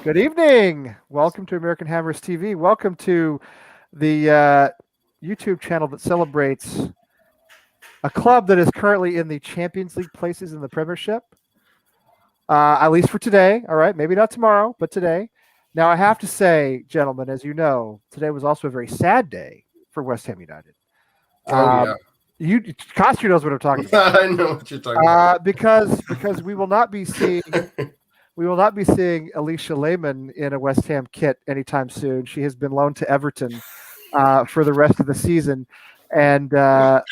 Good evening. Welcome to American Hammers TV. Welcome to the YouTube channel that celebrates a club that is currently in the Champions League places in the Premiership. At least for today. All right. Maybe not tomorrow, but today. Now, I have to say, gentlemen, as you know, today was also a very sad day for West Ham United. Costu knows what I'm talking about. I know what you're talking about. Because we will not be seeing Alisha Lehmann in a West Ham kit anytime soon. She has been loaned to Everton for the rest of the season, and I've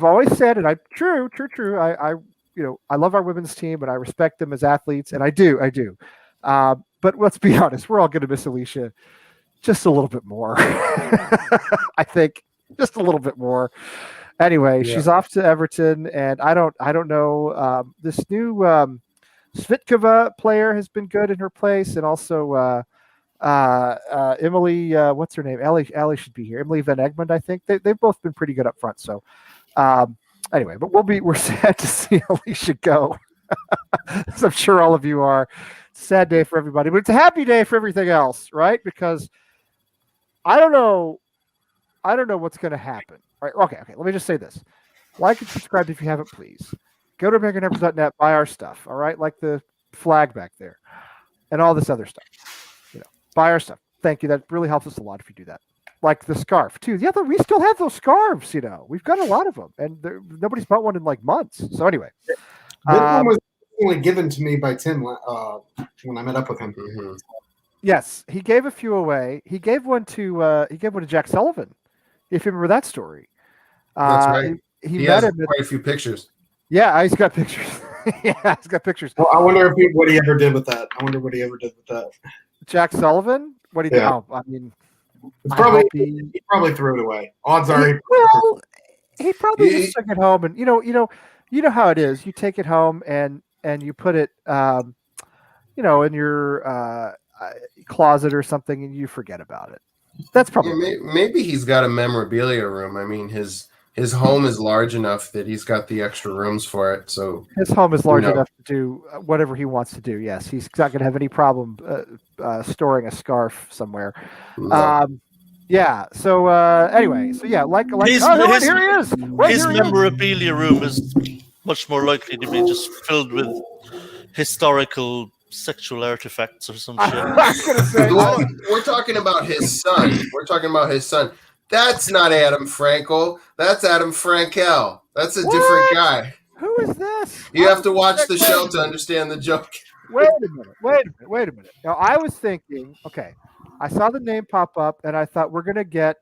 always said, and true. I love our women's team, and I respect them as athletes, and I do. But let's be honest, we're all going to miss Alisha just a little bit more. I think just a little bit more. Anyway, She's off to Everton, and I don't know. This new Svitkova player has been good in her place, and also Emily, what's her name? Ellie should be here. Emily Van Egmond, I think. They've both been pretty good up front. So anyway, but we're sad to see Alisha go. As I'm sure all of you are. It's a sad day for everybody, but it's a happy day for everything else, right? Because I don't know what's going to happen. Right. Okay. Let me just say this. Like and subscribe if you haven't, please. Go to AmericanHammers.net, buy our stuff, all right? Like the flag back there and all this other stuff. Buy our stuff. Thank you. That really helps us a lot if you do that. Like the scarf, too. Yeah, we still have those scarves, We've got a lot of them, and nobody's bought one in, months. So anyway. This one was only given to me by Tim when I met up with him. Mm-hmm. Yes, he gave a few away. He gave one to Jack Sullivan, if you remember that story. That's right. He has met him quite a few pictures. Yeah, he's got pictures. Yeah, he's got pictures. Well, I wonder what he ever did with that. Jack Sullivan? What do you think? I mean, he probably threw it away. Odds are he probably just took it home, and you know how it is. You take it home and you put it in your closet or something, and you forget about it. That's probably maybe he's got a memorabilia room. I mean, his home is large enough that he's got the extra rooms for it. So his home is large enough to do whatever he wants to do. Yes, he's not going to have any problem storing a scarf somewhere. No. Yeah. So anyway, so yeah, here he is. His memorabilia room is much more likely to be just filled with historical sexual artifacts or some shit. I was gonna say, we're talking about his son. That's not Adam Frankel. That's Adam Frankel. That's a different guy. Who is this? You have to watch the show to understand the joke. Wait a minute. Now, I was thinking, okay, I saw the name pop up, and I thought we're going to get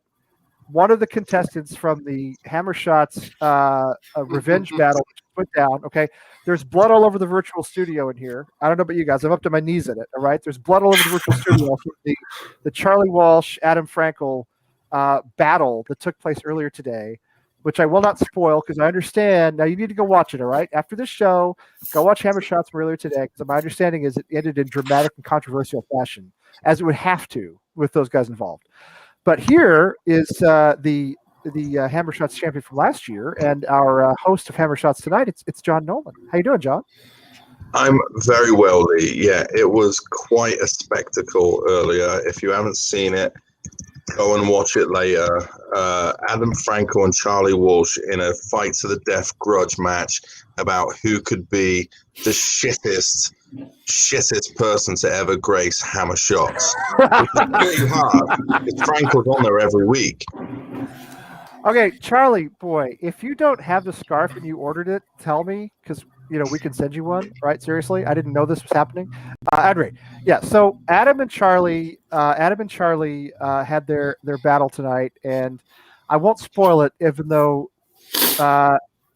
one of the contestants from the Hammer Shots revenge battle put down, okay? There's blood all over the virtual studio in here. I don't know about you guys. I'm up to my knees in it, all right? There's blood all over the virtual studio from the Charlie Walsh, Adam Frankel battle that took place earlier today, which I will not spoil because I understand. Now, you need to go watch it, all right? After this show, go watch Hammer Shots from earlier today because my understanding is it ended in dramatic and controversial fashion, as it would have to with those guys involved. But here is the Hammer Shots champion from last year and our host of Hammer Shots tonight. It's John Nolan. How you doing, John? I'm very well, Lee. Yeah, it was quite a spectacle earlier. If you haven't seen it, go and watch it later. Adam Frankel and Charlie Walsh in a fight to the death grudge match about who could be the shittest person to ever grace Hammer Shots. It's pretty hard. Frankel's on there every week. Okay, Charlie, boy, if you don't have the scarf and you ordered it, tell me, because we can send you one. Right? Seriously, I didn't know this was happening. Andre, yeah. So Adam and Charlie had their battle tonight, and I won't spoil it, even though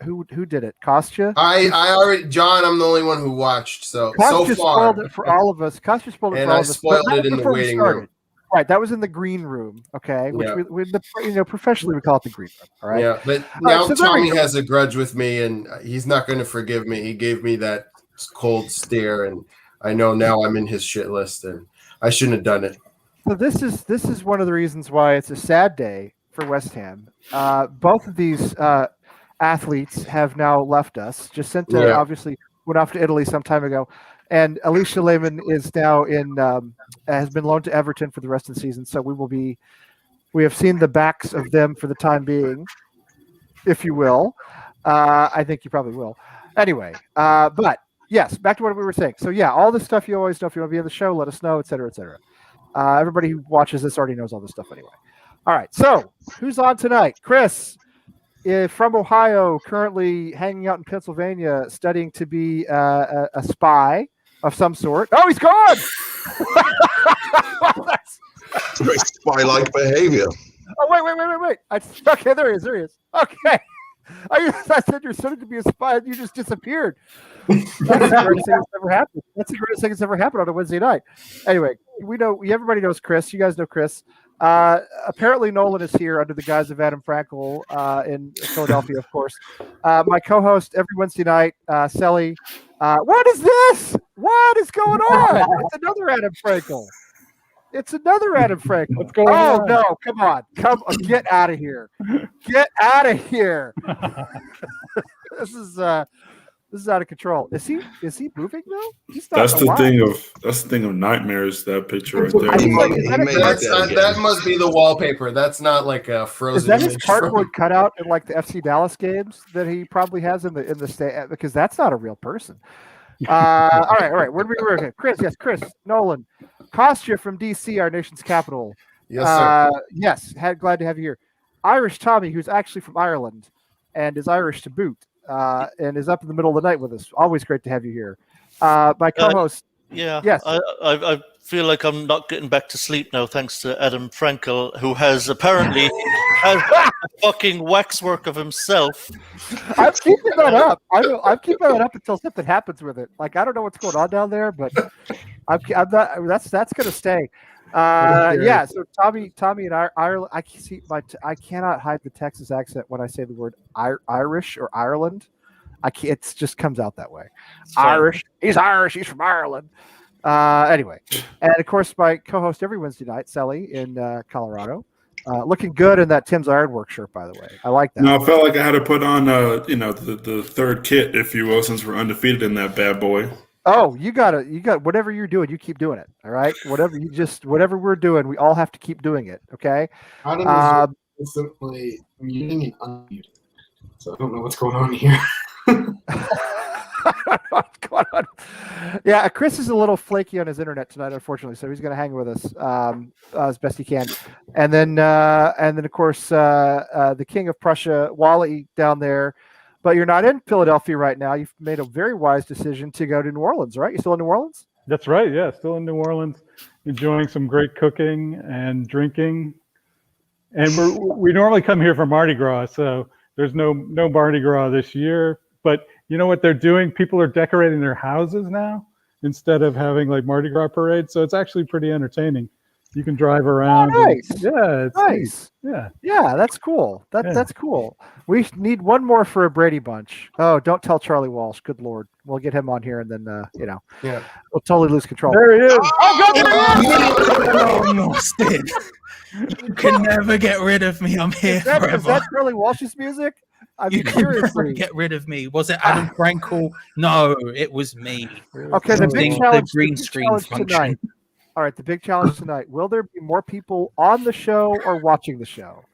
who did it? Kostya? I already, John. I'm the only one who watched. So Kostya far, spoiled it for all of us. Kostya spoiled it for all of us. And I spoiled it in the waiting room. Right, that was in the green room, okay? Which professionally we call it the green room, all right? Yeah, but now Tommy has a grudge with me, and he's not going to forgive me. He gave me that cold stare, and I know now I'm in his shit list, and I shouldn't have done it. So this is one of the reasons why it's a sad day for West Ham. Both of these athletes have now left us. Jacinta obviously went off to Italy some time ago, and Alisha Lehmann is now has been loaned to Everton for the rest of the season. So we have seen the backs of them for the time being, if you will. I think you probably will. Anyway, but yes, back to what we were saying. So yeah, all this stuff you always know. If you want to be on the show, let us know, et cetera, et cetera. Everybody who watches this already knows all this stuff anyway. All right, so who's on tonight? Chris, from Ohio, currently hanging out in Pennsylvania, studying to be a spy of some sort. Oh, he's gone! It's very spy-like behavior. Oh, wait. Okay, there he is. Okay. I said you're studying to be a spy, and you just disappeared. That's the greatest thing that's ever happened. That's the greatest thing that's ever happened on a Wednesday night. Anyway, everybody knows Chris. You guys know Chris. Apparently Nolan is here under the guise of Adam Frankel in Philadelphia, of course. My co-host every Wednesday night, Selly. What is this? What is going on? It's another Adam Frankel. What's going on? Oh no! Come on! Get out of here! Get out of here! This is out of control. Is he moving though? He's not That's the thing of nightmares. That picture right there. That must be the wallpaper. That's not like a frozen. Is that his cardboard cutout in like the FC Dallas games that he probably has in the state? Because that's not a real person. All right. Where do we work? Chris, Nolan, Kostya from DC, our nation's capital. Yes, sir. Yes, glad to have you here. Irish Tommy, who's actually from Ireland and is Irish to boot, and is up in the middle of the night with us. Always great to have you here. My co-host. Yes. I feel like I'm not getting back to sleep now, thanks to Adam Frankel, who has apparently has a fucking waxwork of himself. I'm keeping that up. I'm keeping that up until something happens with it. Like I don't know what's going on down there, but I'm not. That's going to stay. Yeah. So Tommy and Ireland. I cannot hide the Texas accent when I say the word Irish or Ireland. I can't. It just comes out that way. Irish. He's Irish. He's from Ireland. Anyway, and of course, my co-host every Wednesday night, Selly in Colorado, looking good in that Tim's Ironwork shirt, by the way. I like that. No, I felt like I had to put on, the third kit, if you will, since we're undefeated in that bad boy. Oh, you got whatever you're doing, you keep doing it. All right, whatever we're doing, we all have to keep doing it. Okay. Adam is simply muting and unmuting, so I don't know what's going on here. What's going on? Yeah, Chris is a little flaky on his internet tonight, unfortunately, so he's going to hang with us as best he can. And then of course, the King of Prussia, Wally, down there. But you're not in Philadelphia right now. You've made a very wise decision to go to New Orleans, right? You still in New Orleans? That's right. Yeah, still in New Orleans, enjoying some great cooking and drinking. And we normally come here for Mardi Gras, so there's no Mardi Gras this year. But you know what they're doing? People are decorating their houses now instead of having like Mardi Gras parades. So it's actually pretty entertaining. You can drive around. Oh, nice. It's nice. Neat. Yeah, that's cool. That's cool. We need one more for a Brady Bunch. Oh, don't tell Charlie Walsh. Good Lord. We'll get him on here and then, we'll totally lose control. There he is. Oh, no, Sid. You can never get rid of me. I'm here forever. Is that Charlie Walsh's music? I mean, you can never get rid of me. Was it Adam Frankel? No, it was me. Okay, the big challenge, green screen function. Tonight. All right, the big challenge tonight. Will there be more people on the show or watching the show?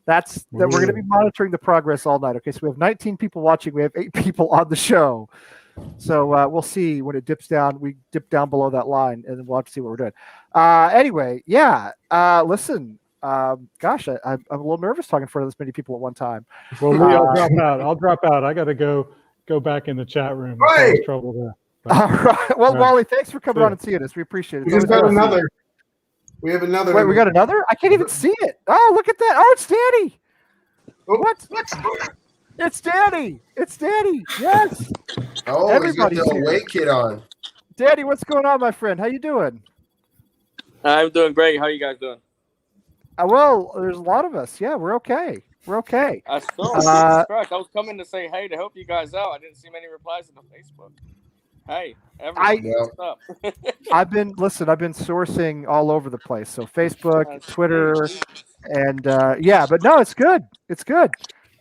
That we're going to be monitoring the progress all night. Okay, so we have 19 people watching. We have 8 people on the show. So we'll see when it dips down. We dip down below that line, and then we'll have to see what we're doing. Anyway, yeah. Listen, gosh, I'm a little nervous talking in front of this many people at one time. Well, Lee, I'll drop out. I got to go back in the chat room. Right. Trouble there. All right. Well, Wally, thanks for coming on and seeing us. We appreciate it. We just got another. We have another. Wait, we got another? I can't even see it. Oh, look at that. Oh, it's Danny. What? It's Danny. It's Danny. Yes. Oh, everybody's got the away kit on. Danny, what's going on, my friend? How you doing? I'm doing great. How are you guys doing? Well, there's a lot of us. Yeah, we're okay. We're okay. I was coming to say hey to help you guys out. I didn't see many replies on Facebook. Hey, what's up? I've been sourcing all over the place. So Facebook, Twitter, and but no, it's good. It's good.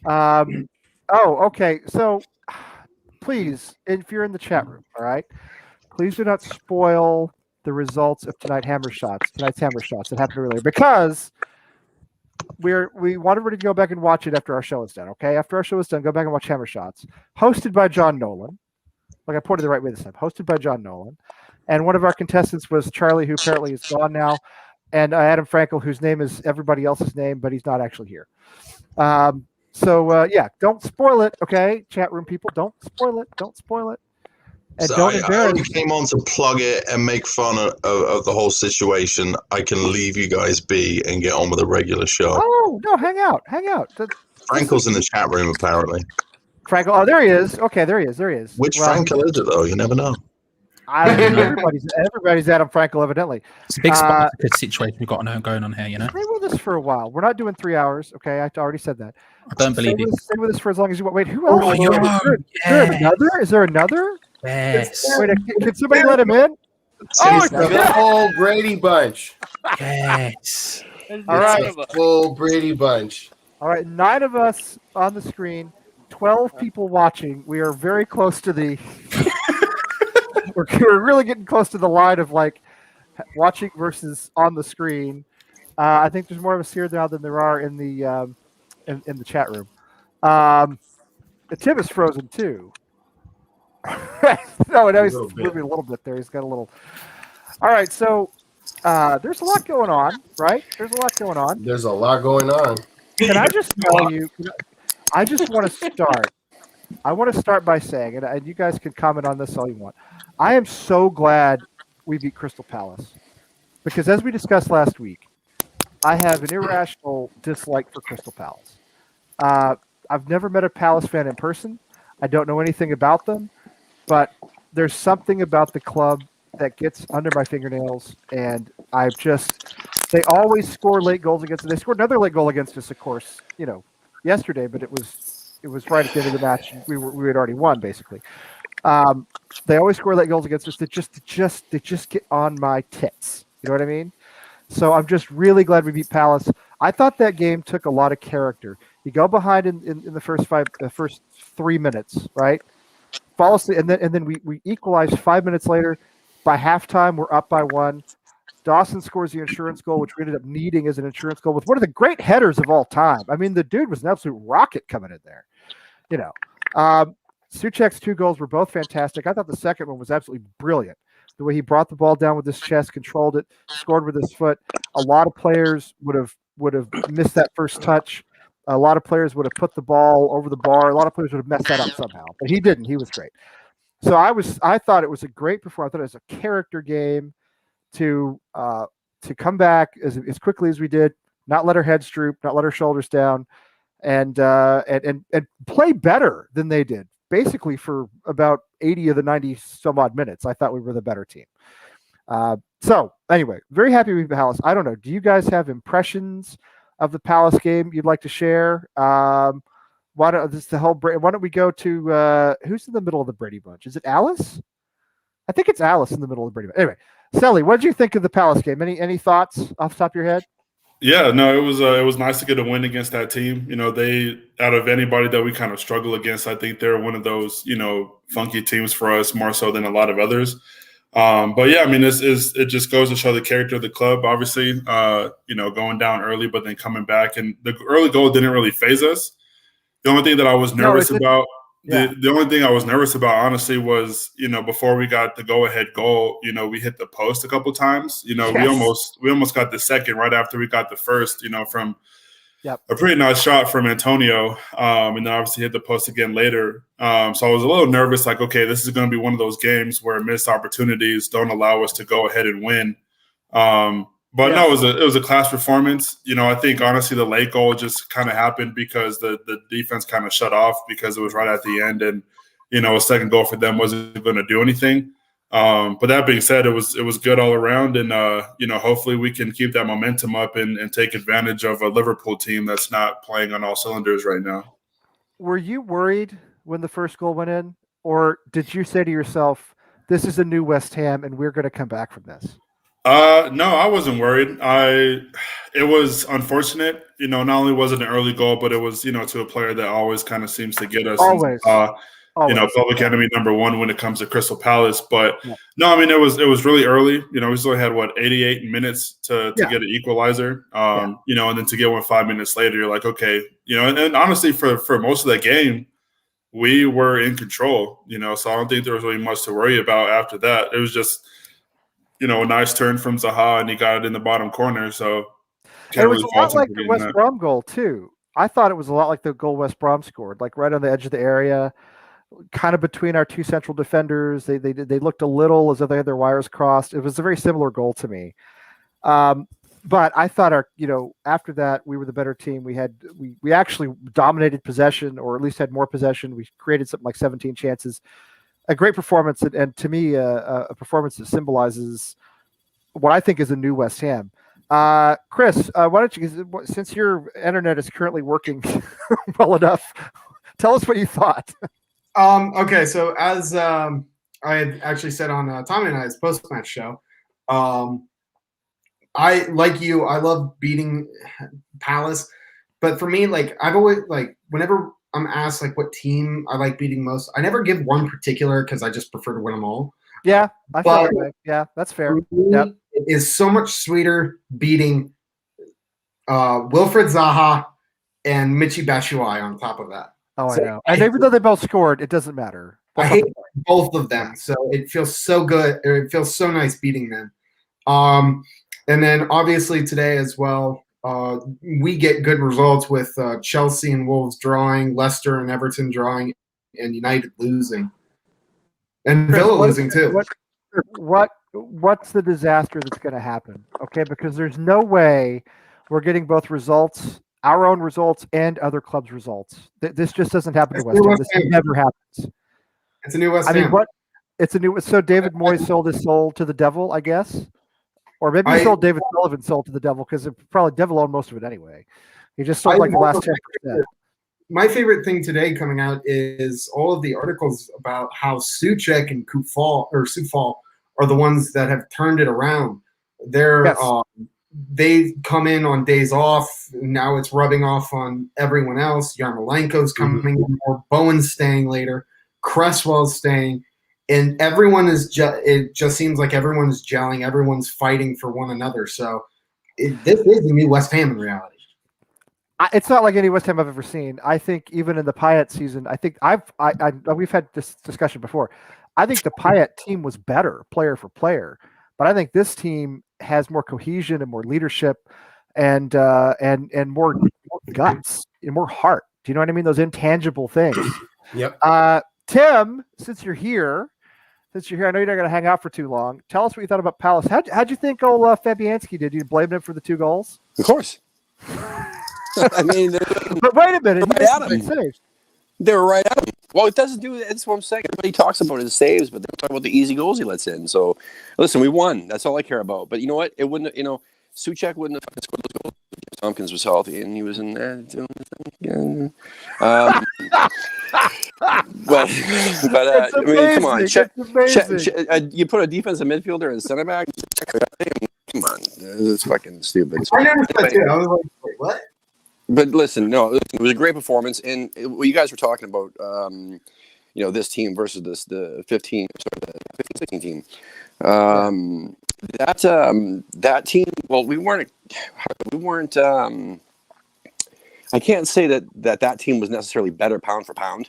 Okay. So please, if you're in the chat room, all right, please do not spoil the results of tonight's hammer shots that happened earlier, because we want everybody to go back and watch it after our show is done. Okay, after our show is done, go back and watch Hammer Shots, hosted by John Nolan. Like I pointed the right way this time, hosted by John Nolan, and one of our contestants was Charlie, who apparently is gone now, and Adam Frankel, whose name is everybody else's name, but he's not actually here. Yeah, don't spoil it, okay, chat room people, don't spoil it, and So don't I embarrass. only came on to plug it and make fun of the whole situation. I can leave you guys be and get on with the regular show. Oh no, hang out. Frankel's in the chat room apparently. Frankel, oh, there he is. Okay, there he is. Which Frankel is it though? You never know. Everybody's Adam Frankel, evidently. It's a big Spartacus situation we've got going on here, you know. Stay with us for a while. We're not doing 3 hours. Okay, I already said that. I don't believe you. Stay with us for as long as you want. Wait, who else? Oh, Is there another? Yes. Wait, can somebody let him in? Oh, the whole Brady bunch. Yes. All right. Full Brady bunch. All right, 9 of us on the screen, 12 people watching. We are very close to the. We're really getting close to the line of like watching versus on the screen. I think there's more of us here now than there are in the in the chat room. Tim is frozen too. No, he's moving a little bit there. He's got a little. All right, so there's a lot going on, right? There's a lot going on. There's a lot going on. Can I just tell you? I just want to start. I want to start by saying, and you guys can comment on this all you want. I am so glad we beat Crystal Palace, because as we discussed last week, I have an irrational dislike for Crystal Palace. I've never met a Palace fan in person. I don't know anything about them, but there's something about the club that gets under my fingernails, and they always score late goals against us. They scored another late goal against us, of course, yesterday, but it was right at the end of the match. We had already won, basically. They always score late goals against us. They just get on my tits. You know what I mean? So I'm just really glad we beat Palace. I thought that game took a lot of character. You go behind in the first 3 minutes, right? Fall asleep, and then we equalize 5 minutes later. By halftime, we're up by 1. Dawson scores the insurance goal, which we ended up needing as an insurance goal, with one of the great headers of all time. I mean, the dude was an absolute rocket coming in there. Souček's 2 goals were both fantastic. I thought the second one was absolutely brilliant. The way he brought the ball down with his chest, controlled it, scored with his foot. A lot of players would have missed that first touch. A lot of players would have put the ball over the bar. A lot of players would have messed that up somehow, but he didn't. He was great. So I thought it was a great performance. I thought it was a character game to come back as quickly as we did, not let our heads droop, not let our shoulders down, and play better than they did. Basically, for about 80 of the 90 some odd minutes, I thought we were the better team. So anyway, very happy with Palace. I don't know. Do you guys have impressions of the Palace game you'd like to share? Why don't we go to who's in the middle of the Brady bunch? Is it Alice? I think it's Alice in the middle of the Brady bunch. Anyway, Sally, what did you think of the Palace game? Any thoughts off the top of your head? Yeah, no, it was nice to get a win against that team. They, out of anybody that we kind of struggle against, I think they're one of those, funky teams for us more so than a lot of others. But yeah, I mean, it just goes to show the character of the club, obviously, going down early, but then coming back, and the early goal didn't really faze us. The only thing that I was nervous about, the only thing I was nervous about, honestly, was, before we got the go-ahead goal, we hit the post a couple times. Yes. We almost got the second right after we got the first, from a pretty nice shot from Antonio, and then obviously hit the post again later. So I was a little nervous, like, okay, this is going to be one of those games where missed opportunities don't allow us to go ahead and win. But no, it was a class performance. I think honestly the late goal just kind of happened because the defense kind of shut off because it was right at the end, and a second goal for them wasn't going to do anything. But that being said, it was good all around, and hopefully we can keep that momentum up and take advantage of a Liverpool team that's not playing on all cylinders right now. Were you worried when the first goal went in, or did you say to yourself, "This is a new West Ham, and we're going to come back from this"? No, I wasn't worried. It was unfortunate. Not only was it an early goal, but it was, to a player that always kind of seems to get us. Always. Public enemy number one when it comes to Crystal Palace. But no, I mean, it was really early. We still had 88 minutes to get an equalizer. And then to get one 5 minutes later, you're like, okay, and honestly, for most of that game, we were in control. So I don't think there was really much to worry about after that. It was just, a nice turn from Zaha, and he got it in the bottom corner. So it was a lot like the West Brom goal too. I thought it was a lot like the goal West Brom scored, like right on the edge of the area, kind of between our two central defenders. They looked a little as though they had their wires crossed. It was a very similar goal to me. But I thought after that we were the better team. We actually dominated possession, or at least had more possession. We created something like 17 chances. A great performance, and to me, a performance that symbolizes what I think is a new West Ham. Chris, why don't you, since your internet is currently working well enough, tell us what you thought. Okay, so as I had actually said on Tommy and I's post-match show, I love beating Palace, but for me, I've always whenever I'm asked what team I like beating most, I never give one particular because I just prefer to win them all. Yeah, I feel that way. Yeah, that's fair. Yep. It is so much sweeter beating Wilfried Zaha and Michy Batshuayi on top of that. Oh, I know. And even though they both scored, it doesn't matter. I hate both of them, so it feels so good. It feels so nice beating them. And then obviously today as well, we get good results with Chelsea and Wolves drawing, Leicester and Everton drawing, and United losing, and Villa losing too. What's the disaster that's going to happen? Okay, because there's no way we're getting both results, our own results and other clubs' results. This just doesn't happen to West Ham. This never happens. It's a new West Ham. I mean, what? It's a new. So David Moyes sold his soul to the devil, I guess. Or maybe he sold David Sullivan's soul to the devil, because probably devil owned most of it anyway. He just sold the last 10%. My favorite thing today coming out is all of the articles about how Souček and Soufal are the ones that have turned it around. They come in on days off. Now it's rubbing off on everyone else. Yarmolenko's coming in more. Bowen's staying later. Cresswell's staying. And everyone is it just seems like everyone's gelling. Everyone's fighting for one another. So this is the new West Ham in reality. It's not like any West Ham I've ever seen. I think even in the Payet season, I think we've had this discussion before. I think the Payet team was better player for player, but I think this team has more cohesion and more leadership and more guts and more heart. Do you know what I mean? Those intangible things. Yep. Tim, since you're here, I know you're not going to hang out for too long. Tell us what you thought about Palace. How'd you think old Fabianski did? You blame him for the 2 goals? Of course. I mean, but wait a minute. They were right at him. Well, it doesn't do that. That's what I'm saying. Everybody talks about his saves, but they're talking about the easy goals he lets in. So, listen, we won. That's all I care about. But you know what? It wouldn't. Souček wouldn't have fucking scored those goals. Tompkins was healthy, and he was in there doing the thing. But I mean, come on. Check, you put a defensive midfielder and center back. Come on, it's fucking stupid. I never said that. I was like, wait, what? But listen, it was a great performance, and what you guys were talking about, this team versus the 15-16 team. That team. Well, we weren't. I can't say that team was necessarily better pound for pound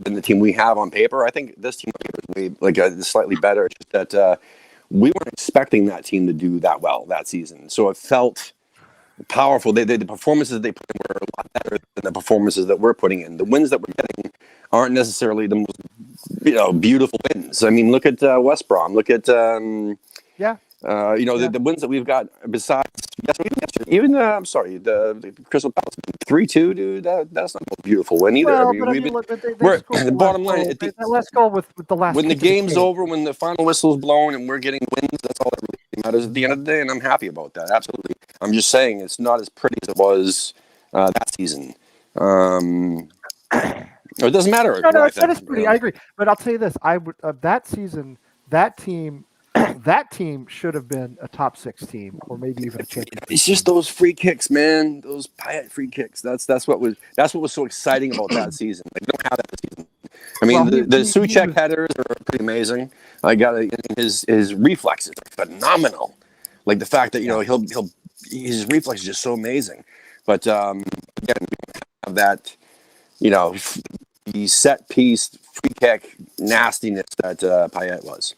than the team we have on paper. I think this team is way slightly better. It's just that we weren't expecting that team to do that well that season, so it felt powerful. The performances they put in were a lot better than the performances that we're putting in. The wins that we're getting aren't necessarily the most beautiful wins. I mean, look at West Brom. Look at the wins that we've got besides even the Crystal Palace 3-2, dude. That's not a beautiful win either. Well, the bottom line, that last goal with the last. When the game's over, when the final whistle's blown, and we're getting wins, that's all that really matters at the end of the day, and I'm happy about that. Absolutely. I'm just saying it's not as pretty as it was that season. It doesn't matter. No, that is pretty. I agree, but I'll tell you this: I would that season, that team should have been a top 6 team, or maybe even a championship. It's just those free kicks, man. Those Payet free kicks. That's what was so exciting about that season. We don't have that this season. I mean, Well, the Souček headers are pretty amazing. I got his reflexes are phenomenal. Like the fact that his reflex is just so amazing. But again, we don't have that, the set piece free kick nastiness that Payet was.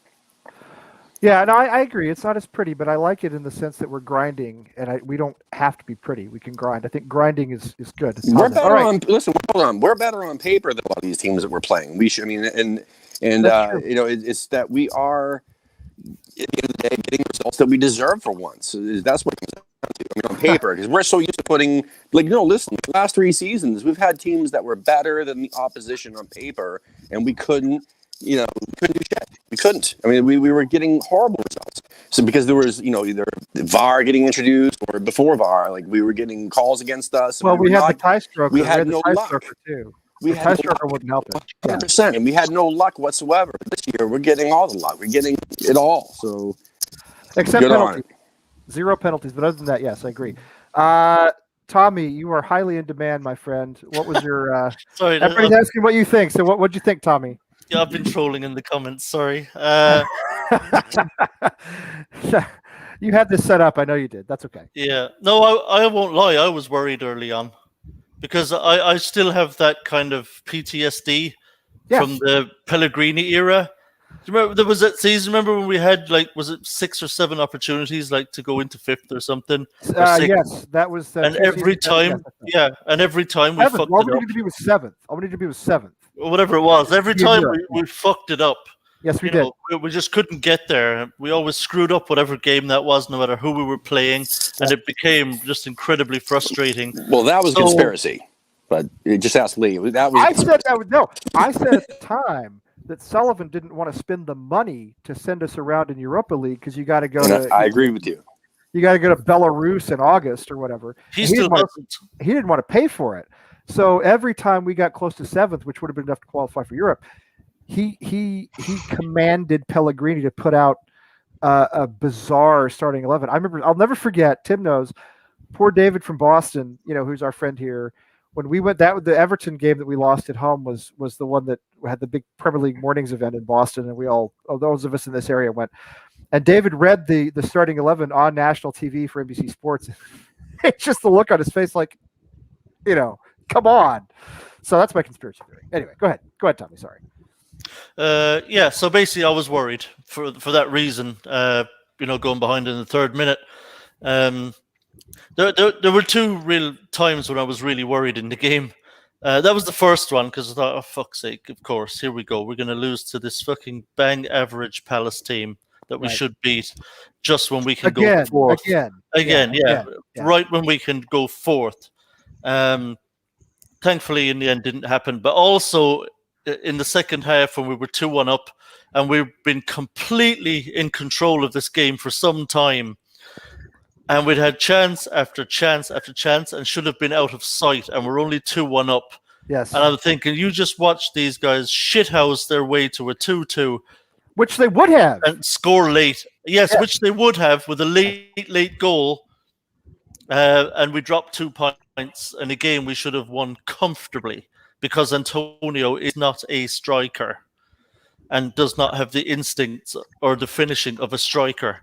Yeah, no, I agree. It's not as pretty, but I like it in the sense that we're grinding, and we don't have to be pretty. We can grind. I think grinding is good. It's We're positive. better All right. on. Listen, hold on. We're better on paper than a lot of these teams that we're playing. We should. I mean, and it's that we are at the end of the day getting results that we deserve for once. That's what it comes down to. I mean, on paper, because we're so used to putting listen. The last 3 seasons, we've had teams that were better than the opposition on paper, and we couldn't. We couldn't do shit. We couldn't. I mean, we were getting horrible results. So because there was, either VAR getting introduced or before VAR, we were getting calls against us. Well, we had the tie stroker. We had no luck. Too. We the had tie stroker wouldn't help it. 100%, and we had no luck whatsoever. This year, we're getting all the luck. We're getting it all. So, except penalties. 0 penalties, but other than that, yes, I agree. Tommy, you are highly in demand, my friend. What was your? Sorry, everybody's asking what you think. So, what did you think, Tommy? Yeah, I've been trolling in the comments. Sorry. You had this set up. I know you did. That's okay. Yeah. No, I won't lie. I was worried early on because I still have that kind of PTSD from the Pellegrini era. Do you remember there was that season? Remember when we had was it 6 or 7 opportunities to go into 5th or something? Yes, that was. And every time, and every time we fucked it up. All we needed to be was 7th. All we needed to be was 7th. Whatever it was, every time we fucked it up. Yes, we did. We just couldn't get there. We always screwed up whatever game that was, no matter who we were playing, and it became just incredibly frustrating. Well, that was conspiracy, but just ask Lee. That was. I said that. No, I said at the time that Sullivan didn't want to spend the money to send us around in Europa League because you got to go to. I agree with you. You got to go to Belarus in August or whatever. He didn't want to pay for it. So every time we got close to 7th, which would have been enough to qualify for Europe, he commanded Pellegrini to put out a bizarre starting 11. I remember, I'll never forget. Tim knows. Poor David from Boston, who's our friend here. When we went, the Everton game that we lost at home was the one that had the big Premier League mornings event in Boston, and we all, those of us in this area went. And David read the starting 11 on national TV for NBC Sports. It's just the look on his face, come on. So that's my conspiracy theory. Anyway, go ahead, Tommy. Sorry. So basically I was worried for that reason, going behind in the 3rd minute. There were 2 real times when I was really worried in the game. That was the first one because I thought, oh, fuck's sake, of course, here we go. We're going to lose to this fucking bang average Palace team that we should beat just when we can go 4th. Again, right when we can go 4th. Thankfully, in the end, didn't happen. But also in the second half, when we were 2-1 up, and we've been completely in control of this game for some time, and we'd had chance after chance after chance, and should have been out of sight, and we're only 2-1 up. Yes. And I'm thinking, you just watch these guys shithouse their way to a 2-2. Which they would have. And score late. Yes, which they would have with a late goal. And we dropped 2 points. In a game we should have won comfortably because Antonio is not a striker and does not have the instincts or the finishing of a striker.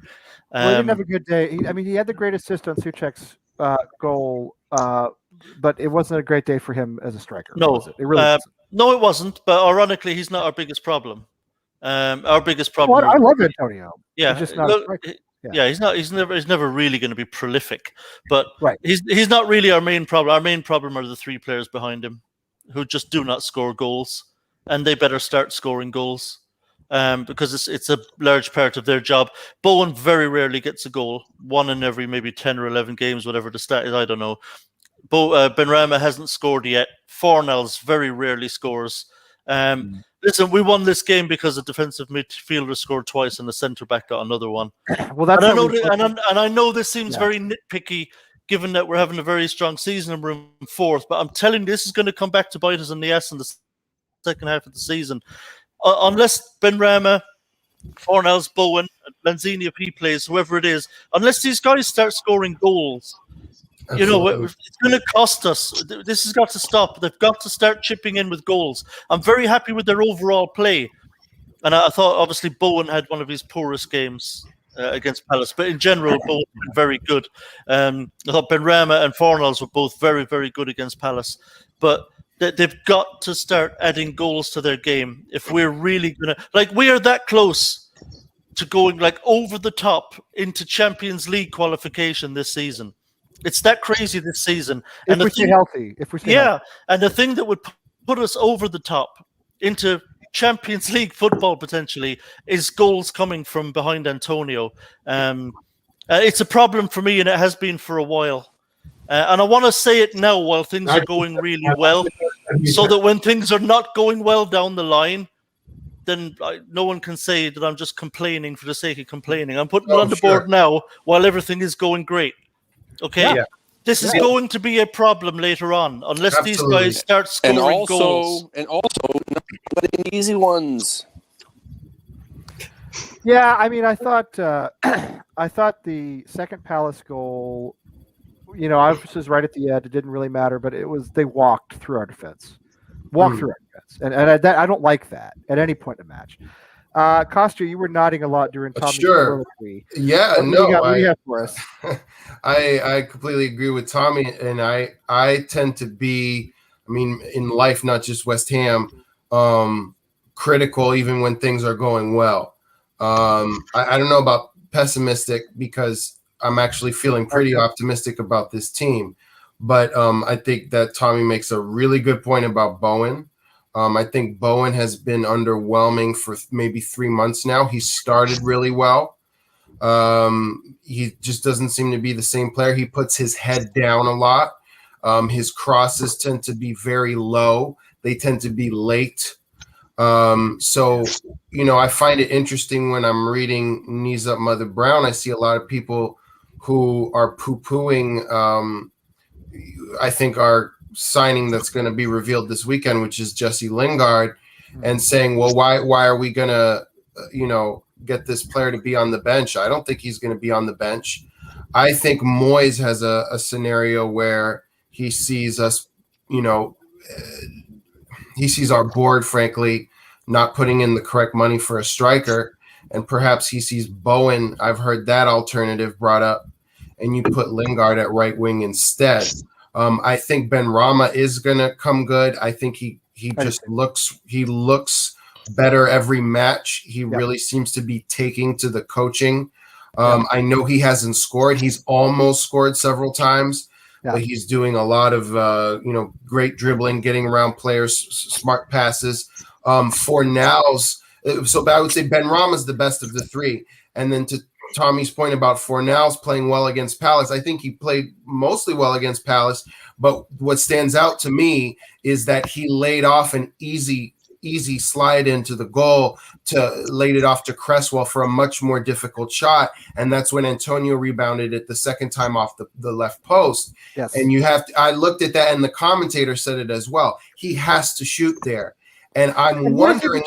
He didn't have a good day. He had the great assist on Souček's goal, but it wasn't a great day for him as a striker. No, was it? It really wasn't. No, it wasn't. But ironically, he's not our biggest problem. Our biggest problem. I love Antonio. Yeah, he's just not a striker. Yeah, he's never really going to be prolific, but he's not really our main problem. Our main problem are the 3 players behind him who just do not score goals, and they better start scoring goals because it's a large part of their job. Bowen very rarely gets a goal, 1 in every maybe 10 or 11 games, whatever the stat is, I don't know. Benrahma hasn't scored yet. Fornals very rarely scores. Listen, we won this game because a defensive midfielder scored twice and the centre back got another one. Well, that's I know this seems very nitpicky, given that we're having a very strong season and we're in 4th. But I'm telling you, this is going to come back to bite us in the ass in the second half of the season, unless Benrahma, Fornals, Bowen, Lanzini, if he plays, whoever it is, unless these guys start scoring goals, You know, it's going to cost us. This has got to stop. They've got to start chipping in with goals. I'm very happy with their overall play. And I thought, obviously, Bowen had one of his poorest games against Palace. But in general, Bowen been very good. I thought Benrahma and Fornals were both very, very good against Palace. But they've got to start adding goals to their game if we're really going to... Like, we are that close to going, like, over the top into Champions League qualification this season. It's that crazy this season. If we stay healthy. And the thing that would put us over the top into Champions League football potentially is goals coming from behind Antonio. It's a problem for me, and it has been for a while. And I want to say it now while things are going really well, so that when things are not going well down the line, then no one can say that I'm just complaining for the sake of complaining. I'm putting it on the board now while everything is going great. Okay, this is going to be a problem later on unless these guys start scoring goals. And also, not letting easy ones. Yeah, I mean, I thought the second Palace goal, you know, I was right at the end. It didn't really matter, but they walked through our defense, through our defense, and I don't like that at any point in the match. Costa, you were nodding a lot during Tommy's soliloquy. Yeah, I completely agree with Tommy, and I tend to be, I mean, in life, not just West Ham, critical even when things are going well. I don't know about pessimistic because I'm actually feeling pretty optimistic about this team, but I think that Tommy makes a really good point about Bowen. I think Bowen has been underwhelming for maybe 3 months now. He started really well. He just doesn't seem to be the same player. He puts his head down a lot. His crosses tend to be very low. They tend to be late. So, you know, I find it interesting when I'm reading Knees Up Mother Brown. I see a lot of people who are poo-pooing, I think, our signing that's going to be revealed this weekend, which is Jesse Lingard, and saying, well, why are we going to, you know, get this player to be on the bench? I don't think he's going to be on the bench. I think Moyes has a scenario where he sees us, you know, he sees our board, frankly, not putting in the correct money for a striker, and perhaps he sees Bowen. I've heard that alternative brought up, and you put Lingard at right wing instead. I think Benrahma is gonna come good. I think he just looks better every match. He really seems to be taking to the coaching. I know he hasn't scored. He's almost scored several times, but he's doing a lot of you know, great dribbling, getting around players, smart passes. For now's, so I would say Benrahma's the best of the three, and then to Tommy's point about Fornals playing well against Palace, I think he played mostly well against Palace, but what stands out to me is that he laid off an easy slide into the goal, laid it off to Cresswell for a much more difficult shot, and that's when Antonio rebounded it the second time off the left post. Yes. And I looked at that, and the commentator said it as well. He has to shoot there. And I'm wondering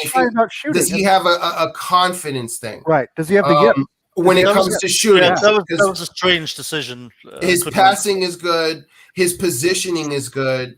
does he have a confidence thing? Right. Does he have the gift? When it comes to shooting, that was a strange decision. His passing is good. His positioning is good.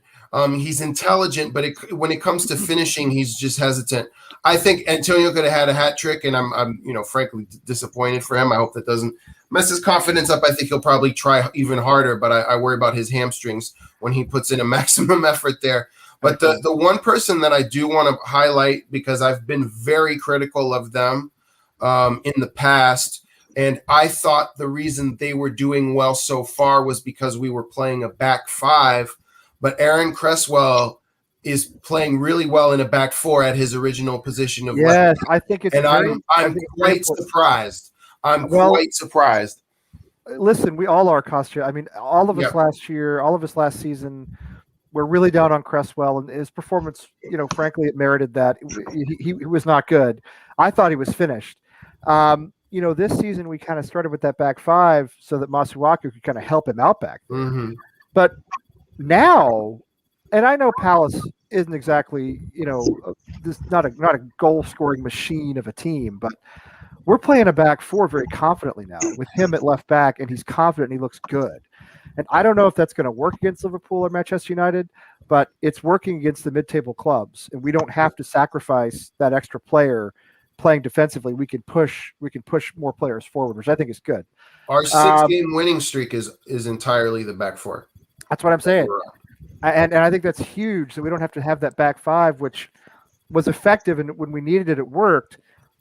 He's intelligent, but when it comes to finishing, he's just hesitant. I think Antonio could have had a hat trick, and I'm you know, frankly disappointed for him. I hope that doesn't mess his confidence up. I think he'll probably try even harder, but I worry about his hamstrings when he puts in a maximum effort there. But the one person that I do want to highlight, because I've been very critical of them in the past, and I thought the reason they were doing well so far was because we were playing a back five, but Aaron Cresswell is playing really well in a back four at his original position of left. I think it's, and I'm quite surprised. I'm quite surprised. Listen, we all are, Kostya. I mean, all of us last year, all of us last season, we're really down on Cresswell, and his performance, you know, frankly, it merited that. He was not good. I thought he was finished. You know, this season we kind of started with that back five so that Masuaku could kind of help him out back there. Mm-hmm. But now, and I know Palace isn't exactly, you know, this not a goal scoring machine of a team, but we're playing a back four very confidently now with him at left back, and he's confident and he looks good. And I don't know if that's going to work against Liverpool or Manchester United, but it's working against the mid-table clubs, and we don't have to sacrifice that extra player playing defensively. We can push more players forward, which I think is good. Our 6-game winning streak is entirely the back four. That's what I'm saying. And I think that's huge that we don't have to have that back five, which was effective, and when we needed it, it worked.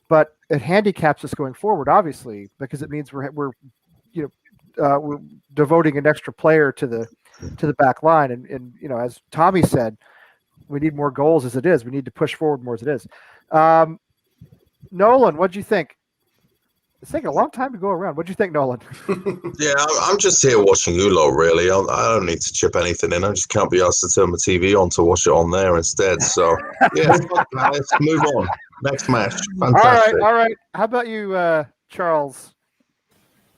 But it handicaps us going forward, obviously, because it means we're devoting an extra player to the back line. And as Tommy said, we need more goals as it is. We need to push forward more as it is. Nolan, what'd you think? It's taking a long time to go around. What'd you think, Nolan? Yeah, I'm just here watching you lot, really. I don't need to chip anything in. I just can't be asked to turn my TV on to watch it on there instead. So, yeah, let's move on. Next match. Fantastic. All right. How about you, Charles?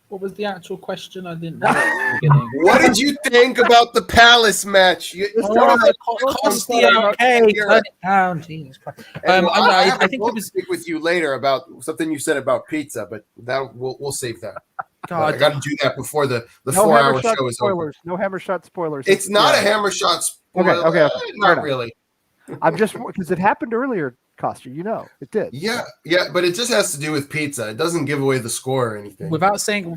What was the actual question? I didn't know at the beginning. What did you think about the Palace match? Cost the okay, cut it down. Jesus Christ. I think it was speak with you later about something you said about pizza, but that we'll save that. God, I got to do that before the 4-hour show is over. No hammer shot spoilers. It's not a hammer shot spoiler. Okay. Not really. I'm just because it happened earlier. Coster, it did. Yeah, but it just has to do with pizza. It doesn't give away the score or anything. Without saying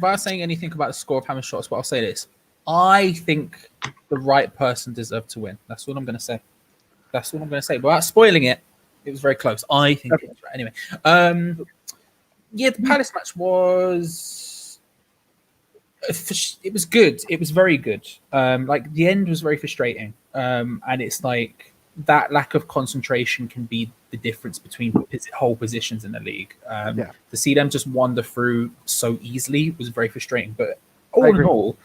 anything about the score of hammer shots, but I'll say this: I think the right person deserved to win. That's what I'm going to say. Without spoiling it, it was very close. I think it was right. Anyway, the Palace match was. It was good. It was very good. Like the end was very frustrating. And it's like that lack of concentration can be the difference between whole positions in the league. To see them just wander through so easily was very frustrating. But all in all,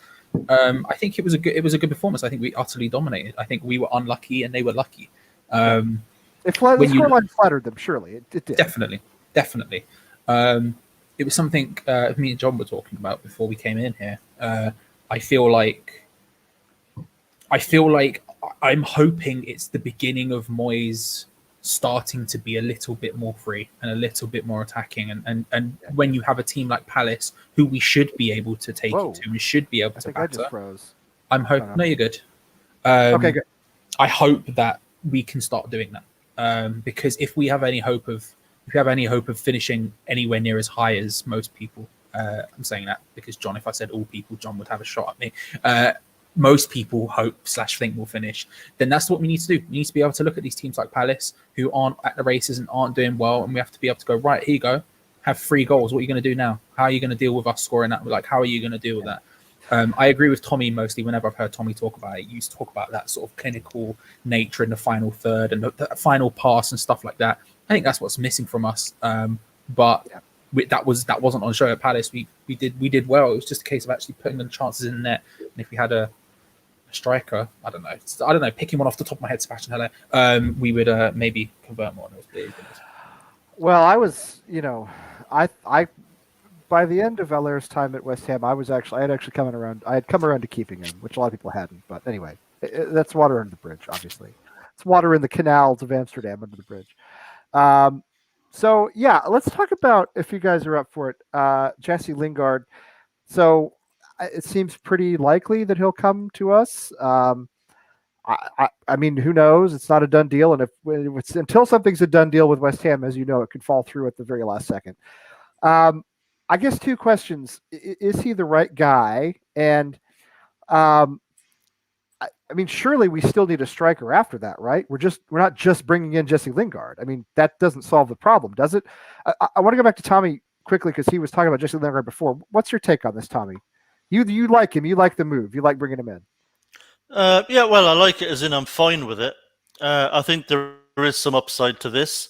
I think it was a good performance. I think we utterly dominated. I think we were unlucky and they were lucky. The scoreline flattered them. Surely it did. Definitely. It was something me and John were talking about before we came in here. I feel like I'm hoping it's the beginning of Moyes starting to be a little bit more free and a little bit more attacking. And when you have a team like Palace, who we should be able to take it to, we should be able to batter. I just froze. I'm hoping. No, you're good. Okay, good. I hope that we can start doing that because if we have any hope of finishing anywhere near as high as most people, I'm saying that because John, if I said all people, John would have a shot at me. Most people hope/think we'll finish, then that's what we need to do. We need to be able to look at these teams like Palace who aren't at the races and aren't doing well, and we have to be able to go, right, here you go, have 3 goals. What are you going to do now? How are you going to deal with us scoring that? Like, how are you going to deal with that? I agree with Tommy mostly. Whenever I've heard Tommy talk about it, he used to talk about that sort of clinical nature in the final third and the final pass and stuff like that. I think that's what's missing from us. But that wasn't on show at Palace. We did well. It was just a case of actually putting the chances in net. And if we had a striker, I don't know, picking one off the top of my head, Sebastian Haller, we would maybe convert more. Well, I was, I by the end of Haller's time at West Ham, I had come around to keeping him, which a lot of people hadn't. But anyway, that's water under the bridge. Obviously, it's water in the canals of Amsterdam under the bridge. So yeah, let's talk about, if you guys are up for it, Jesse Lingard. So it seems pretty likely that he'll come to us. I mean, who knows? It's not a done deal, and if it's until something's a done deal with West Ham, as you know, it could fall through at the very last second. I guess 2 questions: is he the right guy? And I mean, surely we still need a striker after that, right? We're not just bringing in Jesse Lingard. I mean, that doesn't solve the problem, does it? I want to go back to Tommy quickly because he was talking about Jesse Lingard before. What's your take on this, Tommy? You like him. You like the move. You like bringing him in. Yeah, well, I like it as in I'm fine with it. I think there is some upside to this.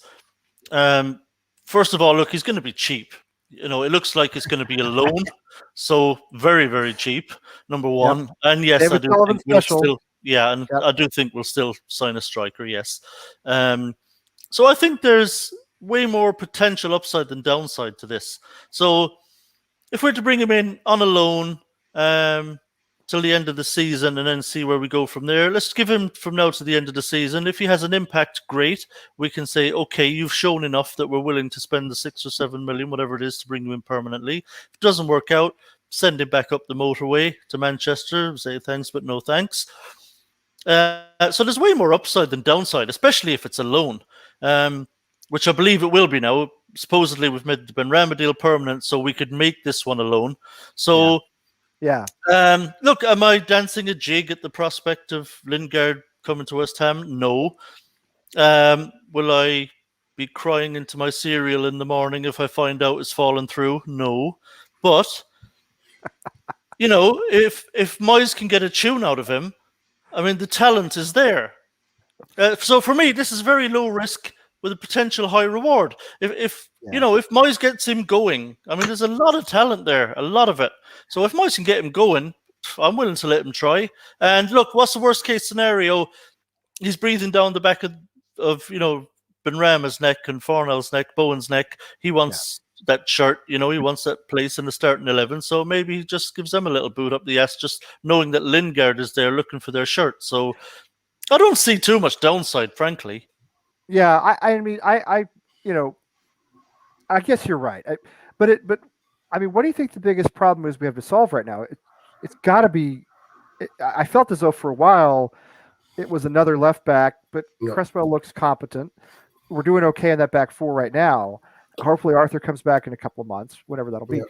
First of all, look, he's going to be cheap. It looks like it's going to be a loan, so very, very cheap. Number one, yep. And yes, I do think we'll still, I do think we'll still sign a striker. Yes, so I think there's way more potential upside than downside to this. So if we're to bring him in on a loan till the end of the season and then see where we go from there, let's give him from now to the end of the season. If he has an impact, great. We can say, okay, you've shown enough that we're willing to spend the 6 or 7 million, whatever it is, to bring you in permanently. If it doesn't work out, send him back up the motorway to Manchester, say thanks but no thanks. So there's way more upside than downside, especially if it's a loan, which I believe it will be now. Supposedly we've made the Benrahma deal permanent, so we could make this one a loan. So, look, am I dancing a jig at the prospect of Lingard coming to West Ham? No. Will I be crying into my cereal in the morning if I find out it's fallen through? No. But, if Moyes can get a tune out of him, I mean, the talent is there. So for me, this is very low risk with a potential high reward. If Moyes gets him going, I mean, there's a lot of talent there, a lot of it. So if Moyes can get him going, I'm willing to let him try. And look, what's the worst case scenario? He's breathing down the back of Benrahma's neck and Fornell's neck, Bowen's neck. He wants that shirt, he wants that place in the starting 11. So maybe he just gives them a little boot up the ass, just knowing that Lingard is there looking for their shirt. So I don't see too much downside, frankly. Yeah, I mean, I guess you're right. But I mean, what do you think the biggest problem is we have to solve right now? It's got to be. I felt as though for a while it was another left back, but Cresswell looks competent. We're doing okay in that back four right now. Hopefully Arthur comes back in a couple of months, whatever that'll be.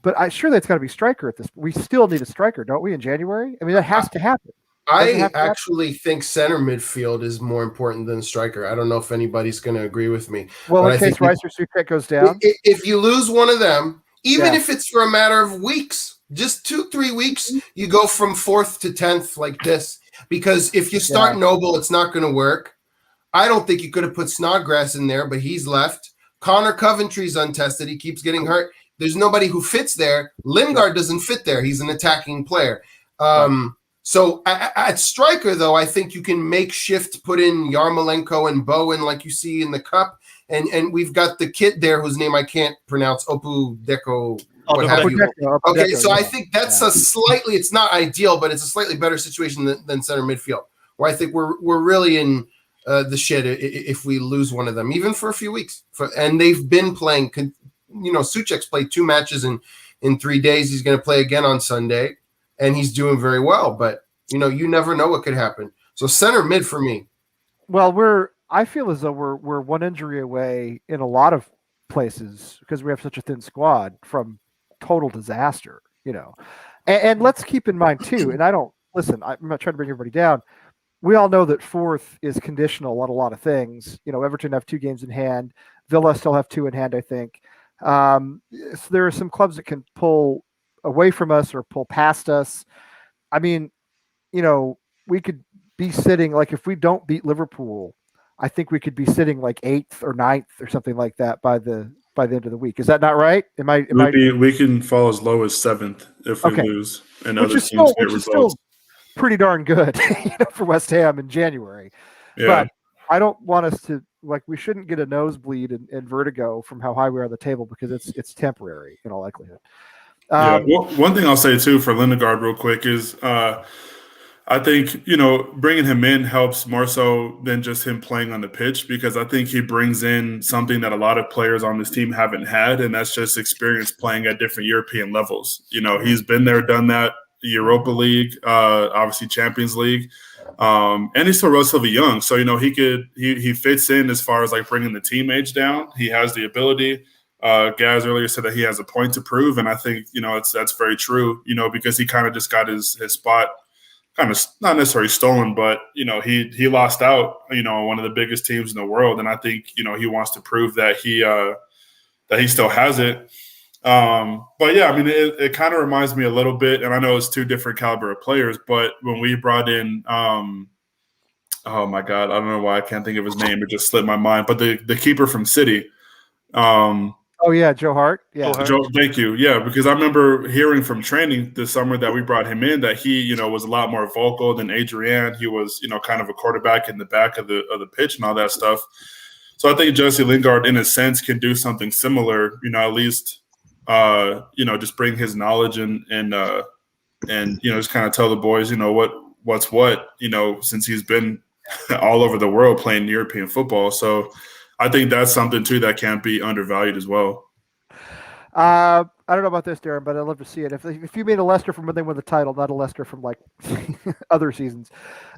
But surely it's got to be striker at this. We still need a striker, don't we, in January? I mean, that has to happen. I actually think center midfield is more important than striker. I don't know if anybody's going to agree with me. Well, in case Rice or Souček goes down? If you lose one of them, even if it's for a matter of weeks, just 2-3 weeks, you go from 4th to 10th like this. Because if you start Noble, it's not going to work. I don't think you could have put Snodgrass in there, but he's left. Connor Coventry's untested. He keeps getting hurt. There's nobody who fits there. Lingard doesn't fit there. He's an attacking player. So at striker, though, I think you can make shift, put in Yarmolenko and Bowen like you see in the cup. And we've got the kid there whose name I can't pronounce, Opu Deko. Okay, so I think that's a slightly, it's not ideal, but it's a slightly better situation than center midfield, where I think we're really in the shit if we lose one of them, even for a few weeks. And they've been playing, Souček's played 2 matches in 3 days. He's going to play again on Sunday, and he's doing very well. But, you never know what could happen. So center mid for me. Well, I feel as though we're one injury away in a lot of places because we have such a thin squad from total disaster, and let's keep in mind too, and I'm not trying to bring everybody down. We all know that 4th is conditional on a lot of things. Everton have 2 games in hand. Villa still have 2 in hand, I think. So there are some clubs that can pull away from us or pull past us. I mean, we could be sitting, like, if we don't beat Liverpool, I think we could be sitting like 8th or 9th or something like that by the end of the week. Is that not right? We can fall as low as 7th if we lose, and other teams get results. Still pretty darn good, for West Ham in January. Yeah. But I don't want us to, we shouldn't get a nosebleed and vertigo from how high we are on the table, because it's temporary in all likelihood. One thing I'll say too for Lingard real quick is I think, bringing him in helps more so than just him playing on the pitch, because I think he brings in something that a lot of players on this team haven't had, and that's just experience playing at different European levels. He's been there, done that, Europa League, obviously Champions League, and he's still relatively young. So, he fits in as far as bringing the team age down. He has the ability. Gaz earlier said that he has a point to prove, and I think, that's very true, because he kind of just got his spot kind of not necessarily stolen, but, he lost out, on one of the biggest teams in the world. And I think, he wants to prove that he still has it. But yeah, I mean, it kind of reminds me a little bit, and I know it's 2 different caliber of players, but when we brought in, oh my God, I don't know why I can't think of his name. It just slipped my mind, but the keeper from City, oh yeah, Joe Hart. Yeah, Joe, thank you. Yeah, because I remember hearing from training this summer that we brought him in that he, was a lot more vocal than Adrian. He was, kind of a quarterback in the back of the pitch and all that stuff. So I think Jesse Lingard, in a sense, can do something similar. At least, just bring his knowledge and just kind of tell the boys, what's what. Since he's been all over the world playing European football. So I think that's something too that can't be undervalued as well. I don't know about this, Darren, but I'd love to see it. If you made a Leicester from when they won the title, not a Leicester from like other seasons.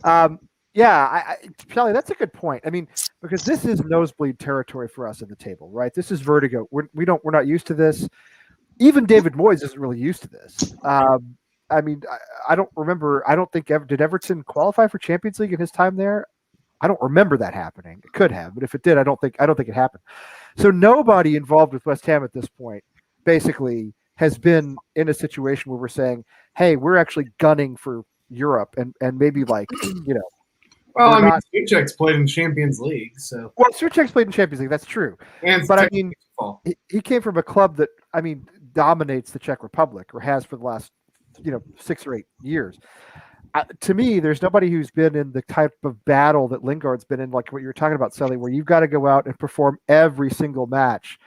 Charlie, that's a good point. I mean, because this is nosebleed territory for us in the table, right? This is vertigo. We're not used to this. Even David Moyes isn't really used to this. I mean, I don't remember. I don't think did Everton qualify for Champions League in his time there. I don't remember that happening. It could have, but if it did, I don't think it happened. So nobody involved with West Ham at this point basically has been in a situation where we're saying, "Hey, we're actually gunning for Europe," and maybe like Well, I mean, Souček's played in Champions League, so. Well, Souček's played in Champions League. That's true. But I mean, he came from a club that dominates the Czech Republic, or has for the last 6 or 8 years. To me, there's nobody who's been in the type of battle that Lingard's been in, like what you were talking about, Sully, where you've got to go out and perform every single match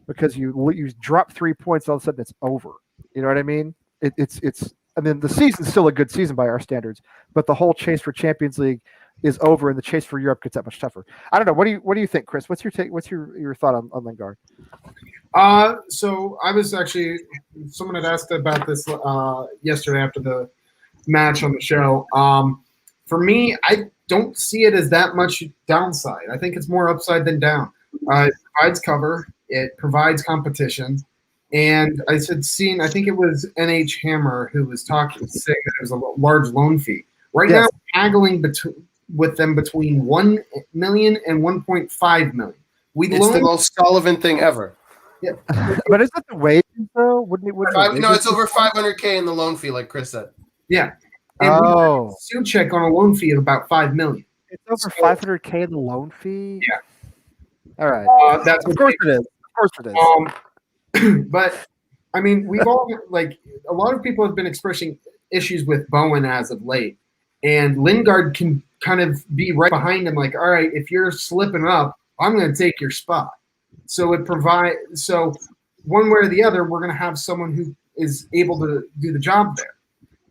because you drop 3 points, all of a sudden it's over. You know what I mean? It's. I mean, the season's still a good season by our standards, but the whole chase for Champions League is over, and the chase for Europe gets that much tougher. I don't know. What do you think, Chris? What's your take? What's your thought on Lingard? So I was actually, someone had asked about this yesterday after the match on the show. For me, I don't see it as that much downside. I think it's more upside than down. It provides cover. It provides competition. And I think it was NH Hammer who was saying that it was a large loan fee. Right now, haggling with them between 1 million and 1.5 million. It's the most Sullivan thing ever. Yeah, but is it the wages though? No, it's over 500K in the loan fee, like Chris said. Yeah. And Souček on a loan fee of about 5 million. It's over 500K in the loan fee. Yeah. All right. Of course it is. Of course it is. But I mean, we've all a lot of people have been expressing issues with Bowen as of late, and Lingard can kind of be right behind him. Like, all right, if you're slipping up, I'm going to take your spot. So so one way or the other, we're going to have someone who is able to do the job there.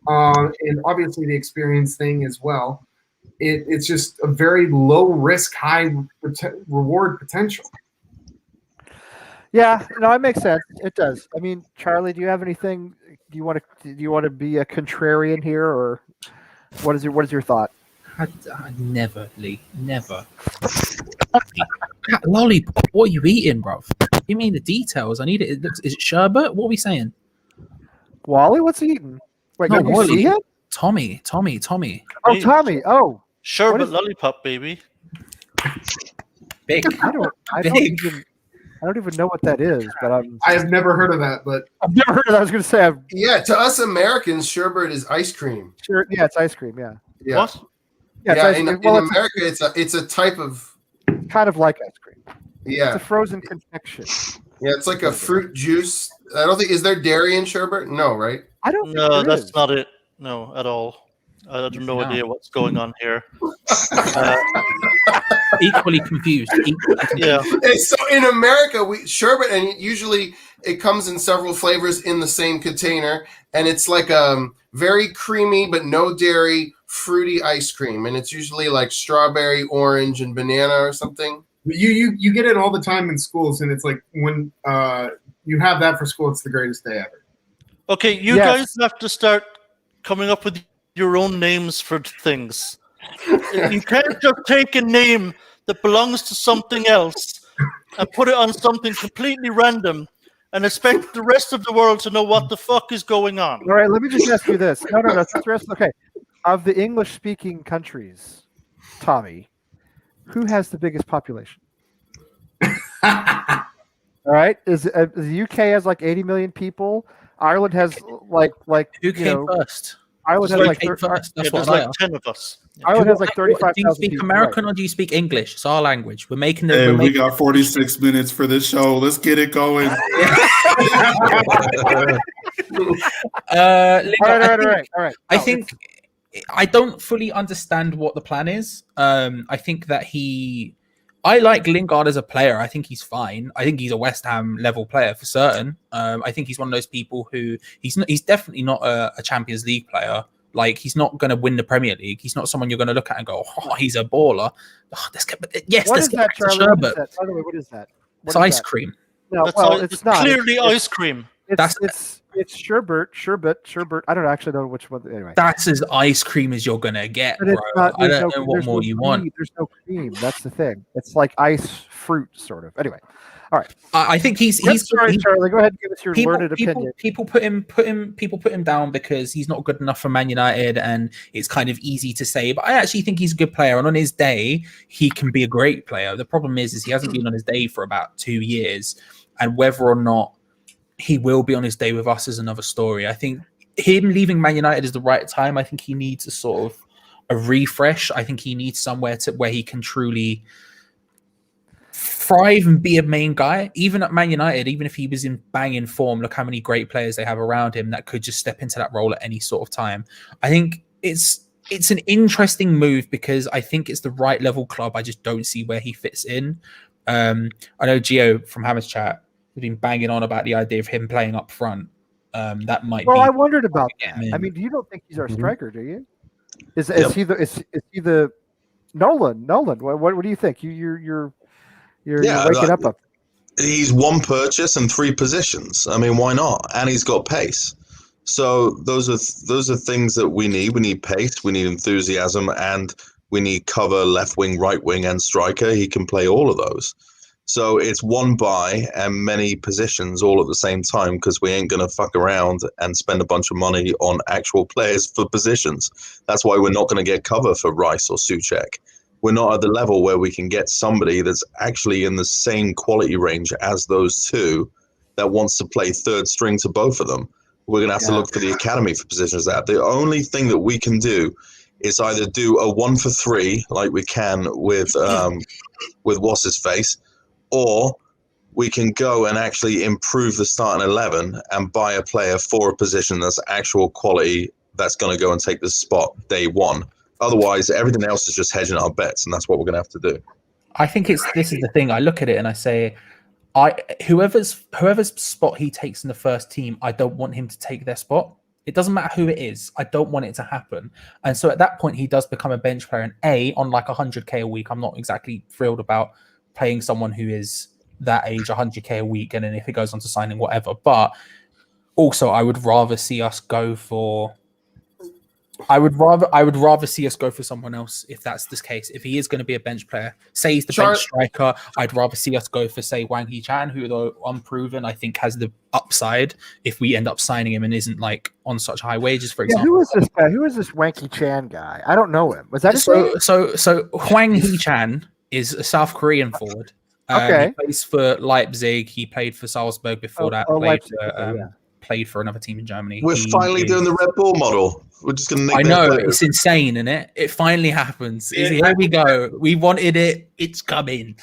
And obviously the experience thing as well. It's just a very low risk, high reward potential. Yeah, no, it makes sense. It does. I mean, Charlie, do you have anything? Do you want to be a contrarian here, or what is your thought? Never, Lee. Never. Lollipop. What are you eating, bruv? Give me the details. I need it. Is it sherbet? What are we saying? Wally, what's he eating? Wait, no, you see him? Tommy. Oh, Tommy. Oh, sherbet lollipop, baby. Big. I don't even know what that is, but I have never heard of that. But I've never heard of that. I was going to say, to us Americans, sherbet is ice cream. Sure, yeah, it's ice cream. Yeah. What? Yeah, in America, it's a type of kind of like ice cream. Yeah, it's a frozen confection. Yeah, it's like a fruit juice. I don't think, is there dairy in sherbet? No, right? I don't. No, that's not it. No, at all. I have no idea what's going on here. Equally confused. Yeah. So in America, sherbet, and usually it comes in several flavors in the same container, and it's like very creamy but no dairy, fruity ice cream, and it's usually like strawberry, orange, and banana or something. You get it all the time in schools, and it's like when you have that for school, it's the greatest day ever. Okay, you guys have to start coming up with your own names for things. You can't just take a name that belongs to something else and put it on something completely random and expect the rest of the world to know what the fuck is going on. All right, let me just ask you this. No, that's the rest. Okay, of the English-speaking countries, Tommy, who has the biggest population? All right, is the UK has like 80 million people. Ireland has like who came first? Ireland has like first. That's what like 10 of us. Ireland has like 35,000. Do you speak American or do you speak English? It's our language. We're making the. Hey, we got 46 minutes for this show. Let's get it going. All right. I think I don't fully understand what the plan is. I think that I like Lingard as a player. I think he's fine. I think he's a West Ham level player for certain. I think he's one of those people who he's definitely not a Champions League player. Like, he's not going to win the Premier League. He's not someone you're going to look at and go, "Oh, he's a baller." Oh, let's get Charlie? sherbet. By the way, what is that? It's ice cream. No, it's not. Clearly ice cream. It's sherbet. I don't actually know which one. Anyway, that's as ice cream as you're gonna get, but bro. I don't know what more you want. There's no cream. That's the thing. It's like ice fruit, sort of. Anyway, all right. I think he's sorry, Charlie. Go ahead and give us your learned opinion. People put him down because he's not good enough for Man United, and it's kind of easy to say. But I actually think he's a good player, and on his day, he can be a great player. The problem is he hasn't been on his day for about 2 years, and whether or not he will be on his day with us is another story. I think him leaving Man United is the right time. I think he needs a sort of a refresh. I think he needs somewhere where he can truly thrive and be a main guy. Even at Man United, even if he was in banging form, look how many great players they have around him that could just step into that role at any sort of time. I think it's an interesting move because I think it's the right level club. I just don't see where he fits in. I know Gio from Hammer's chat has been banging on about the idea of him playing up front. That might. Well, I wondered about that. I mean, you don't think he's our striker, do you? Is he the Nolan? What do you think? You're waking up. He's one purchase and 3 positions. I mean, why not? And he's got pace. So those are things that we need. We need pace. We need enthusiasm, and we need cover, left wing, right wing, and striker. He can play all of those. So it's one buy and many positions all at the same time because we ain't going to fuck around and spend a bunch of money on actual players for positions. That's why we're not going to get cover for Rice or Souček. We're not at the level where we can get somebody that's actually in the same quality range as those two that wants to play third string to both of them. We're going to have to look for the academy for positions that. The only thing that we can do is either do a 1 for 3 like we can with what's his face, or we can go and actually improve the starting 11 and buy a player for a position that's actual quality that's going to go and take the spot day one. Otherwise, everything else is just hedging our bets, and that's what we're going to have to do. I think this is the thing. I look at it and I say, whoever's spot he takes in the first team, I don't want him to take their spot. It doesn't matter who it is. I don't want it to happen. And so at that point, he does become a bench player. And on like 100K a week, I'm not exactly thrilled about paying someone who is that age 100K a week, and then if it goes on to signing, whatever. But also, I would rather see us go for. I would rather see us go for someone else if that's the case. If he is going to be a bench player, say he's the bench striker, I'd rather see us go for, say, Wang Hee-chan, who, though unproven, I think has the upside if we end up signing him and isn't like on such high wages, for example. Who is this guy? Who is this Wang Hee-chan guy? I don't know him. Was that his name? So Wang Hee-chan is a South Korean forward. Okay. He plays for Leipzig. He played for Salzburg before that. Played for another team in Germany. We're finally doing the Red Bull model. We're just going to. I know it's insane, isn't it? It finally happens. Here we go. We wanted it. It's coming.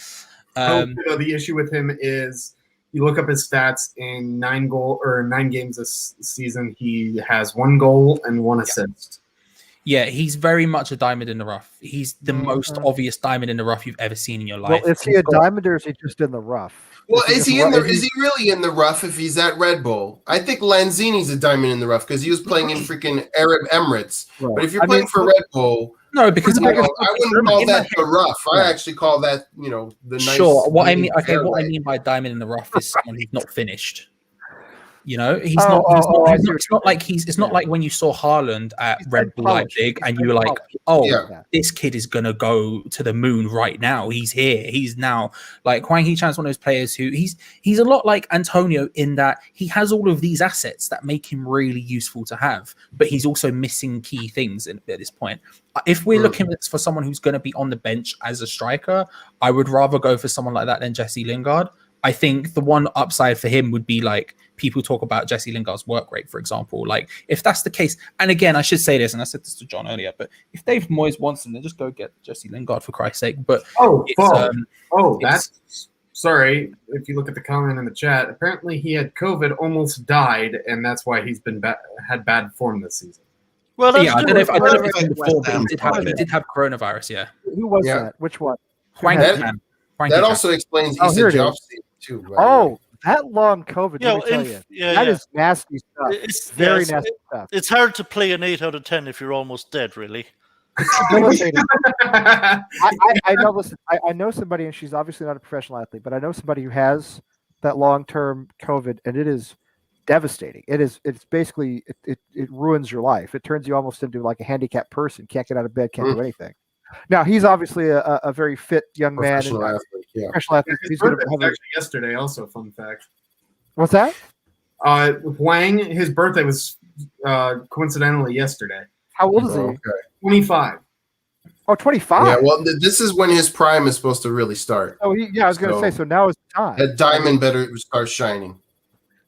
The issue with him is you look up his stats in 9 games this season. He has 1 goal and 1 assist. Yeah, he's very much a diamond in the rough. He's the most obvious diamond in the rough you've ever seen in your life. Well, is he a diamond or is he just in the rough? Well, is he really in the rough if he's at Red Bull? I think Lanzini's a diamond in the rough because he was playing in freaking Arab Emirates. Right. But if you're playing for Red Bull, no, because I wouldn't call that the rough. I actually call that, the nice. Sure. What I mean by diamond in the rough is someone who's not finished. He's not. It's not like It's not like when you saw Haaland at Red Bull Leipzig and you were like, this kid is gonna go to the moon right now. He's here. He's now like Hwang Hee-chan is one of those players who he's a lot like Antonio in that he has all of these assets that make him really useful to have, but he's also missing key things at this point. If we're looking for someone who's going to be on the bench as a striker, I would rather go for someone like that than Jesse Lingard. I think the one upside for him would be like people talk about Jesse Lingard's work rate, for example. Like if that's the case, and again, I should say this, and I said this to John earlier, but if Dave Moyes wants him, then just go get Jesse Lingard for Christ's sake. But sorry. If you look at the comment in the chat, apparently he had COVID, almost died, and that's why he's been had bad form this season. Well, I don't know if he did have coronavirus. Yeah. Who was that? Which one? That also explains ECG too. That long COVID. That is nasty stuff. It's very nasty stuff. It's hard to play an 8 out of 10 if you're almost dead, really. I know. Listen, I know somebody, and she's obviously not a professional athlete, but I know somebody who has that long-term COVID, and it is devastating. It's basically it ruins your life. It turns you almost into like a handicapped person. Can't get out of bed, can't do anything. Now he's obviously a very fit young man. Professional athlete. Yeah. Professional athlete. His He's going birthday to was actually yesterday. Also, fun fact. What's that? Huang, his birthday was coincidentally yesterday. How old is he? Okay. 25. Oh, 25. Yeah, well, this is when his prime is supposed to really start. Oh, I was going to say. So now is the time. That diamond better start shining.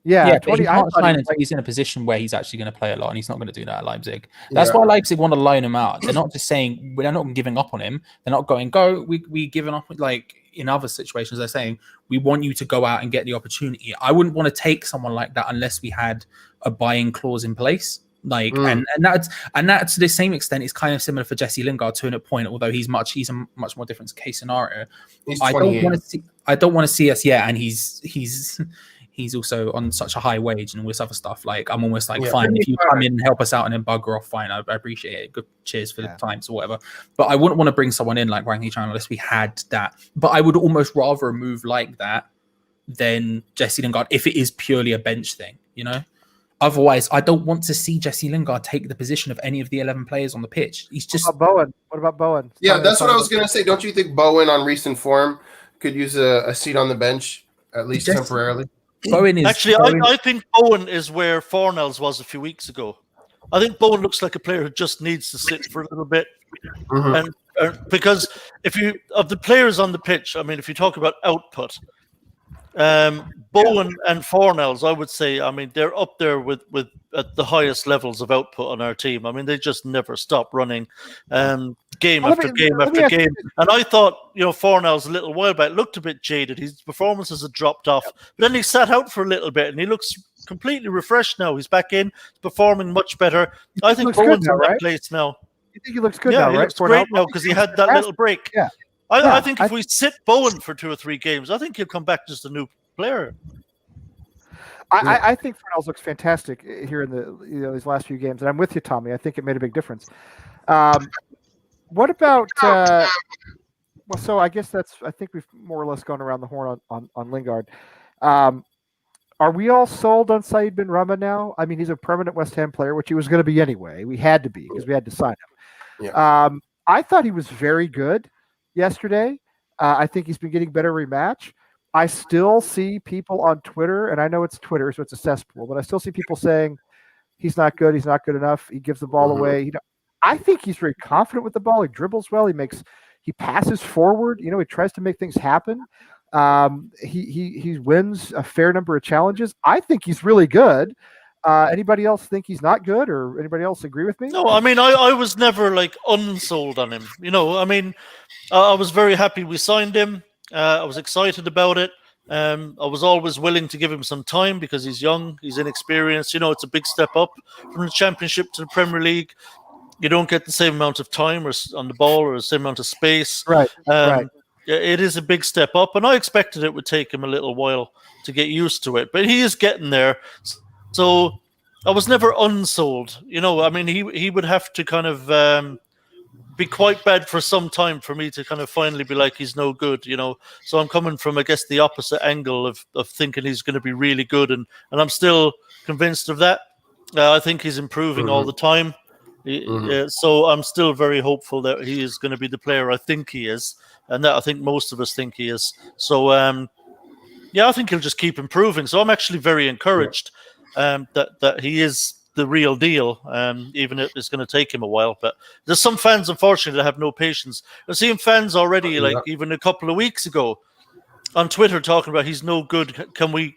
Yeah, 20. I thought he was He's in a position where he's actually going to play a lot, and he's not going to do that at Leipzig. That's why Leipzig want to loan him out. They're not just saying we're not giving up on him. They're not going we giving up. Like in other situations, they're saying we want you to go out and get the opportunity. I wouldn't want to take someone like that unless we had a buying clause in place. Like and that's to the same extent is kind of similar for Jesse Lingard to a point, although he's a much more different case scenario. I don't want to see us and he's also on such a high wage and all this other stuff. Like I'm almost like fine if you come in and help us out and then bugger off, fine. I appreciate it. Good cheers for the times or whatever. But I wouldn't want to bring someone in like Wang Hee-chan unless we had that. But I would almost rather a move like that than Jesse Lingard if it is purely a bench thing, you know? Otherwise, I don't want to see Jesse Lingard take the position of any of the 11 players on the pitch. He's just... What about Bowen? Yeah, that's what I was going to say. Don't you think Bowen on recent form could use a seat on the bench, at least temporarily? Bowen is... Actually, I think Bowen is where Fornells was a few weeks ago. I think Bowen looks like a player who just needs to sit for a little bit. And because of the players on the pitch, I mean, if you talk about output... Bowen and Fornells, I would say, I mean, they're up there with at the highest levels of output on our team. I mean, they just never stop running game after game after game. And I thought, Fornells a little while back looked a bit jaded. His performances had dropped off. But then he sat out for a little bit and he looks completely refreshed now. He's back in, performing much better. I think Bowen's in that place now. You think he looks good now, right? He looks great now because he had that little break. Yeah. I think if we sit Bowen for 2 or 3 games, I think he'll come back just a new player. I think Fornells looks fantastic here in these last few games, and I'm with you, Tommy. I think it made a big difference. What about? So I guess I think we've more or less gone around the horn on Lingard. Are we all sold on Said Benrahma now? I mean, he's a permanent West Ham player, which he was going to be anyway. We had to be because we had to sign him. Yeah. I thought he was very good yesterday. I think he's been getting better every match. I still see people on Twitter, and I know it's Twitter, so it's a cesspool, but I still see people saying he's not good enough. He gives the ball away. I think he's very confident with the ball. He dribbles well. He passes forward. He tries to make things happen. He wins a fair number of challenges. I think he's really good. Anybody else think he's not good, or anybody else agree with me? No, I mean, I was never unsold on him. I mean, I was very happy we signed him. I was excited about it. I was always willing to give him some time because he's young, he's inexperienced. It's a big step up from the Championship to the Premier League. You don't get the same amount of time or on the ball or the same amount of space. Right. Right. It is a big step up, and I expected it would take him a little while to get used to it, but he is getting there. So I was never unsold. I mean, he would have to kind of be quite bad for some time for me to kind of finally be like, he's no good, So I'm coming from, I guess, the opposite angle of thinking he's going to be really good. And I'm still convinced of that. I think he's improving all the time. So I'm still very hopeful that he is going to be the player I think he is. And that I think most of us think he is. So, I think he'll just keep improving. So I'm actually very encouraged that he is the real deal, even if it's going to take him a while. But there's some fans, unfortunately, that have no patience. I've seen fans already, even a couple of weeks ago, on Twitter talking about he's no good.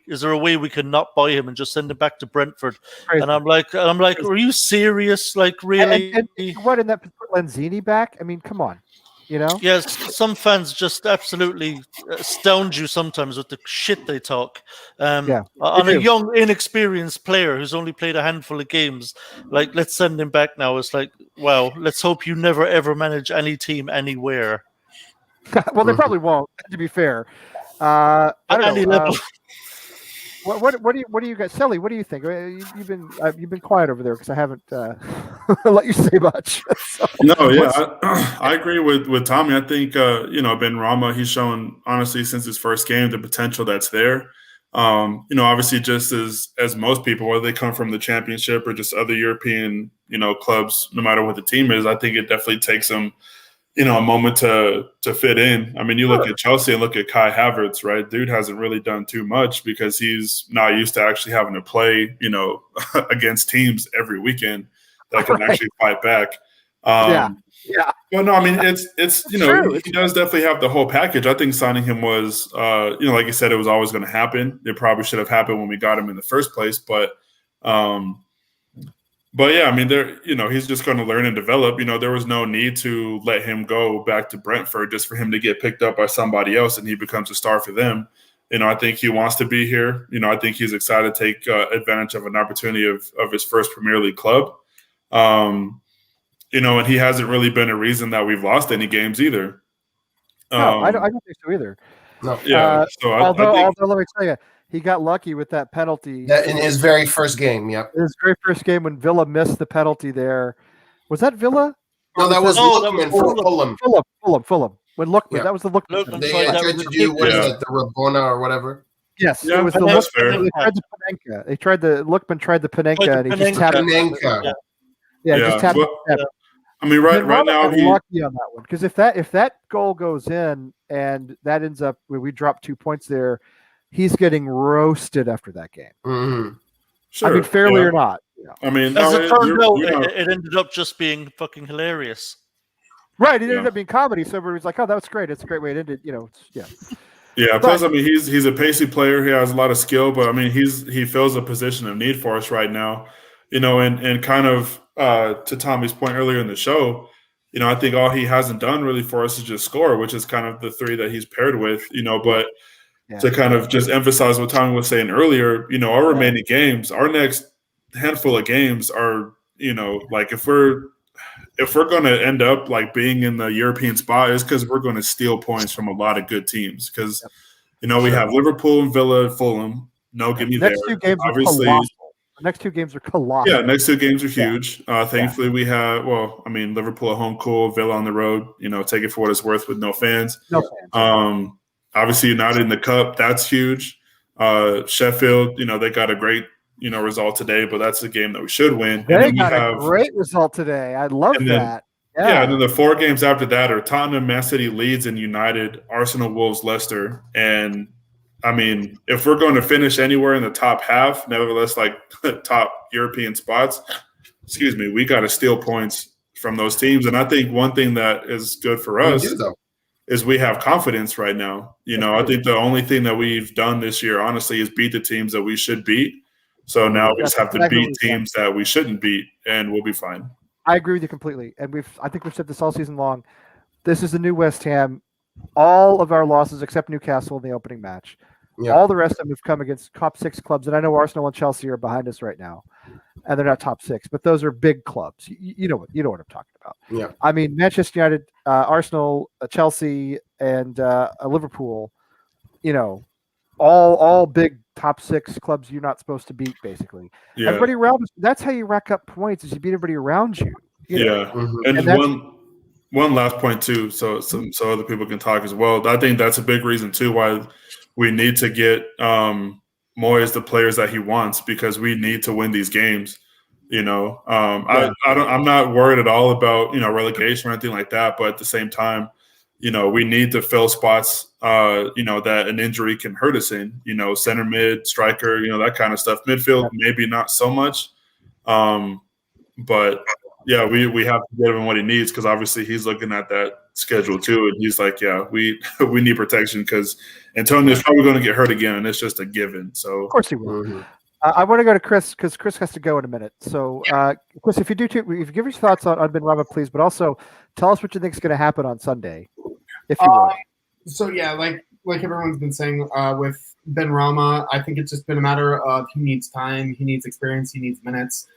Is there a way we can not buy him and just send him back to Brentford? Crazy. And I'm like, are you serious? Like, really? And what, in that put Lanzini back? I mean, come on. Yes, some fans just absolutely astound you sometimes with the shit they talk. On a young, inexperienced player who's only played a handful of games, let's send him back now. It's like, wow, let's hope you never ever manage any team anywhere. Well, they probably won't, to be fair. I don't know. What do you guys, Sally? What do you think? You've been quiet over there because I haven't let you say much. So, I agree with Tommy. I think Benrahma, he's shown honestly since his first game the potential that's there. Obviously just as most people, whether they come from the Championship or just other European, clubs, no matter what the team is, I think it definitely takes them, a moment to fit in. I mean, you look at Chelsea and look at Kai Havertz, right? Dude hasn't really done too much because he's not used to actually having to play, against teams every weekend that can actually fight back. Yeah. Well, no, I mean, it's he does definitely have the whole package. I think signing him was, like you said, it was always going to happen. It probably should have happened when we got him in the first place. But yeah, I mean, he's just going to learn and develop. There was no need to let him go back to Brentford just for him to get picked up by somebody else and he becomes a star for them. I think he wants to be here. I think he's excited to take advantage of an opportunity of his first Premier League club. And he hasn't really been a reason that we've lost any games either. No, I don't think so either. No. Yeah. Although let me tell you, he got lucky with that penalty. That in his very first game, yep. His very first game when Villa missed the penalty there. Was that Villa? No, that was Lookman for Fulham. Fulham. When Lookman, that was the Lookman. They tried to do, what is it, the Rabona or whatever? Yes, yeah, it was the Lookman. They tried the Panenka. Lookman tried the Panenka, and he just tapped Panenka. just tapped it. I mean, right now he's lucky on that one because if that goal goes in and that ends up where we drop 2 points there, he's getting roasted after that game. Mm-hmm. Sure, I mean, fairly or not. I mean, as it turned out, it ended up just being fucking hilarious. Right, it ended up being comedy. So everybody's like, "Oh, that was great. It's a great way it ended." Yeah. Plus, I mean, he's a pacey player. He has a lot of skill, but I mean, he fills a position of need for us right now. And kind of to Tommy's point earlier in the show, I think all he hasn't done really for us is just score, which is kind of the three that he's paired with. But to kind of just emphasize what Tommy was saying earlier, our remaining games, our next handful of games are, like if we're going to end up like being in the European spot, is because we're going to steal points from a lot of good teams. Because we have Liverpool and Villa, Fulham. No, give me next there. 2 games Obviously, are colossal. The next 2 games are colossal. Yeah, next 2 games are huge. Thankfully, we have. Well, I mean, Liverpool at home, cool. Villa on the road. Take it for what it's worth with no fans. No fans. Obviously, United in the Cup, that's huge. Sheffield, they got a great, result today, but that's a game that we should win. They got a great result today. I love that. Yeah, and then the 4 games after that are Tottenham, Man City, Leeds, and United, Arsenal, Wolves, Leicester. And, I mean, if we're going to finish anywhere in the top half, nevertheless, like top European spots, we got to steal points from those teams. And I think one thing that is good for us is we have confidence right now. I think the only thing that we've done this year, honestly, is beat the teams that we should beat. So now we just have to beat teams that we shouldn't beat, and we'll be fine. I agree with you completely. And I think we've said this all season long. This is the new West Ham. All of our losses, except Newcastle in the opening match, all the rest of them have come against top 6 clubs. And I know Arsenal and Chelsea are behind us right now, and they're not top 6, but those are big clubs. You know what I'm talking about. Yeah. I mean, Manchester United, Arsenal, Chelsea, and Liverpool. All big top 6 clubs you're not supposed to beat, basically. Yeah. Everybody around us, that's how you rack up points, is you beat everybody around you. And one last point too, so other people can talk as well. I think that's a big reason too why we need to get Moyes the players that he wants, because we need to win these games. I'm not worried at all about relegation or anything like that, but at the same time, we need to fill spots, that an injury can hurt us in, center mid, striker, that kind of stuff. Midfield, maybe not so much. But yeah, we have to give him what he needs, because obviously he's looking at that schedule too. And he's like, yeah, we need protection, because Antonio's probably going to get hurt again. And it's just a given. So of course he will. Mm-hmm. I want to go to Chris, because Chris has to go in a minute. So, Chris, if you give us your thoughts on Benrahma, please, but also tell us what you think is going to happen on Sunday, if you will. So, yeah, like everyone's been saying with Benrahma, I think it's just been a matter of he needs time, he needs experience, he needs minutes.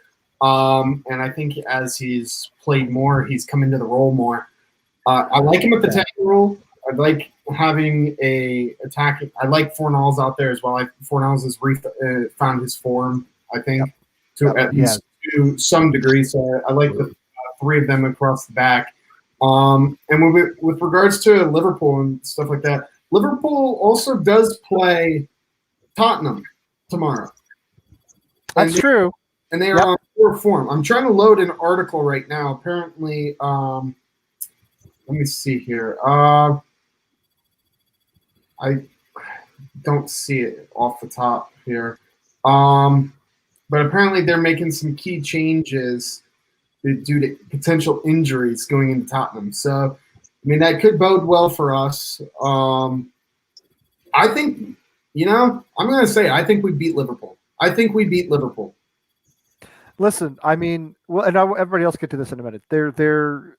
And I think as he's played more, he's come into the role more. I like him at the technical role. I like having a attacking. I like Fornals out there as well. Fornals has found his form, I think, at least to some degree. So I like the 3 of them across the back. And with regards to Liverpool and stuff like that, Liverpool also does play Tottenham tomorrow. That's true. And they are on poor form. I'm trying to load an article right now. Apparently, let me see here. I don't see it off the top here. But apparently they're making some key changes due to potential injuries going into Tottenham. So, I mean, that could bode well for us. I think, I'm going to say I think we beat Liverpool. Listen, I mean, well, and everybody else get to this in a minute. They're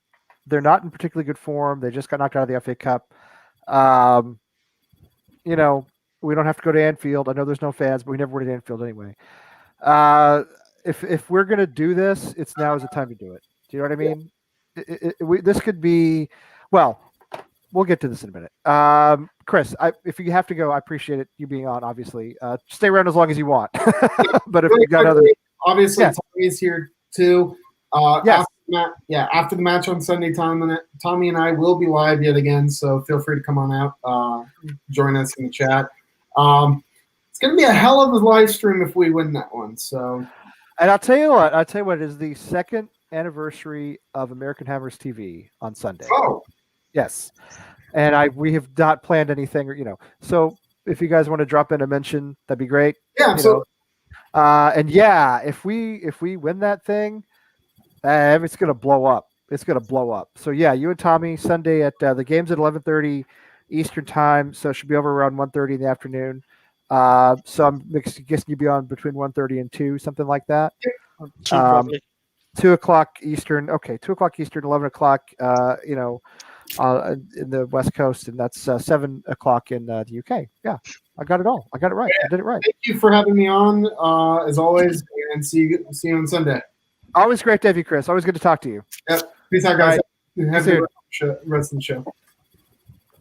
not in particularly good form. They just got knocked out of the FA Cup. We don't have to go to Anfield. I know there's no fans, but we never went to Anfield anyway. If we're gonna do this, it's now is the time to do it. Do you know what I mean? This could be. Well, we'll get to this in a minute. Chris, if you have to go, I appreciate it. You being on, obviously. Stay around as long as you want. But if you got other. Obviously, Tommy's here too. After the match on Sunday, Tommy and I will be live yet again, so feel free to come on out, join us in the chat. It's going to be a hell of a live stream if we win that one. So, and I'll tell you what, it is the second anniversary of American Hammers TV on Sunday. Oh, yes, and we have not planned anything, So if you guys want to drop in a mention, that'd be great. Yeah, if we win that thing, it's gonna blow up. So yeah, you and Tommy Sunday at the game's at 11:30 Eastern time, so it should be over around 1:30 in the afternoon. So I'm guessing you'd be on between 1:30 and 2, something like that. 2 o'clock Eastern. Okay, 2 o'clock Eastern, 11 o'clock. In the West Coast, and that's 7 o'clock in the UK. Yeah, I got it all. I got it right. I did it right. Thank you for having me on, as always, and see you on Sunday. Always great to have you, Chris. Always good to talk to you. Yep. Peace out, guys. Have a good rest of the show.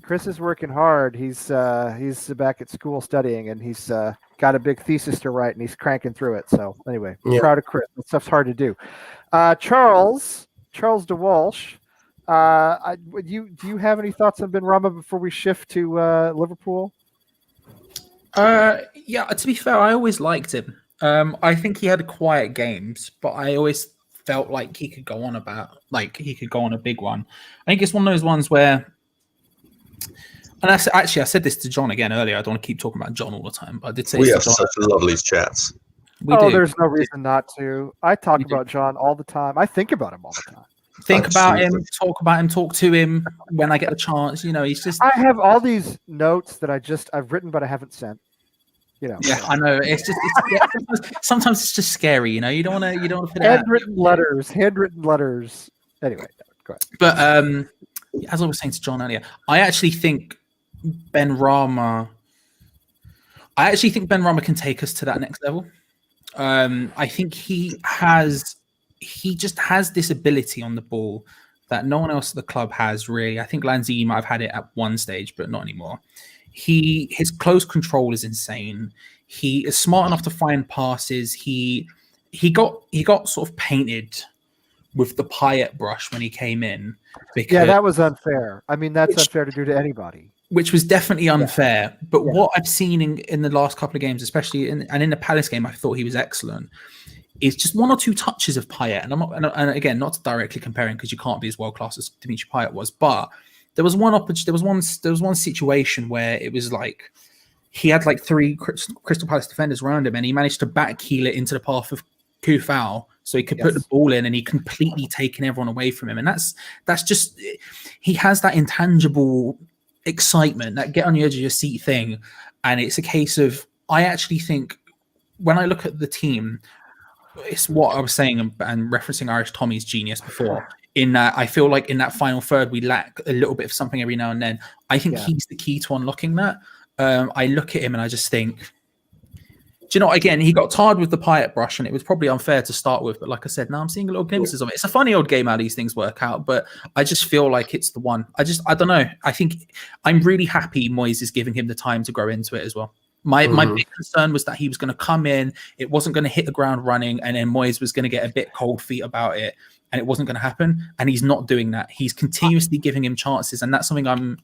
Chris is working hard. He's back at school studying, and he's got a big thesis to write, and he's cranking through it. So anyway, proud of Chris. That stuff's hard to do. Charles DeWalsh. Do you have any thoughts on Benrahma before we shift to Liverpool? Yeah, to be fair, I always liked him. I think he had quiet games, but I always felt like he could go on a big one. I think it's one of those ones where, and I said this to John again earlier. I don't want to keep talking about John all the time, but I did say we have such lovely chats. There's no reason not to. I talk about John all the time. I think about him all the time. Think about him, talk to him when I get a chance. He's just. I have all these notes that I've written, but I haven't sent. Yeah, I know. It's sometimes it's just scary. You don't want to put handwritten letters. Anyway, go ahead. But as I was saying to John earlier, I actually think Benrahma can take us to that next level. I think he just has this ability on the ball that no one else at the club has, really. I think Lanzini might have had it at one stage, but not anymore. His close control is insane. He is smart enough to find passes. He got sort of painted with the Payet brush when he came in. That was unfair. I mean, that's unfair to do to anybody. Which was definitely unfair. Yeah. But what I've seen in the last couple of games, especially in the Palace game, I thought he was excellent. It's just one or two touches of Payet, and again, not directly comparing because you can't be as world class as Dimitri Payet was, but there was one situation where it was like he had like 3 Crystal Palace defenders around him, and he managed to backheel it into the path of Kufau, so he could put the ball in, and he completely taken everyone away from him, and that's just, he has that intangible excitement, that get on the edge of your seat thing, and it's a case of, I actually think when I look at the team, it's what I was saying and referencing Irish Tommy's genius before, in that I feel like in that final third we lack a little bit of something every now and then. I think he's the key to unlocking that. I look at him and I just think, do you know, again, he got tarred with the Payet brush, and it was probably unfair to start with, but like I said, now I'm seeing a little glimpses of it. It's a funny old game how these things work out, but I just feel like it's the one. I don't know. I think I'm really happy Moyes is giving him the time to grow into it as well. My big concern was that he was going to come in, it wasn't going to hit the ground running, and then Moyes was going to get a bit cold feet about it, and it wasn't going to happen. And he's not doing that. He's continuously giving him chances, and that's something I'm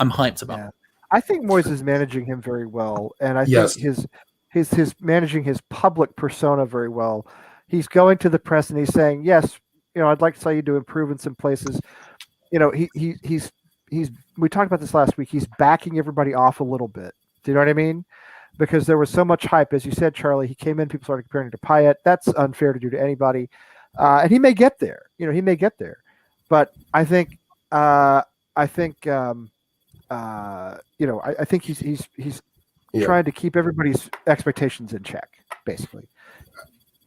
hyped about. Yeah. I think Moyes is managing him very well, and I Yes. think his managing his public persona very well. He's going to the press and he's saying, "Yes, I'd like to tell you to improve in some places." He's we talked about this last week. He's backing everybody off a little bit. Do you know what I mean? Because there was so much hype, as you said, Charlie. He came in, people started comparing him to Payet. That's unfair to do to anybody, and he may get there. He may get there, but I think I think he's trying to keep everybody's expectations in check, basically.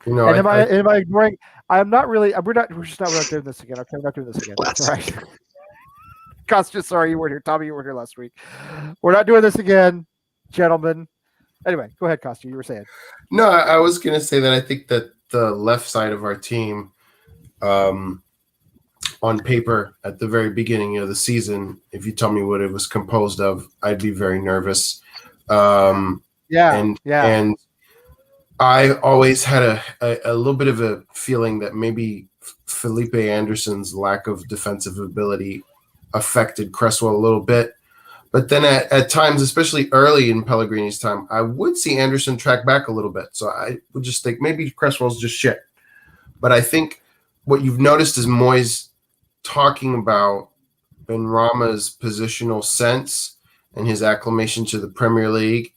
And am I ignoring? I'm not really. We're just not doing this again. Okay, we're not doing this again. All right. Costa, sorry you weren't here. Tommy, you weren't here last week. We're not doing this again, gentlemen. Anyway, go ahead, Costa. You were saying. No, I was going to say that I think that the left side of our team, on paper at the very beginning of the season, if you tell me what it was composed of, I'd be very nervous. And I always had a little bit of a feeling that maybe Felipe Anderson's lack of defensive ability affected Cresswell a little bit. But then at times, especially early in Pellegrini's time, I would see Anderson track back a little bit. So I would just think maybe Cresswell's just shit. But I think what you've noticed is Moyes talking about Benrahma's positional sense and his acclimation to the Premier League.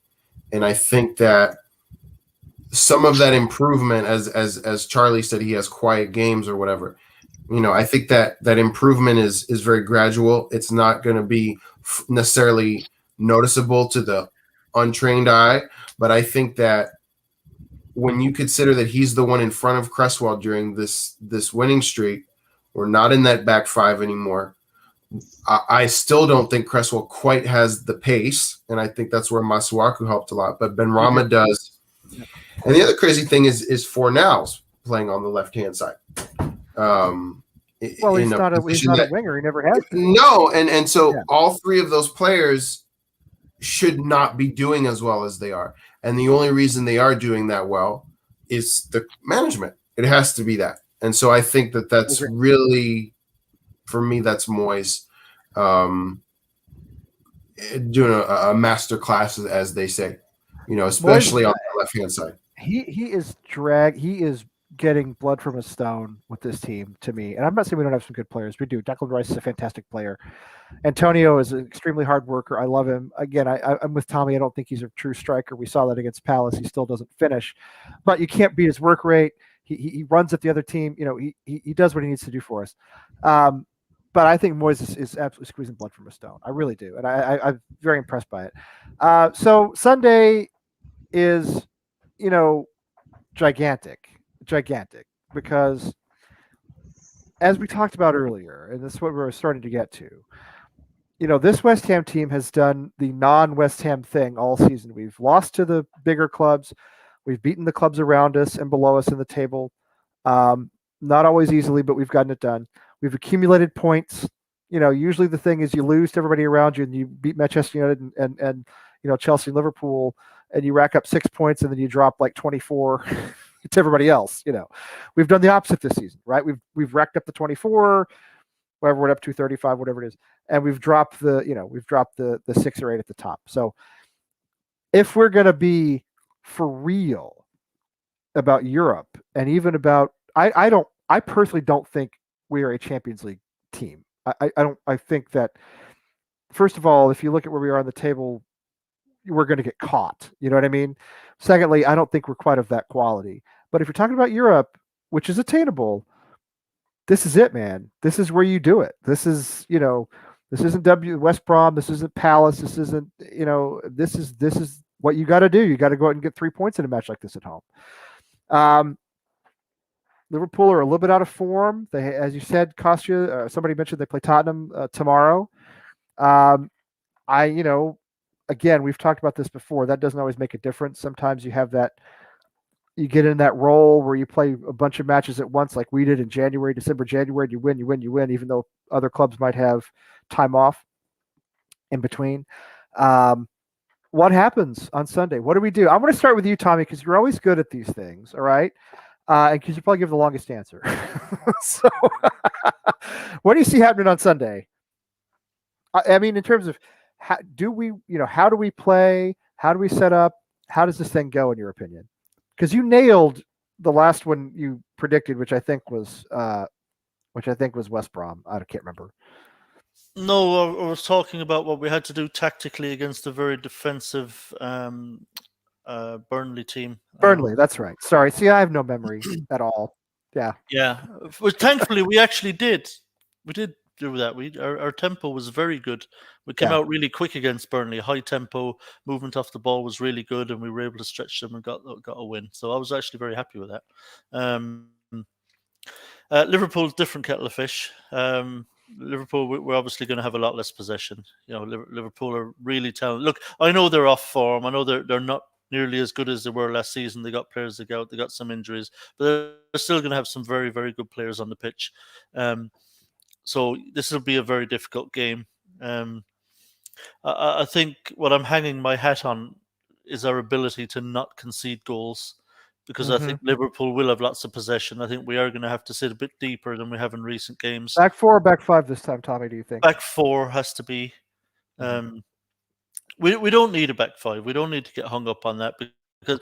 And I think that some of that improvement, as Charlie said, he has quiet games or whatever. I think that improvement is very gradual. It's not going to be necessarily noticeable to the untrained eye, but I think that when you consider that he's the one in front of Cresswell during this winning streak, we're not in that back five anymore. I still don't think Cresswell quite has the pace, and I think that's where Masuaku helped a lot, but Benrahma does. And the other crazy thing is Fornals playing on the left-hand side. Well, he's not a winger. He never has been. No, and so all three of those players should not be doing as well as they are. And the only reason they are doing that well is the management. It has to be that. And so I think that's really, for me, that's Moyes doing a master class, as they say, especially on the left-hand side. He is getting blood from a stone with this team, to me. And I'm not saying we don't have some good players. We do. Declan Rice is a fantastic player. Antonio is an extremely hard worker. I love him. Again, I'm with Tommy. I don't think he's a true striker. We saw that against Palace. He still doesn't finish. But you can't beat his work rate. He runs at the other team. He does what he needs to do for us. But I think Moyes is absolutely squeezing blood from a stone. I really do. And I'm very impressed by it. So Sunday is, gigantic, because as we talked about earlier, and this is what we're starting to get to, this West Ham team has done the non-West Ham thing all season. We've lost to the bigger clubs. We've beaten the clubs around us and below us in the table. Not always easily, but we've gotten it done. We've accumulated points. Usually the thing is you lose to everybody around you and you beat Manchester United and Chelsea and Liverpool, and you rack up 6 points and then you drop like 24 to everybody else. We've done the opposite this season, right? We've racked up the 24, whatever we're up to, 35, whatever it is, and we've dropped the 6 or 8 at the top. So if we're going to be for real about Europe and even about, I personally don't think we are a Champions League team. I think that, first of all, if you look at where we are on the table, we're going to get caught. You know what I mean? Secondly, I don't think we're quite of that quality. But if you're talking about Europe, which is attainable, this is it, man. This is where you do it. This is, this isn't West Brom. This isn't Palace. This isn't, this is what you got to do. You got to go out and get 3 points in a match like this at home. Liverpool are a little bit out of form. They, as you said, Kostya, somebody mentioned they play Tottenham tomorrow. Again, we've talked about this before. That doesn't always make a difference. Sometimes you have that, you get in that role where you play a bunch of matches at once, like we did in December, January. You win, even though other clubs might have time off in between. What happens on Sunday? What do we do? I'm going to start with you, Tommy, because you're always good at these things. All right. And because you probably give the longest answer. So what do you see happening on Sunday? I mean, in terms of how do we play? How do we set up? How does this thing go in your opinion? Because you nailed the last one you predicted, which I think was West Brom. I can't remember. No, I was talking about what we had to do tactically against a very defensive Burnley team. Burnley, that's right. Sorry. See, I have no memory at all. Yeah. Yeah. Well, thankfully, we actually did. We did do that. Our tempo was very good. We came out really quick against Burnley. High tempo, movement off the ball was really good, and we were able to stretch them and got a win. So I was actually very happy with that. Liverpool's different kettle of fish. Liverpool, we're obviously going to have a lot less possession. Liverpool are really talented. Look, I know they're off form. I know they're not nearly as good as they were last season. They got players that go out. They got some injuries, but they're still going to have some very, very good players on the pitch. So this will be a very difficult game. I think what I'm hanging my hat on is our ability to not concede goals. Because I think Liverpool will have lots of possession. I think we are going to have to sit a bit deeper than we have in recent games. Back 4 or back 5 this time, Tommy, do you think? Back 4 has to be. We don't need a back 5. We don't need to get hung up on that. Because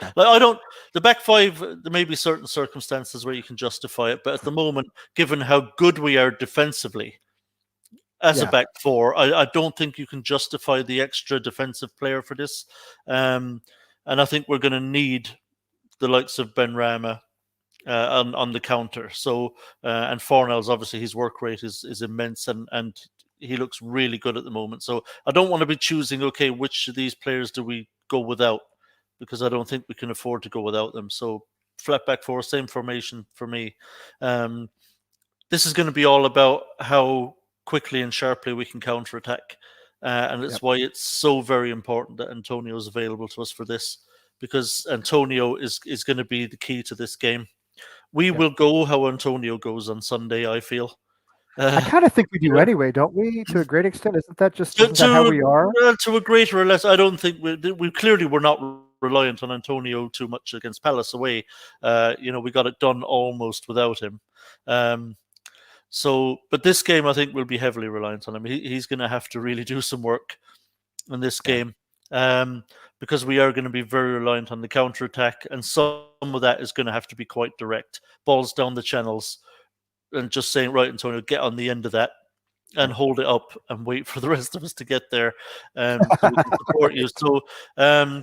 the back 5, there may be certain circumstances where you can justify it. But at the moment, given how good we are defensively as a back 4, I don't think you can justify the extra defensive player for this. And I think we're going to need the likes of Benrahma on the counter. So and Fornell's obviously his work rate is immense and he looks really good at the moment. So I don't want to be choosing which of these players do we go without, because I don't think we can afford to go without them. So flat back 4, same formation for me. This is going to be all about how quickly and sharply we can counterattack, and it's why it's so very important that Antonio is available to us for this. Because Antonio is going to be the key to this game. We will go how Antonio goes on Sunday, I feel. I kind of think we do anyway, don't we? To a great extent, isn't that how we are? To a greater or less, I don't think we clearly were not reliant on Antonio too much against Palace away. We got it done almost without him. But this game, I think we'll be heavily reliant on him. He's going to have to really do some work in this game. Because we are going to be very reliant on the counter-attack, and some of that is going to have to be quite direct. Balls down the channels, and just saying, right, Antonio, get on the end of that and hold it up and wait for the rest of us to get there so we can support you. So, and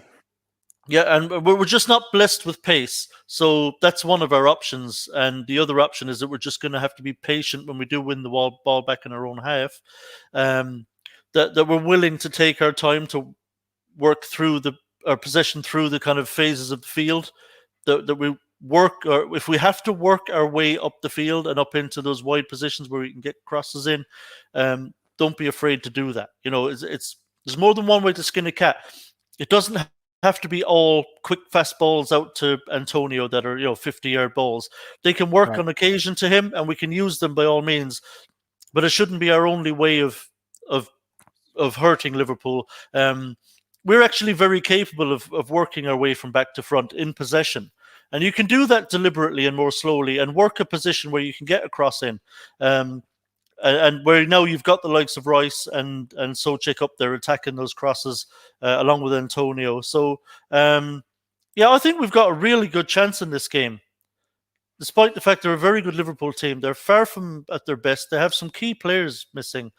we're just not blessed with pace. So that's one of our options. And the other option is that we're just going to have to be patient when we do win the ball back in our own half, that we're willing to take our time to work through our possession through the kind of phases of the field, that we work, or if we have to work our way up the field and up into those wide positions where we can get crosses in, don't be afraid to do that. There's more than one way to skin a cat. It doesn't have to be all quick, fast balls out to Antonio that are 50-yard balls. They can work on occasion to him, and we can use them by all means. But it shouldn't be our only way of hurting Liverpool. We're actually very capable of working our way from back to front in possession. And you can do that deliberately and more slowly and work a position where you can get a cross in. And where now you've got the likes of Rice and Souček up there attacking those crosses along with Antonio. So, I think we've got a really good chance in this game. Despite the fact they're a very good Liverpool team, they're far from at their best. They have some key players missing.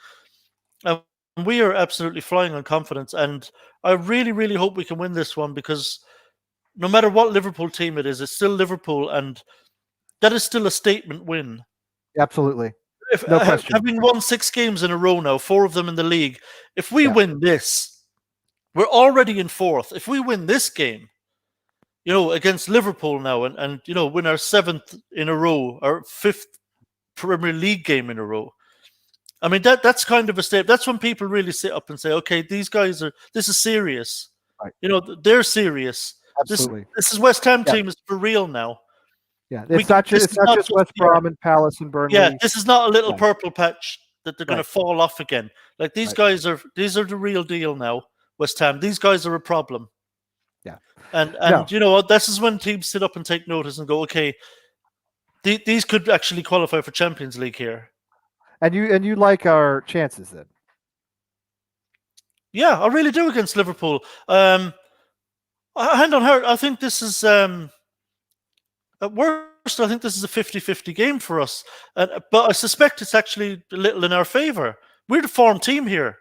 We are absolutely flying on confidence, and I really, really hope we can win this one, because no matter what Liverpool team it is, it's still Liverpool, and that is still a statement win. Absolutely. No question. Having won 6 games in a row now, 4 of them in the league, if we win this, we're already in 4th. If we win this game, against Liverpool now and win our 7th in a row, our 5th Premier League game in a row, I mean, that's kind of a step. That's when people really sit up and say, okay, this is serious. Right. They're serious. Absolutely. This is West Ham team is for real now. Yeah, it's not just West Brom and Palace and Burnley. Yeah, this is not a little purple patch that they're going to fall off again. Like these guys these are the real deal now, West Ham. These guys are a problem. Yeah. And this is when teams sit up and take notice and go, okay, these could actually qualify for Champions League here. And you like our chances then? Yeah, I really do against Liverpool. Hand on heart, I think this is at worst. I think this is a 50-50 game for us. But I suspect it's actually a little in our favour. We're the form team here.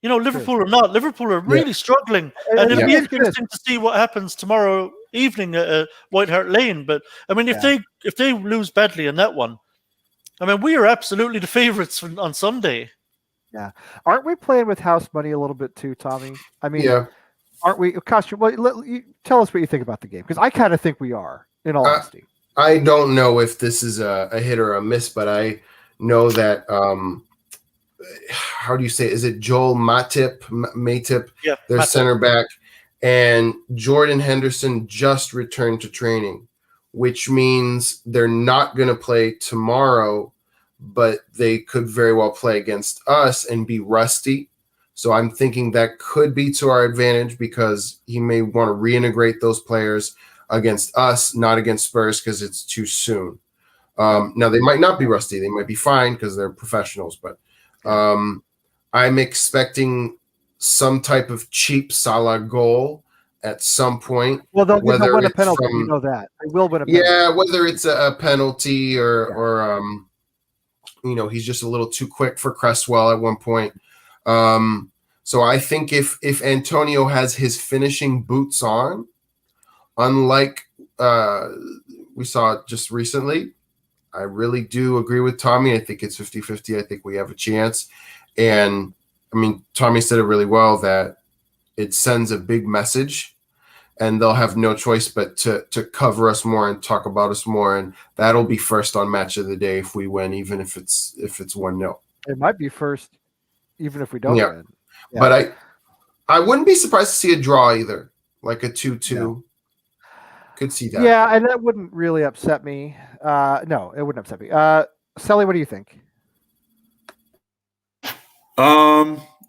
Liverpool are not. Liverpool are really struggling, and it'll be interesting to see what happens tomorrow evening at White Hart Lane. But I mean, if they lose badly in that one, I mean, we are absolutely the favourites on Sunday. Yeah, aren't we playing with house money a little bit too, Tommy? I mean, aren't we? Costume. Well, tell us what you think about the game, because I kind of think we are. In all honesty, I don't know if this is a hit or a miss, but I know that. How do you say it? Is it Joel Matip? Yeah, their Matip. Center back, and Jordan Henderson just returned to training, which means they're not going to play tomorrow, but they could very well play against us and be rusty. So I'm thinking that could be to our advantage, because he may want to reintegrate those players against us, not against Spurs, because it's too soon. Now, they might not be rusty. They might be fine because they're professionals, but I'm expecting some type of cheap Salah goal at some point. Well, they'll win a penalty. You know that. They will win a penalty. Yeah, whether it's a penalty or he's just a little too quick for Cresswell at one point. So I think if Antonio has his finishing boots on, unlike we saw just recently, I really do agree with Tommy. I think it's 50-50. I think we have a chance. And, I mean, Tommy said it really well, that it sends a big message, and they'll have no choice but to cover us more and talk about us more. And that'll be first on match of the day if we win, even if it's 1-0. It might be first, even if we don't win. Yeah. But I wouldn't be surprised to see a draw either, like a 2-2. Yeah. Could see that. Yeah, and that wouldn't really upset me. No, it wouldn't upset me. Sally, what do you think?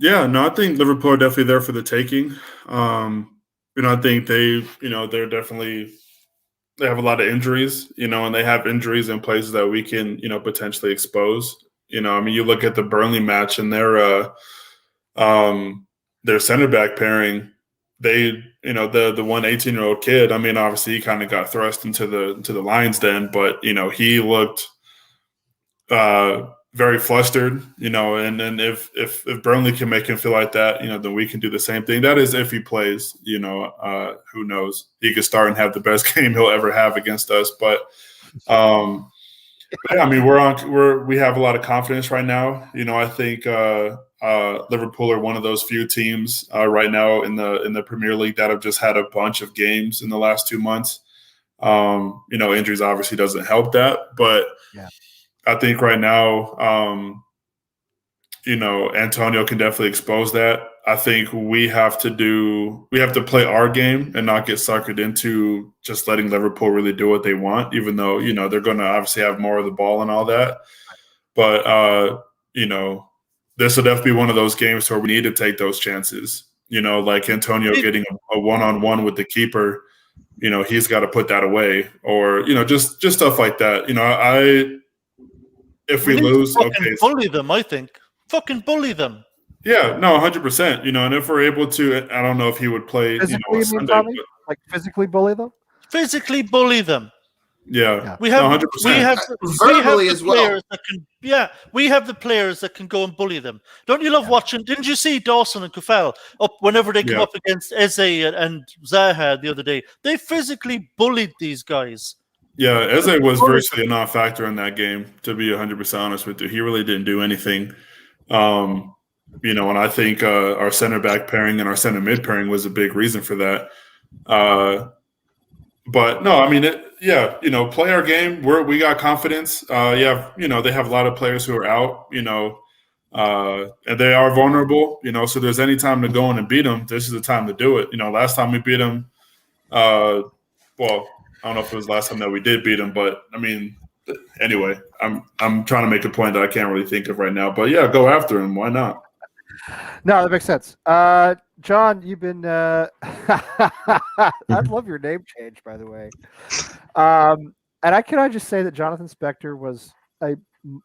Yeah, no, I think Liverpool are definitely there for the taking. I think they're definitely, they have a lot of injuries, and they have injuries in places that we can, potentially expose. I mean, you look at the Burnley match and their center back pairing. They, the one 18-year-old kid, I mean, obviously he kind of got thrust into the lion's den, but, he looked very flustered, and then if Burnley can make him feel like that, then we can do the same thing. That is if he plays, who knows? He could start and have the best game he'll ever have against us. But yeah, I mean, we have a lot of confidence right now. I think Liverpool are one of those few teams right now in the Premier League that have just had a bunch of games in the last 2 months. Injuries obviously doesn't help that, but yeah. I think right now, Antonio can definitely expose that. I think we have to play our game and not get suckered into just letting Liverpool really do what they want, even though, they're going to obviously have more of the ball and all that. But, this will definitely be one of those games where we need to take those chances, like Antonio getting a one-on-one with the keeper, he's got to put that away, or, just stuff like that. If we lose, okay. Bully them, I think. Fucking bully them. Yeah, no, 100%. And if we're able to, I don't know if he would play, physically, Sunday. Like physically bully them? Physically bully them. Yeah. We have 100%. Verbally as well. We have the players that can go and bully them. Don't you love watching? Didn't you see Dawson and Kufel up whenever they come up against Eze and Zaha the other day? They physically bullied these guys. Yeah, Eze was virtually a non-factor in that game, to be 100% honest with you. He really didn't do anything. And I think our center back pairing and our center mid pairing was a big reason for that. But no, I mean, play our game. We got confidence. They have a lot of players who are out, and they are vulnerable, so there's any time to go in and beat them. This is the time to do it. Last time we beat them, well, I don't know if it was the last time that we did beat them, but I mean, anyway, I'm trying to make a point that I can't really think of right now. But yeah, go after him. Why not? No, that makes sense. John, you've been I love your name change, by the way. And can I just say that Jonathan Spector was a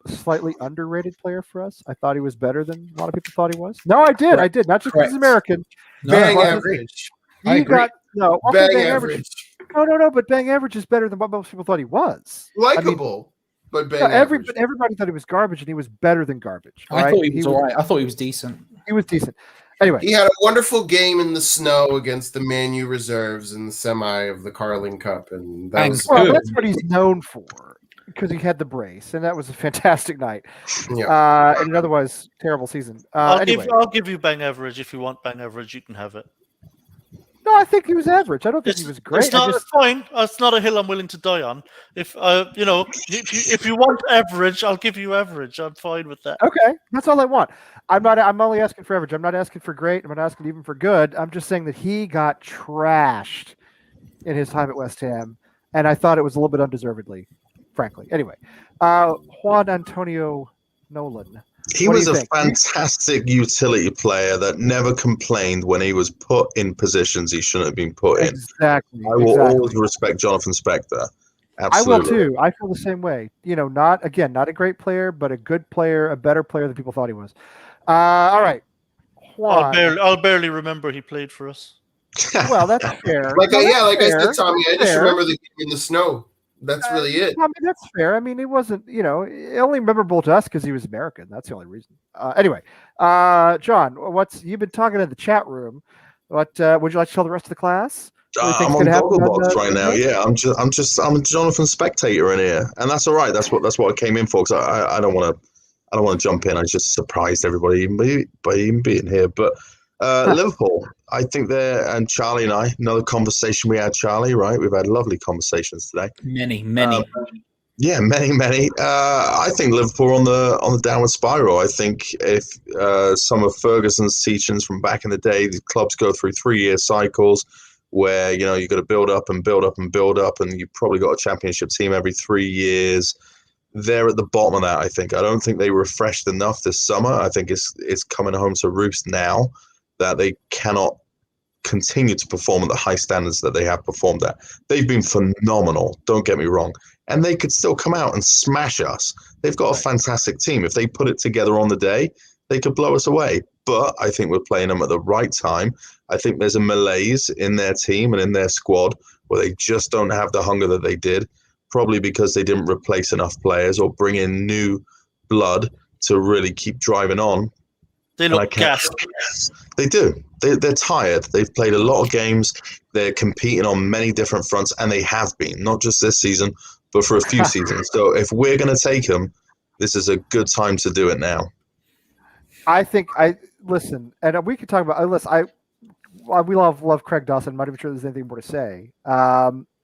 slightly underrated player for us. I thought he was better than a lot of people thought he was. No, I did. Not just because he's American. Bang average. You got no bang average. No. But bang average is better than what most people thought he was. Likable, but bang average. But everybody thought he was garbage, and he was better than garbage. I thought he was all right. I thought he was decent. He was decent. Anyway, he had a wonderful game in the snow against the Man U reserves in the semi of the Carling Cup, and that's what he's known for because he had the brace, and that was a fantastic night. Yeah. And an otherwise terrible season. I'll give you bang average if you want bang average. You can have it. No, I think he was average. I don't think he was great. It's fine. It's not a hill I'm willing to die on. If if you want average, I'll give you average. I'm fine with that. Okay, that's all I want. I'm only asking for average. I'm not asking for great. I'm not asking even for good. I'm just saying that he got trashed in his time at West Ham, and I thought it was a little bit undeservedly, frankly. Anyway, Juan Antonio Nolan. He was a fantastic utility player that never complained when he was put in positions he shouldn't have been put in. Exactly. I will always respect Jonathan Spector. Absolutely. I will too. I feel the same way. Not a great player, but a good player, a better player than people thought he was. All right. Juan. I'll barely remember he played for us. Well, that's fair. I said, Tommy, I just remember the game in the snow. That's really it. I mean, that's fair. I mean, it wasn't, only memorable to us because he was American. That's the only reason. Anyway, John, you've been talking in the chat room. What would you like to tell the rest of the class? I'm on Gogglebox right now. Yeah, I'm a Jonathan spectator in here, and that's all right. That's what I came in for because I don't want to jump in. I just surprised everybody by even being here, but. Liverpool, I think and Charlie and I, another conversation we had, Charlie, right? We've had lovely conversations today. Many. Many. I think Liverpool on the downward spiral. I think if some of Ferguson's teachings from back in the day, the clubs go through 3-year cycles where, you've got to build up and build up and build up, and you've probably got a championship team every 3 years. They're at the bottom of that, I think. I don't think they refreshed enough this summer. I think it's coming home to roost now that they cannot continue to perform at the high standards that they have performed at. They've been phenomenal, don't get me wrong. And they could still come out and smash us. They've got a fantastic team. If they put it together on the day, they could blow us away. But I think we're playing them at the right time. I think there's a malaise in their team and in their squad where they just don't have the hunger that they did, probably because they didn't replace enough players or bring in new blood to really keep driving on. They look gassed. They do. They're tired. They've played a lot of games. They're competing on many different fronts, and they have been, not just this season, but for a few seasons. So if we're going to take them, this is a good time to do it now. I think listen, and we could talk about. We love Craig Dawson. I'm not even sure there's anything more to say.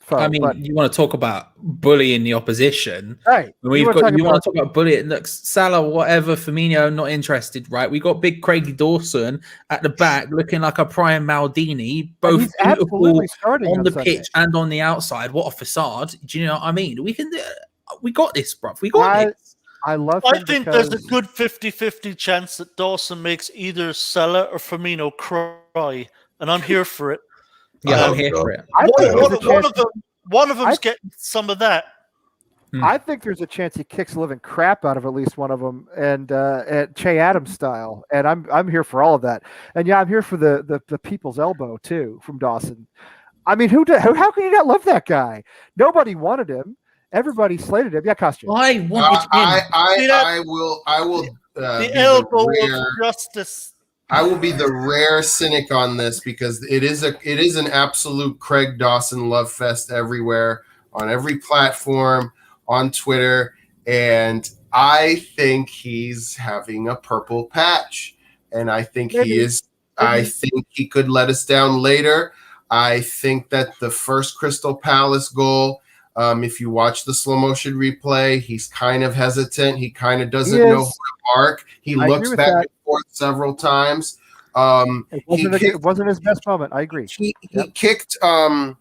You want to talk about bullying the opposition, right? You want to talk about bullying. Look, Salah, whatever. Firmino, not interested. Right? We got big Craig Dawson at the back, looking like a prime Maldini, both beautiful on the pitch and on the outside. What a facade! Do you know what I mean? We got this, bruv. We got this. I think there's a good 50-50 chance that Dawson makes either Salah or Firmino cry, and I'm here for it. Yeah, I'm here for it. One of them's getting some of that. I think there's a chance he kicks the living crap out of at least one of them, and Che Adams style. And I'm here for all of that. And yeah, I'm here for the people's elbow too from Dawson. I mean, how can you not love that guy? Nobody wanted him. Everybody slated him. Yeah, Costume. I wanted him. I will. The elbow of justice. I will be the rare cynic on this because it is an absolute Craig Dawson love fest everywhere, on every platform, on Twitter, and I think he's having a purple patch, and I think he is. I think he could let us down later. I think that the first Crystal Palace goal, if you watch the slow motion replay, he's kind of hesitant. He kind of doesn't know who to mark. He looks back and forth several times. It wasn't his best moment. I agree. He kicked a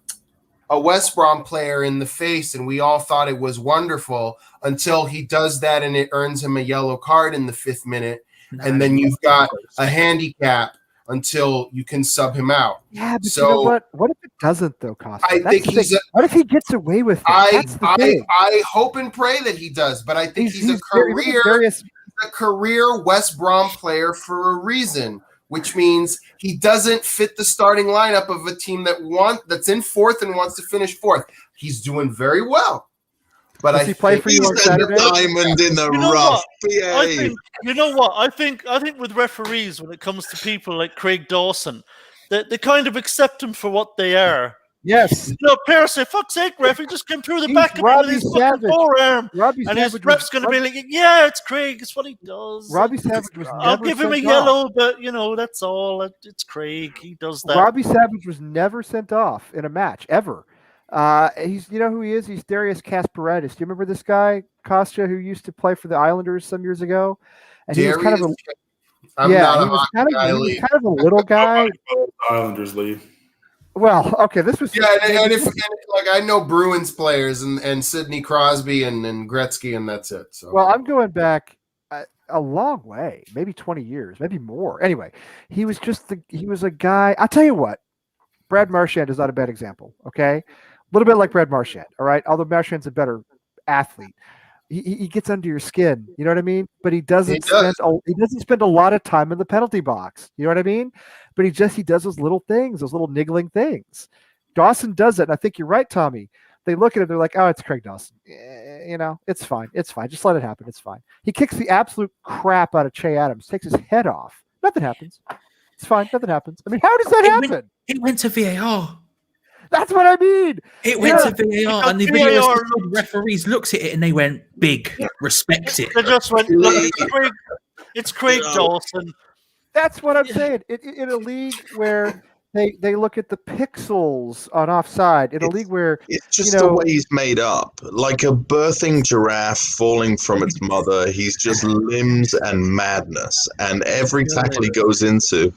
West Brom player in the face, and we all thought it was wonderful until he does that, and it earns him a yellow card in the 5th minute. And then you've got a handicap until you can sub him out. Yeah, but so, you know what? What if it doesn't, though, Costa? I think what if he gets away with it? I hope and pray that he does, but I think he's a career West Brom player for a reason, which means he doesn't fit the starting lineup of a team that's in fourth and wants to finish fourth. He's doing very well. But Does he play for you on Saturday? Diamond in the rough. You know what? I think with referees, when it comes to people like Craig Dawson, they kind of accept them for what they are. Yes. Players say, "Fuck's sake, ref! He just came through the back of him with his forearm," and his ref's going to be like, "Yeah, it's Craig. It's what he does." Robbie Savage was. I'll give him a yellow, but that's all. It's Craig. He does that. Robbie Savage was never sent off in a match ever. He's, you know who he is? He's Darius Kasparidis. Do you remember this guy, Kostya, who used to play for the Islanders some years ago? And he was kind of a he was kind of a little guy. Islanders league. Well, okay, this was and if I know Bruins players and Sidney Crosby and Gretzky, and that's it. So well, I'm going back a long way, maybe 20 years, maybe more. Anyway, he was a guy. I'll tell you what, Brad Marchand is not a bad example. Okay, a little bit like Brad Marchand. All right, although Marchand's a better athlete. He gets under your skin, you know what I mean? But he doesn't spend a lot of time in the penalty box, you know what I mean? But he does those little things, those little niggling things. Dawson does it, and I think you're right, Tommy. They look at him, they're like, "Oh, it's Craig Dawson. It's fine. Just let it happen. It's fine." He kicks the absolute crap out of Che Adams, takes his head off. Nothing happens. It's fine. Nothing happens. I mean, how does that happen? It went to VAR. That's what I mean. It went to VAR, and the video referees looks at it and they went, "Big, respect it." They just went, "Look, it's Craig Dawson." That's what I'm saying. In a league where they look at the pixels on offside, in a league where it's just the way he's made up, like a birthing giraffe falling from its mother. He's just limbs and madness, and every tackle he goes into,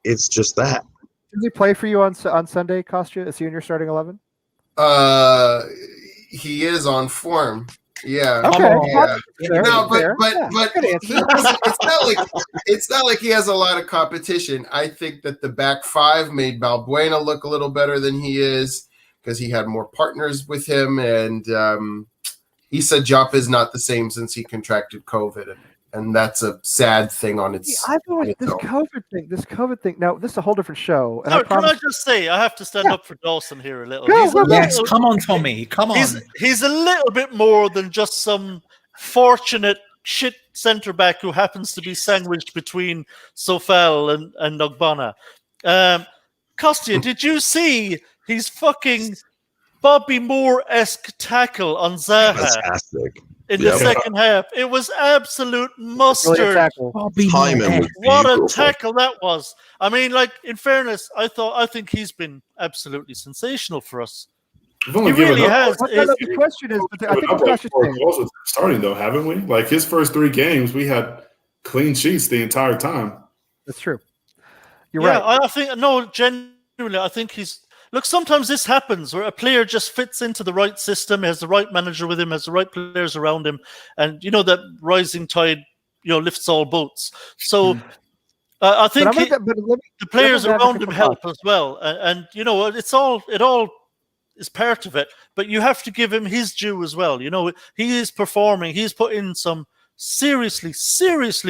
it's just that. Does he play for you on Sunday, Kostya? Is he in your starting 11? He is on form. Yeah. Okay. Yeah. No, but it's not like he has a lot of competition. I think that the back five made Balbuena look a little better than he is because he had more partners with him, and he said Jop is not the same since he contracted COVID. And that's a sad thing on its. I thought this COVID thing. Now this is a whole different show. And can I just say I have to stand up for Dawson here a little. Come on, Tommy. Come on. He's a little bit more than just some fortunate shit centre back who happens to be sandwiched between Sofel and Ogbonna. Kostya, did you see his fucking Bobby Moore-esque tackle on Zaha? Fantastic. In the second half, it was absolute mustard. What a tackle that was! I mean, like, in fairness, I think he's been absolutely sensational for us. He really has. The question is, I think the question is starting though, haven't we? Like his first 3 games, we had clean sheets the entire time. That's true. You're right. I think genuinely, I think he's. Look, sometimes this happens where a player just fits into the right system, has the right manager with him, has the right players around him, and that rising tide, lifts all boats. So I think the players around him help as well, and it all is part of it. But you have to give him his due as well. He is performing. He's put in some seriously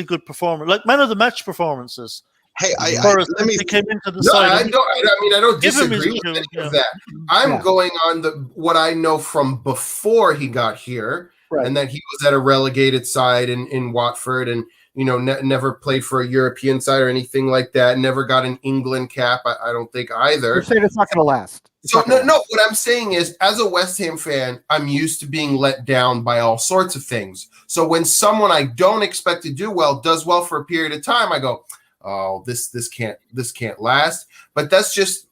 good performance, like man of the match performances. Hey, let me. Came into the side. I don't disagree with any of that. I'm going on what I know from before he got here, and that he was at a relegated side in Watford, and never played for a European side or anything like that. Never got an England cap. I don't think either. You're saying it's not going to last. No. What I'm saying is, as a West Ham fan, I'm used to being let down by all sorts of things. So when someone I don't expect to do well does well for a period of time, I go, "Oh, this can't last." But that's just,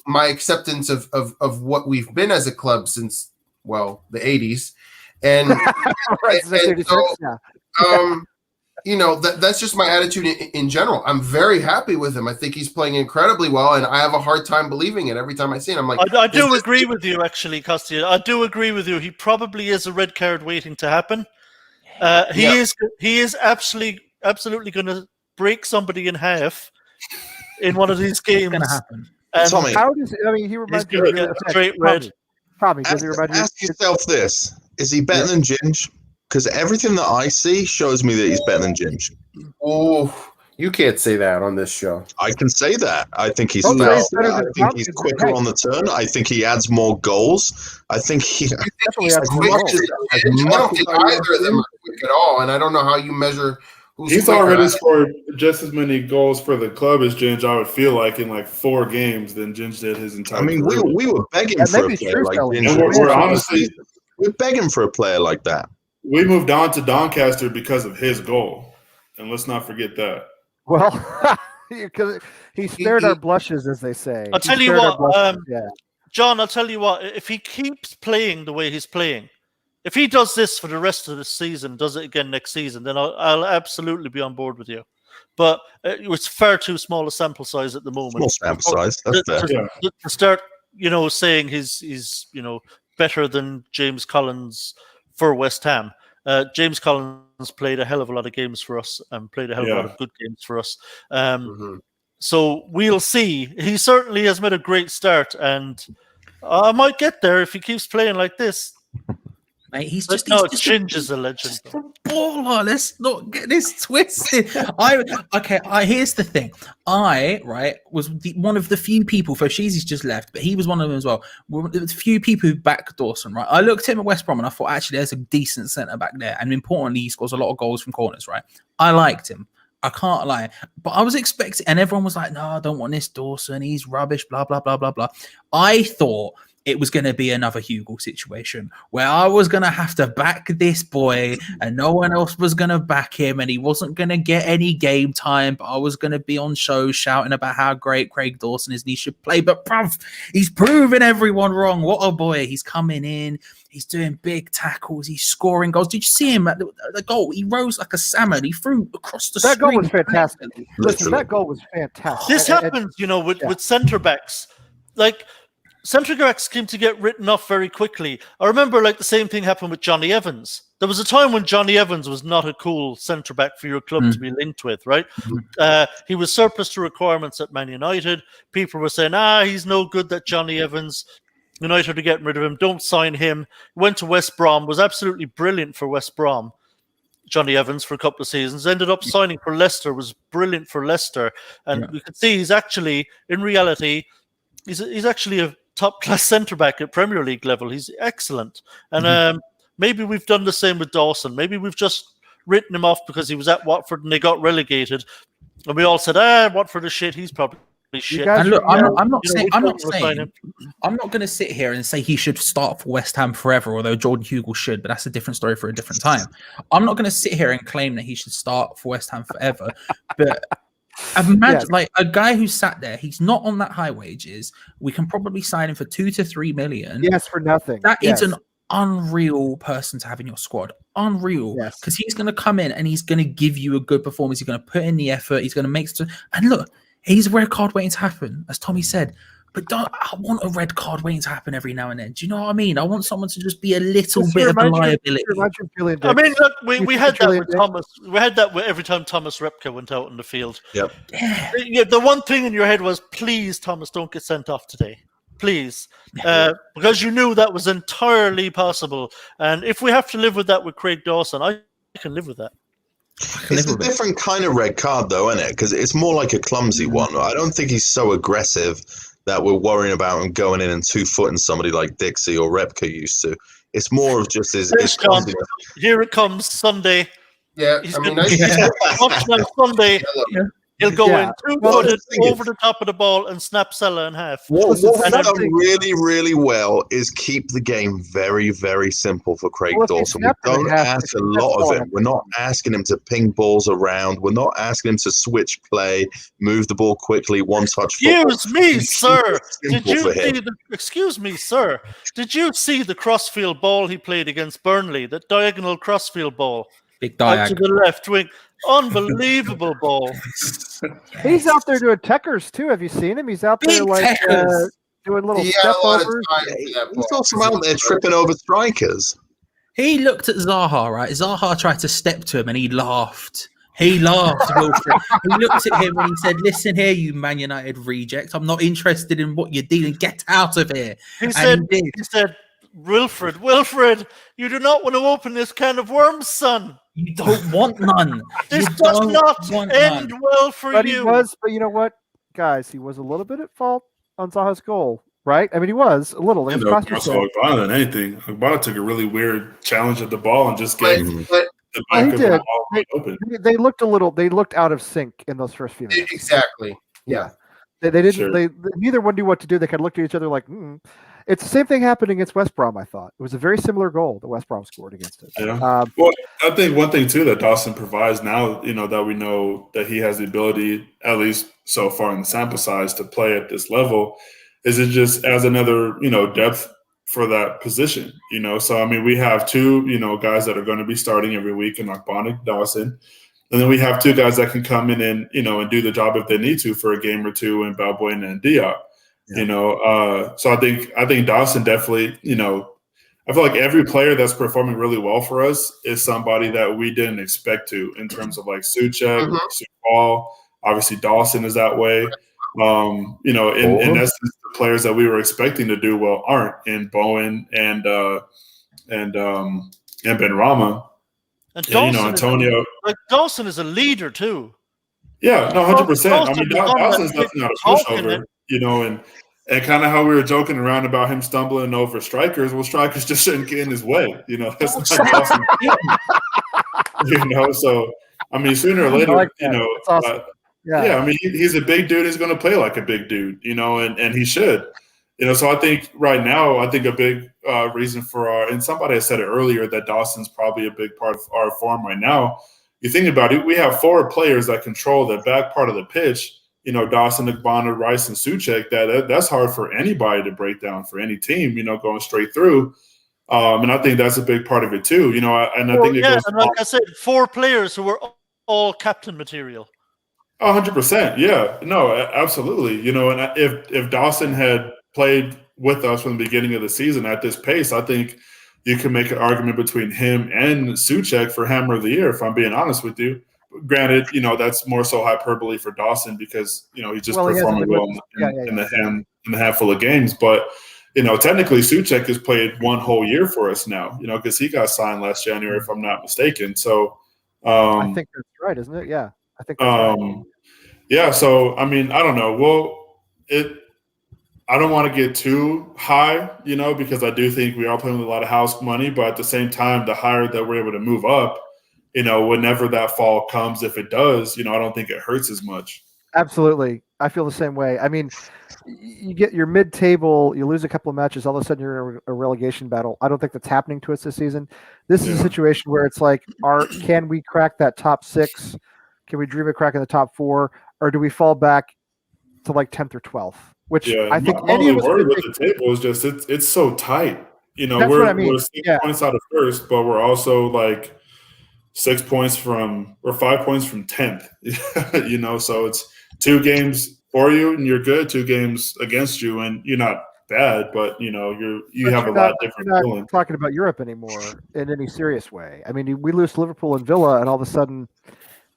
my acceptance of what we've been as a club since, the 80s. And, that's just my attitude in general. I'm very happy with him. I think he's playing incredibly well, and I have a hard time believing it every time I see it. I'm like, I do agree with you, actually, Kostya. I do agree with you. He probably is a red card waiting to happen. He is absolutely going to break somebody in half in one of these games. It's going to happen. Tommy, how does he reminds me of straight red. Tommy, does he remind you? Ask yourself this: is he better than Ginge? Because everything that I see shows me that he's better than Ginge. Oh, you can't say that on this show. I can say that. I think he's Don't say he's better faster. I than think Tom. he's quicker on the turn. I think he adds more goals. I think he Definitely has more Quick goals. as Ginge. I don't think either of them are quick at all, and I don't know how you measure who's He's quicker. already scored just as many goals for the club as Ginge, I would feel like, in like 4 games than Ginge did his entire career. we were begging That for may a be player true, like Sully. Ginge. We're honestly, We're begging for a player like that. we moved on to Doncaster because of his goal. And let's not forget that. Well, because he spared our blushes, as they say. I'll He tell you spared our what, blushes, yeah. John, I'll tell you what, if he keeps playing the way he's playing, if he does this for the rest of the season, does it again next season, then I'll absolutely be on board with you. But it's far too small a sample size at the moment. Small sample size. That's fair. To start, saying he's better than James Collins for West Ham. James Collins played a hell of a lot of games for us and played a hell of a lot of good games for us. So we'll see. He certainly has made a great start, and I might get there if he keeps playing like this. Mate, he's But just no, he's Ginge is a legend. just a baller. Let's not get this twisted. Here's the thing. I was one of the few people. Foshizi's just left, but he was one of them as well. There was a few people who backed Dawson. Right, I looked at him at West Brom and I thought, actually, there's a decent centre back there, and importantly, he scores a lot of goals from corners. Right, I liked him. I can't lie, but I was expecting, and everyone was like, "No, I don't want this Dawson. He's rubbish." Blah blah blah blah blah. I thought it was going to be another Hugo situation where I was going to have to back this boy and no one else was going to back him and he wasn't going to get any game time, but I was going to be on show shouting about how great Craig Dawson is and he should play. But bruv, he's proven everyone wrong. What a boy. He's coming in. He's doing big tackles. He's scoring goals. Did you see him at the goal? He rose like a salmon. He threw across the That goal screen. was fantastic. Listen, that goal was fantastic. This happens, with centre backs. Like, centre backs seem to get written off very quickly. I remember the same thing happened with Johnny Evans. There was a time when Johnny Evans was not a cool centre back for your club to be linked with, right? He was surplus to requirements at Man United. People were saying, he's no good, that Johnny Evans. United are getting rid of him. Don't sign him. Went to West Brom. Was absolutely brilliant for West Brom. Johnny Evans for a couple of seasons. Ended up signing for Leicester. Was brilliant for Leicester. And we could see he's actually, in reality, he's actually a top-class centre-back at Premier League level. He's excellent. And maybe we've done the same with Dawson. Maybe we've just written him off because he was at Watford and they got relegated. And we all said, Watford is shit. He's probably shit. And look, I'm not going to sit here and say he should start for West Ham forever, although Jordan Hugill should, but that's a different story for a different time. I'm not going to sit here and claim that he should start for West Ham forever, but imagine a guy who sat there, he's not on that high wages. We can probably sign him for 2 to 3 million. Yes, for nothing. That is an unreal person to have in your squad. Unreal. Because he's going to come in and he's going to give you a good performance. He's going to put in the effort. He's going to make and look, he's a red card waiting to happen, as Tommy said. But I want a red card waiting to happen every now and then. Do you know what I mean? I want someone to just be a little bit of a liability. I mean, look, we had that with Thomas. We had that every time Thomas Repka went out in the field. Yep. Yeah. The one thing in your head was, please, Thomas, don't get sent off today. Please. Because you knew that was entirely possible. And if we have to live with that with Craig Dawson, I can live with that. It's a different kind of red card, though, isn't it? Because it's more like a clumsy one. I don't think he's so aggressive that we're worrying about him going in and 2-footing somebody like Dixie or Repka used to. It's more of just his clumsiness. Here it comes, Sunday. Yeah, he's watch that Sunday. He'll go in 2-footed over the top of the ball and snap Salah in half. What we've done really, really well is keep the game very, very simple for Craig Dawson. We don't ask a lot of him. We're not asking him to ping balls around. We're not asking him to switch play, move the ball quickly, one-touch football. Excuse me, sir. Did you see the crossfield ball he played against Burnley? That diagonal crossfield ball. Big diag. Out to the left wing. Unbelievable ball. He's out there doing techers too. Have you seen him? He's out there doing little step overs. He's also out there tripping over strikers. He looked at Zaha, right? Zaha tried to step to him and he laughed. He laughed, Wilfred. He looked at him and he said, "Listen here, you Man United reject. I'm not interested in what you're dealing. Get out of here." He said, Wilfred, you do not want to open this can of worms, son. You don't want none. This does not end well for but you. But you know what, guys? He was a little bit at fault on Zaha's goal, right? I mean, he was a little. More so Agbana than anything. Agbana took a really weird challenge at the ball and just gave the back of the ball open. They looked a little. They looked out of sync in those first few minutes. Exactly. Yeah. They didn't. Sure. They neither one knew what to do. They kind of looked at each other like. It's the same thing happened against West Brom. I thought it was a very similar goal that West Brom scored against it. Yeah. Well, I think one thing too that Dawson provides now, that we know that he has the ability, at least so far in the sample size, to play at this level, is it just as another depth for that position. So I mean, we have two guys that are going to be starting every week in Agbana, Dawson. And then we have two guys that can come in and and do the job if they need to for a game or two in Balbuena and Diop. Yeah. So I think Dawson definitely, I feel like every player that's performing really well for us is somebody that we didn't expect to, in terms of like Souček, Paul, obviously Dawson is that way. In essence, the players that we were expecting to do well aren't, in Bowen and Benrahma. And Dawson, Antonio. Dawson is a leader too. Yeah, no, 100%. I mean, Dawson's nothing out of pushover, and kind of how we were joking around about him stumbling over strikers. Well, strikers just shouldn't get in his way. That's not Dawson. So I mean, sooner or later, awesome. I mean, he's a big dude. He's going to play like a big dude, and he should. So I think right now, a big reason for and somebody has said it earlier, that Dawson's probably a big part of our form right now. You think about it, we have four players that control the back part of the pitch. Dawson, Agbana, Rice, and Souček. That's hard for anybody to break down for any team. Going straight through, and I think that's a big part of it too. I think it goes. And like I said, four players who were all captain material. 100%. Yeah. No, absolutely. And if Dawson had played with us from the beginning of the season at this pace, I think you can make an argument between him and Souček for Hammer of the Year, if I'm being honest with you. Granted, that's more so hyperbole for Dawson because, he's just performing well in the handful of games. But, technically Souček has played one whole year for us now, because he got signed last January, if I'm not mistaken. So I think that's right, isn't it? Yeah. I think that's right. Yeah, so I mean, I don't know. Well, I don't want to get too high, because I do think we are playing with a lot of house money, but at the same time, the higher that we're able to move up, whenever that fall comes, if it does, I don't think it hurts as much. Absolutely. I feel the same way. I mean, you get your mid-table, you lose a couple of matches, all of a sudden you're in a relegation battle. I don't think that's happening to us this season. This is a situation where it's like, can we crack that top 6? Can we dream of cracking the top 4? Or do we fall back to like 10th or 12th? Which I think any of us worried with the table is just it's so tight. We're 6 points out of first, but we're also like 5 points from 10th. So it's 2 games for you and you're good, 2 games against you and you're not bad, but you have a lot different feeling. You're not talking about Europe anymore in any serious way. I mean, we lose to Liverpool and Villa, and all of a sudden,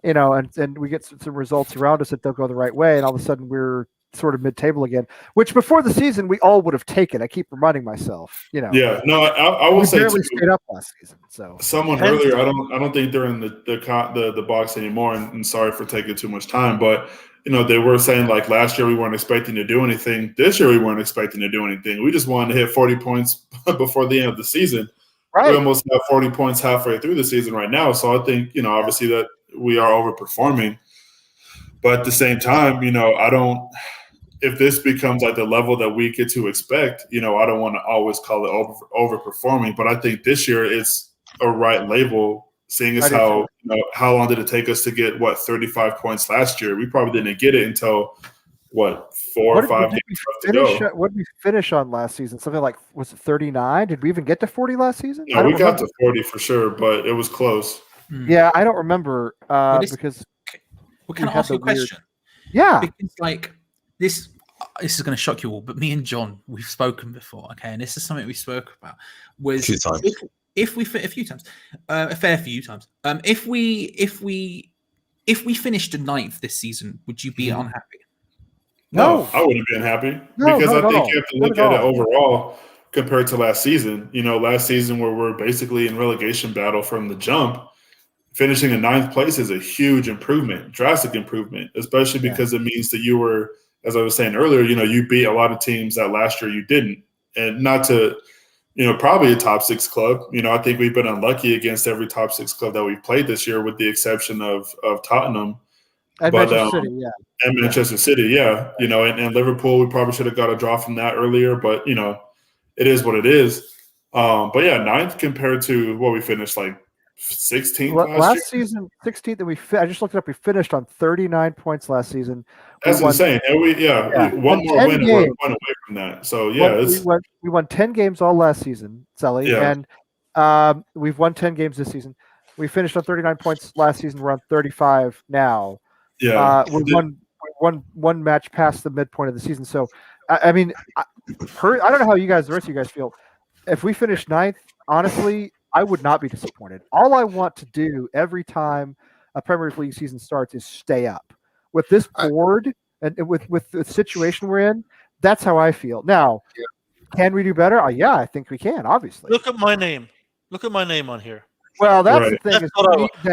and we get some results around us that don't go the right way, and all of a sudden we're sort of mid-table again, which before the season we all would have taken. I keep reminding myself, Yeah, no, I will say barely stayed up last season. So someone earlier, I don't think they're in the box anymore, and sorry for taking too much time, but they were saying like last year we weren't expecting to do anything. This year we weren't expecting to do anything. We just wanted to hit 40 points before the end of the season. Right. We almost have 40 points halfway through the season right now. So I think obviously that we are overperforming, but at the same time, if this becomes like the level that we get to expect, I don't want to always call it overperforming, but I think this year it's a right label, seeing as how long did it take us to get 35 points last year? We probably didn't get it until 4 or 5 games left to go. What did we finish on last season? Something like, was it 39? Did we even get to 40 last season? No, we got to 40 for sure, but it was close. Yeah, I don't remember because can I ask you a question? Yeah, because like this is going to shock you all, but me and John, we've spoken before, okay, and this is something we spoke about. Was a few times. If we fit a few times, a fair few times. If we if we finished 9th this season, would you be unhappy? No, I wouldn't be unhappy because I think you have to look at it overall compared to last season. Last season where we're basically in relegation battle from the jump, finishing in 9th place is a huge improvement, drastic improvement, especially because it means that you were, as I was saying earlier, you beat a lot of teams that last year you didn't. And not to, probably a top 6 club. I think we've been unlucky against every top 6 club that we've played this year with the exception of Tottenham. And Manchester City, yeah. And Manchester City, yeah. And Liverpool, we probably should have got a draw from that earlier, but, it is what it is. But, yeah, 9th compared to what we finished, like 16th last season, 16th, and I just looked it up. We finished on 39 points last season. That's insane. And one more win away from that. So, yeah. We won 10 games all last season, Sully, and we've won 10 games this season. We finished on 39 points last season. We're on 35 now. Yeah, we're one match past the midpoint of the season. So, I mean, I don't know how the rest of you guys feel. If we finish 9th, honestly, I would not be disappointed. All I want to do every time a Premier League season starts is stay up. With this board and with the situation we're in, that's how I feel. Now, can we do better? Yeah, I think we can. Obviously, look at my name. Look at my name on here. Well, that's the thing.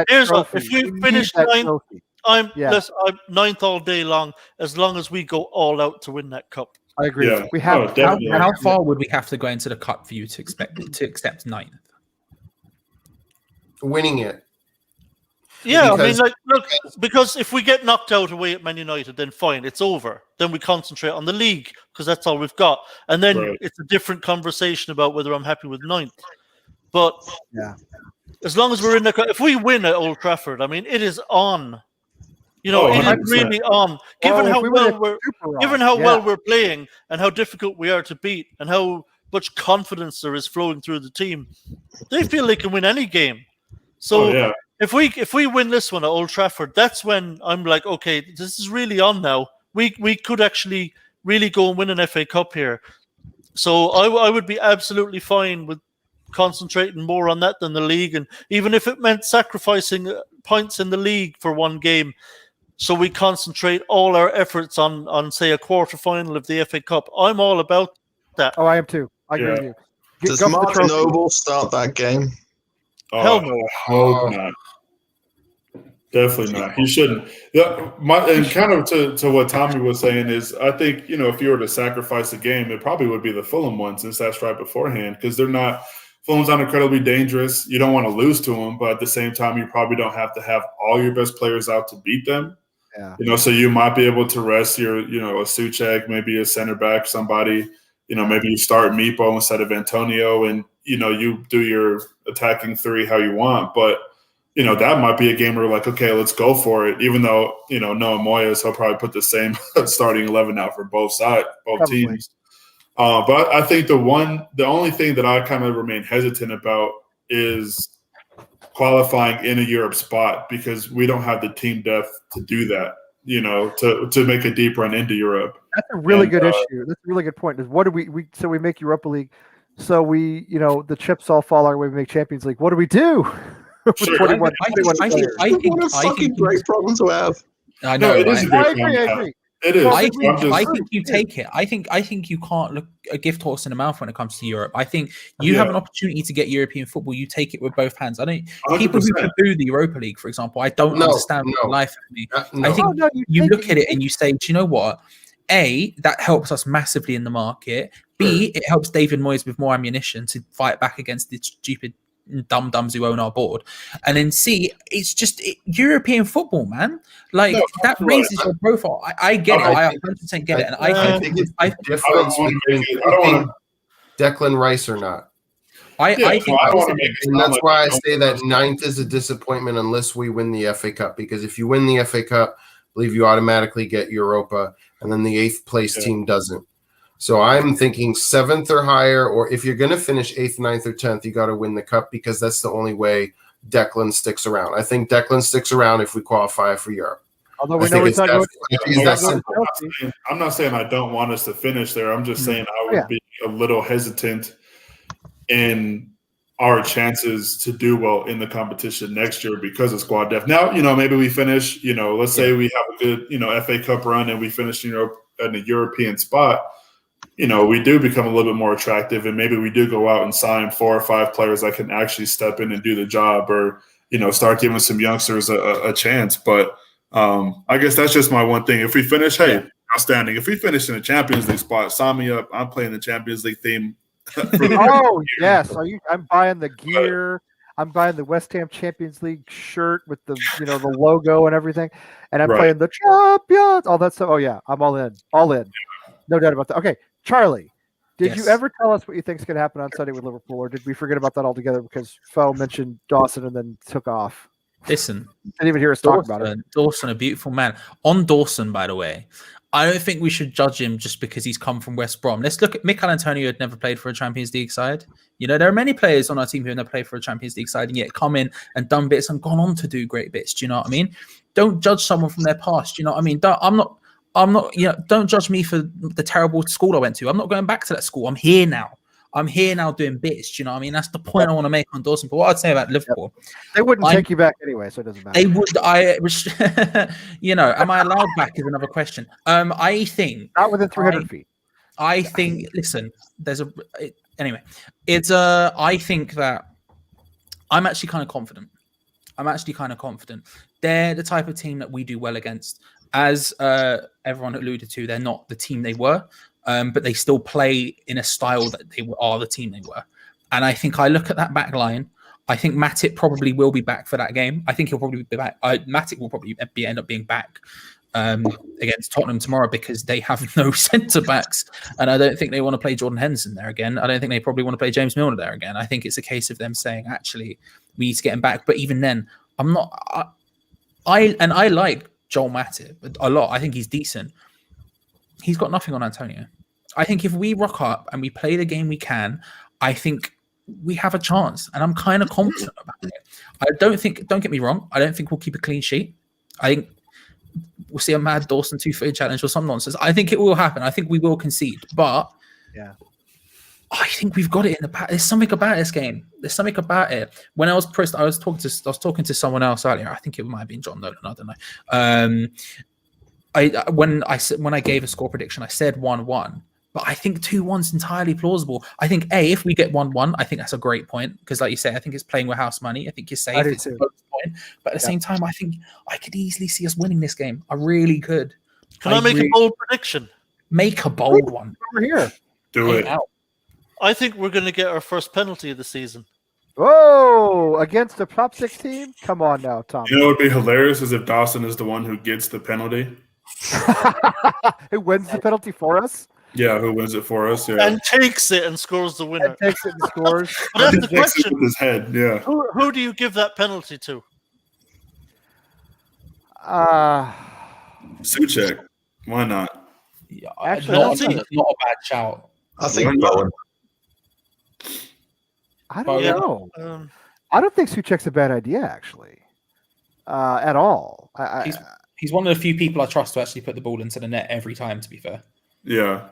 If we finish 9th. I'm 9th all day long, as long as we go all out to win that cup. I agree. Yeah. We have. How far would we have to go into the cup for you to accept 9th? Winning it. Yeah, because if we get knocked out away at Man United, then fine, it's over. Then we concentrate on the league because that's all we've got, and then it's a different conversation about whether I'm happy with 9th. But as long as we're in if we win at Old Trafford, I mean, it is on. It is really on. Given how well we're playing and how difficult we are to beat and how much confidence there is flowing through the team, they feel they can win any game. So if we win this one at Old Trafford, that's when I'm like, okay, this is really on now. We could actually really go and win an FA Cup here. So I would be absolutely fine with concentrating more on that than the league, and even if it meant sacrificing points in the league for one game. So we concentrate all our efforts on say a quarter-final of the FA Cup. I'm all about that. Oh, I am too. I agree with you. Does Martin Noble start that game? Hell no. Hope not. Definitely not. He shouldn't. And kind of to what Tommy was saying is, I think, if you were to sacrifice a game, it probably would be the Fulham one since that's right beforehand because they're not – Fulham's not incredibly dangerous. You don't want to lose to them, but at the same time, you probably don't have to have all your best players out to beat them. Yeah. So you might be able to rest your, a Souček, maybe a center back, somebody, maybe you start Meepo instead of Antonio and, you do your attacking 3 how you want. But, that might be a game where we're like, okay, let's go for it. Even though, Noah Moyes, he'll probably put the same starting 11 out for both teams. But I think the only thing that I kind of remain hesitant about is qualifying in a Europe spot because we don't have the team depth to do that, to make a deep run into Europe. That's a really good issue. That's a really good point. Is what do we make Europa League? So we, the chips all fall our way. We make Champions League. What do we do? Sure. I think great problem to have. I know. It is a great problem to have. It is. I think you take it. I think you can't look a gift horse in the mouth when it comes to Europe. I think you have an opportunity to get European football. You take it with both hands. I don't. 100%. People who poo the Europa League, for example, I don't understand life of me. I think you look at it and you say, do you know what? A, that helps us massively in the market. B, it helps David Moyes with more ammunition to fight back against the stupid dum-dums who own our board. And then C, it's just European football, man. That raises your profile. I get it. I 100% get it. And I think it's difference between Declan Rice or not. I think and that's why I say that 9th is a disappointment unless we win the FA Cup. Because if you win the FA Cup, I believe you automatically get Europa, and then the 8th place team doesn't. So I'm thinking 7th or higher, or if you're going to finish 8th, 9th, or 10th, you got to win the cup because that's the only way Declan sticks around. I think Declan sticks around if we qualify for Europe. Although we know it's not that simple. I'm not saying I don't want us to finish there. I'm just saying I would be a little hesitant in our chances to do well in the competition next year because of squad depth. Now, maybe we finish, let's say we have a good, FA Cup run and we finish, in a European spot, we do become a little bit more attractive and maybe we do go out and sign 4 or 5 players that can actually step in and do the job or, start giving some youngsters a chance. But I guess that's just my one thing. If we finish, outstanding. If we finish in the Champions League spot, sign me up. I'm playing the Champions League theme. Yes. I'm buying the gear. I'm buying the West Ham Champions League shirt with the the logo and everything, and I'm playing the champions, all that stuff. Oh yeah, I'm all in, no doubt about that. Okay, Charlie, did you ever tell us what you think is going to happen on Sunday with Liverpool, or did we forget about that altogether because Fo mentioned Dawson and then took off? Listen, didn't even hear us talk about it. Dawson, a beautiful man. On Dawson, by the way, I don't think we should judge him just because he's come from West Brom. Let's look at Mikel Antonio, had never played for a Champions League side. There are many players on our team who have never played for a Champions League side and yet come in and done bits and gone on to do great bits. Do you know what I mean? Don't judge someone from their past. Do you know what I mean? I'm not. Don't judge me for the terrible school I went to. I'm not going back to that school. I'm here now. Doing bits. Do you know what I mean? That's the point I want to make on Dawson. But what I'd say about Liverpool, they wouldn't take you back anyway, so it doesn't matter. They would. Am I allowed back? Is another question. I think not within 300 feet. I think. Listen, anyway. I think that I'm actually kind of confident. They're the type of team that we do well against. As everyone alluded to, they're not the team they were. But they still play in a style that they are the team they were. And I think I look at that back line. I think Matip probably will be back for that game. I think he'll probably be back. Matip will probably end up being back against Tottenham tomorrow because they have no centre-backs. And I don't think they want to play Jordan Henderson there again. I don't think they probably want to play James Milner there again. I think it's a case of them saying, actually, we need to get him back. But even then, I'm not... I like Joel Matip a lot. I think he's decent. He's got nothing on Antonio. I think if we rock up and we play the game we can, I think we have a chance. And I'm kind of confident about it. Don't get me wrong, I don't think we'll keep a clean sheet. I think we'll see a mad Dawson 2-footed challenge or some nonsense. I think it will happen. I think we will concede. But I think we've got it in the back. There's something about this game. There's something about it. When I was pressed, I was talking to someone else earlier. I think it might have been John Nolan. I don't know. When I gave a score prediction, I said 1-1, but I think 2-1's entirely plausible. I think if we get 1-1, I think that's a great point because, like you say, I think it's playing with house money. I think you're safe. It's a close point, but at the same time, I think I could easily see us winning this game. I really could. Can I make a bold prediction? Make a bold one. Over here. Do it. I think we're going to get our first penalty of the season. Whoa! Against a top 6 team? Come on now, Tom. You know what would be hilarious is if Dawson is the one who gets the penalty. Who wins the penalty for us? Yeah, who wins it for us? Yeah, and takes it and scores the winner. And takes it and scores. But that's the question. With his head, yeah. Who do you give that penalty to? Souček. Why not? Yeah, actually, not a bad shout. I think Bowen. I don't know. I don't think Souček's a bad idea, actually, at all. He's one of the few people I trust to actually put the ball into the net every time, to be fair. Yeah.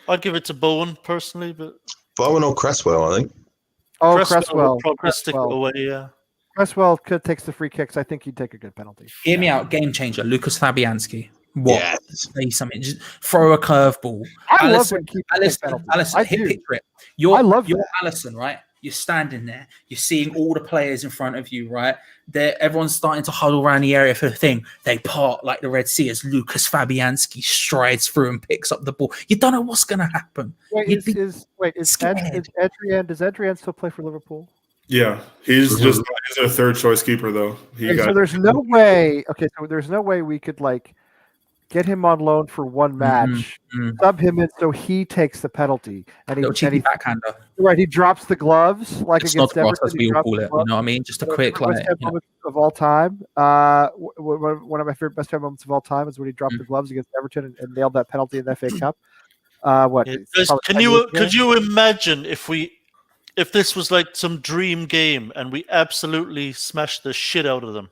I'd give it to Bowen, personally. But Bowen or Cresswell, I think. Oh, Cresswell. Probably stick it away, yeah. Cresswell takes the free kicks. I think he'd take a good penalty. Hear me out. Game changer. Lucas Fabianski. What? Yes. Say something. Just throw a curveball. I love when Alisha, picture it. You're Alisson, right? You're standing there. You're seeing all the players in front of you, right? Everyone's starting to huddle around the area for the thing. They part like the Red Sea as Lucas Fabianski strides through and picks up the ball. You don't know what's going to happen. Does Adrian still play for Liverpool? Yeah, he's a third choice keeper though. So there's no way. Okay, so there's no way we could get him on loan for one match, sub him in so he takes the penalty, and he backhander. Right, he drops the gloves it's against Everton. As we all call it, you know what I mean? Just a quick of all time. One of my favorite best time moments of all time is when he dropped the gloves against Everton and nailed that penalty in the FA Cup. Could you imagine if this was like some dream game and we absolutely smashed the shit out of them?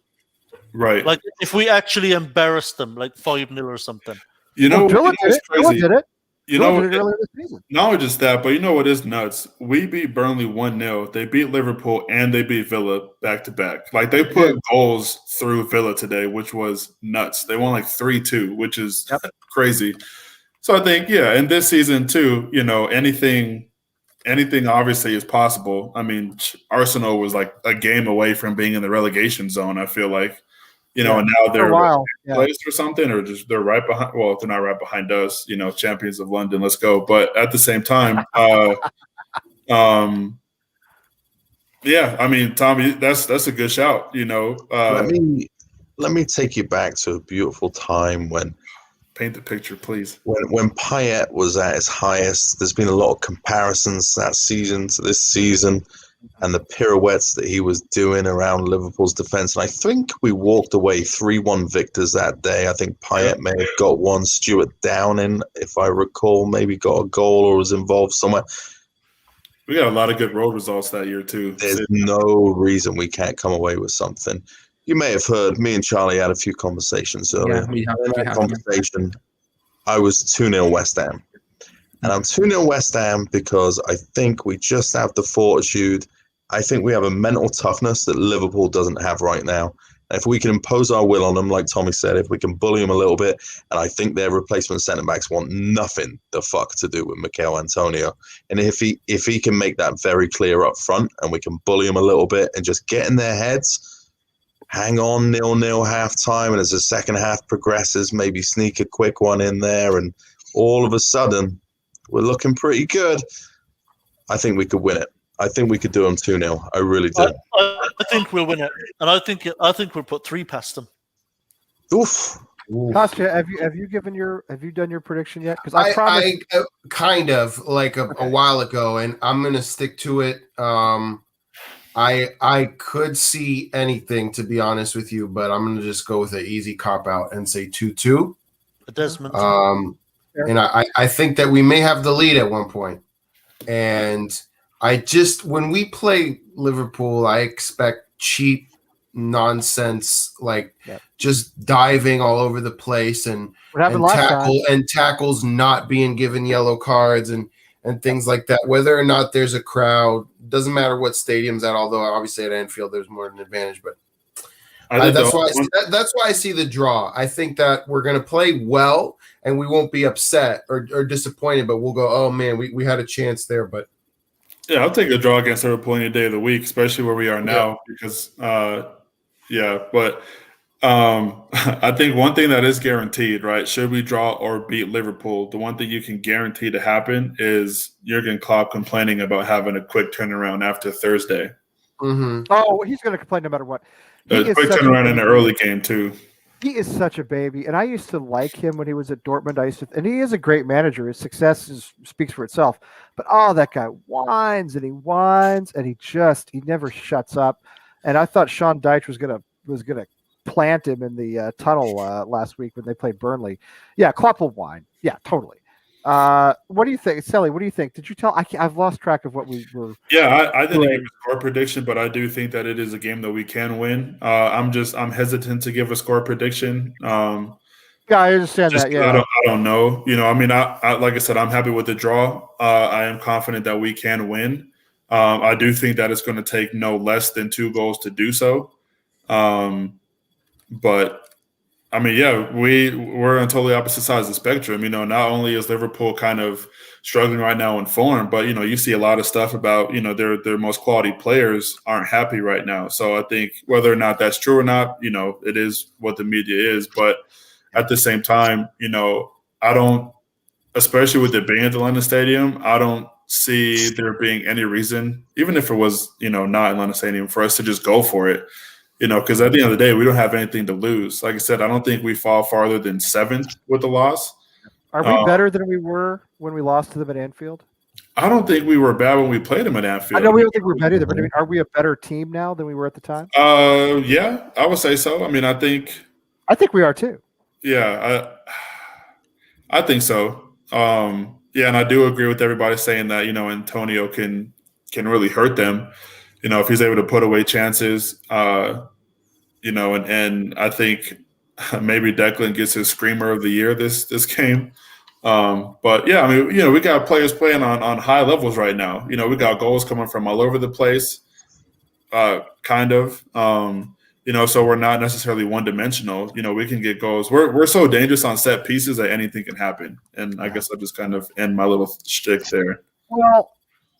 Right. Like if we actually embarrassed them, like 5-0 or something. You know, Villa did it. You know, earlier this season. Not only just that, but you know what is nuts? We beat Burnley 1-0. They beat Liverpool and they beat Villa back to back. Like they put goals through Villa today, which was nuts. They won like 3-2, which is crazy. So I think, and this season too, you know, anything obviously is possible. I mean, Arsenal was like a game away from being in the relegation zone, I feel like. You know, and now they're placed or something, or just they're right behind. Well, they're not right behind us. You know, champions of London, let's go. But at the same time, I mean, Tommy, that's a good shout. You know, let me take you back to a beautiful time when. Paint the picture, please. When Payet was at his highest, there's been a lot of comparisons that season to this season. And the pirouettes that he was doing around Liverpool's defense. And I think we walked away 3-1 victors that day. I think Payet may have got one. Stuart Downing, if I recall, maybe got a goal or was involved somewhere. We got a lot of good road results that year, too. There's no reason we can't come away with something. You may have heard, me and Charlie had a few conversations earlier. Yeah, we have. In that conversation, I was 2-0 West Ham. And I'm 2-0 West Ham because I think we just have the fortitude. I think we have a mental toughness that Liverpool doesn't have right now. And if we can impose our will on them, like Tommy said, if we can bully them a little bit, and I think their replacement centre-backs want nothing the fuck to do with Mikel Antonio. And if he can make that very clear up front and we can bully them a little bit and just get in their heads, hang on 0-0 half-time, and as the second half progresses, maybe sneak a quick one in there, and all of a sudden, we're looking pretty good. I think we could win it. I think we could do them 2-0. I really do. I think we'll win it, and I think we'll put 3 past them. Oof. Kostya, have you done your prediction yet? Because I promised kind of like a while ago, and I'm gonna stick to it. I could see anything, to be honest with you, but I'm gonna just go with an easy cop out and say 2-2. Desmond. And I think that we may have the lead at one point. And when we play Liverpool, I expect cheap nonsense, like just diving all over the place and tackles not being given yellow cards and things like that. Whether or not there's a crowd, doesn't matter what stadium's at, although obviously at Anfield there's more of an advantage, but that's why I see the draw. I think that we're going to play well and we won't be upset or disappointed, but we'll go, oh man, we had a chance there. But yeah, I'll take a draw against Liverpool any day of the week, especially where we are now, because but I think one thing that is guaranteed, right? Should we draw or beat Liverpool, the one thing you can guarantee to happen is Jurgen Klopp complaining about having a quick turnaround after Thursday. Mm-hmm. Oh, he's going to complain no matter what. Quick turnaround in the early game too. He is such a baby, and I used to like him when he was at Dortmund. And he is a great manager. His success speaks for itself. But that guy whines and he never shuts up. And I thought Sean Dyche was gonna plant him in the tunnel last week when they played Burnley. Yeah, Klopp will whine. Yeah, totally. What do you think, Sally? What do you think? Did you tell? I've lost track of what we were. Yeah, I didn't give a score prediction, but I do think that it is a game that we can win. I'm hesitant to give a score prediction. Yeah, I understand that. Yeah, I don't know. You know, I mean, I like I said, I'm happy with the draw. I am confident that we can win. I do think that it's going to take no less than 2 goals to do so. But I mean, yeah, we're on totally opposite sides of the spectrum. You know, not only is Liverpool kind of struggling right now in form, but, you know, you see a lot of stuff about, you know, their most quality players aren't happy right now. So I think whether or not that's true or not, you know, it is what the media is. But at the same time, you know, I don't, especially with it being at the London Stadium, I don't see there being any reason, even if it was, you know, not in London Stadium, for us to just go for it. You know, because at the end of the day, we don't have anything to lose. Like I said, I don't think we fall farther than 7th with the loss. Are we better than we were when we lost to them at Anfield? I don't think we were bad when we played them at Anfield. I know we don't think we're better, but I mean, are we a better team now than we were at the time? Yeah, I would say so. I mean, I think we are too. Yeah, I think so. Yeah, and I do agree with everybody saying that, you know, Antonio can really hurt them. You know, if he's able to put away chances, you know, and I think maybe Declan gets his screamer of the year this game. But yeah, I mean, we got players playing on high levels right now. We got goals coming from all over the place, kind of. So we're not necessarily one-dimensional. We can get goals. We're so dangerous on set pieces that anything can happen. And I guess I'll just kind of end my little shtick there. Well,